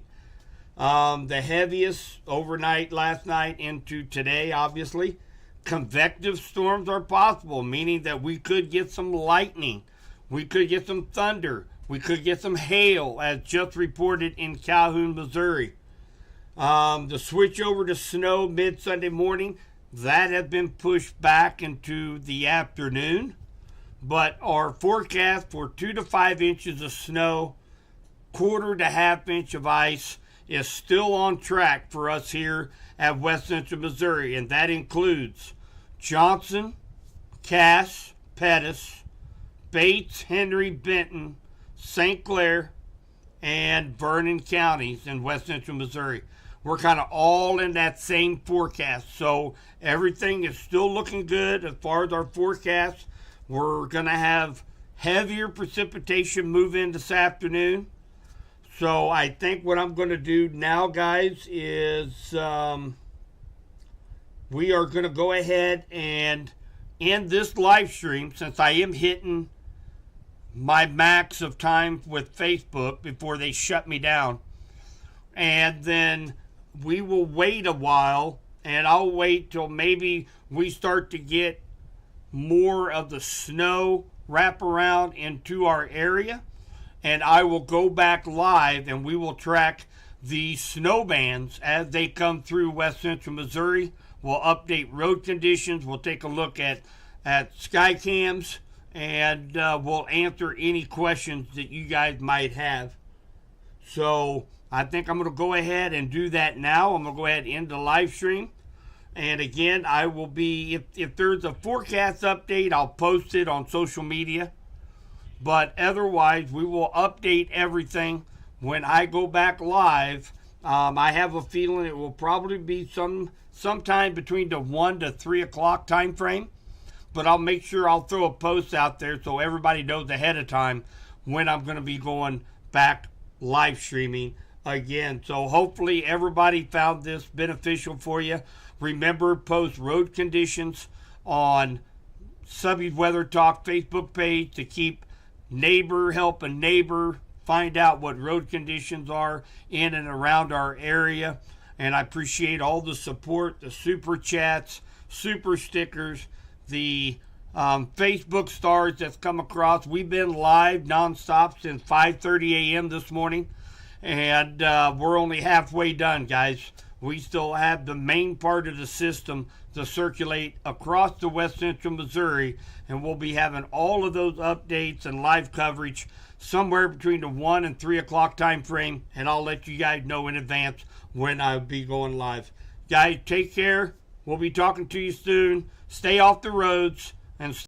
The heaviest overnight last night into today, obviously. Convective storms are possible, meaning that we could get some lightning. We could get some thunder. We could get some hail, as just reported in Calhoun, Missouri. The switch over to snow mid-Sunday morning, that has been pushed back into the afternoon. But our forecast for 2 to 5 inches of snow, 1/4 to 1/2 inch of ice is still on track for us here at West Central Missouri. And that includes Johnson, Cass, Pettis, Bates, Henry, Benton, St. Clair, and Vernon counties in West Central Missouri. We're kind of all in that same forecast. So everything is still looking good as far as our forecast. We're going to have heavier precipitation move in this afternoon. So I think what I'm going to do now, guys, is we are going to go ahead and end this live stream, since I am hitting my max of time with Facebook before they shut me down. And then we will wait a while, and I'll wait till maybe we start to get more of the snow wrap around into our area. and I will go back live and we will track the snow bands as they come through west central Missouri. We'll update road conditions. We'll take a look at sky cams, and we'll answer any questions that you guys might have. So I think I'm going to go ahead and do that now. I'm going to go ahead and end the live stream. And again, I will be, if there's a forecast update, I'll post it on social media. But otherwise, we will update everything when I go back live. I have a feeling it will probably be sometime between the 1 to 3 o'clock time frame. But I'll make sure I'll throw a post out there so everybody knows ahead of time when I'm going to be going back live streaming again. So hopefully everybody found this beneficial for you. Remember, post road conditions on Subby's Weather Talk Facebook page to keep neighbor helping neighbor find out what road conditions are in and around our area. And I appreciate all the support, the super chats, super stickers, the Facebook stars that's come across. We've been live nonstop since 5:30 a.m. this morning, and we're only halfway done, guys. We still have the main part of the system to circulate across the west central Missouri, and we'll be having all of those updates and live coverage somewhere between the 1 and 3 o'clock time frame, and I'll let you guys know in advance when I'll be going live. Guys, take care. We'll be talking to you soon. Stay off the roads and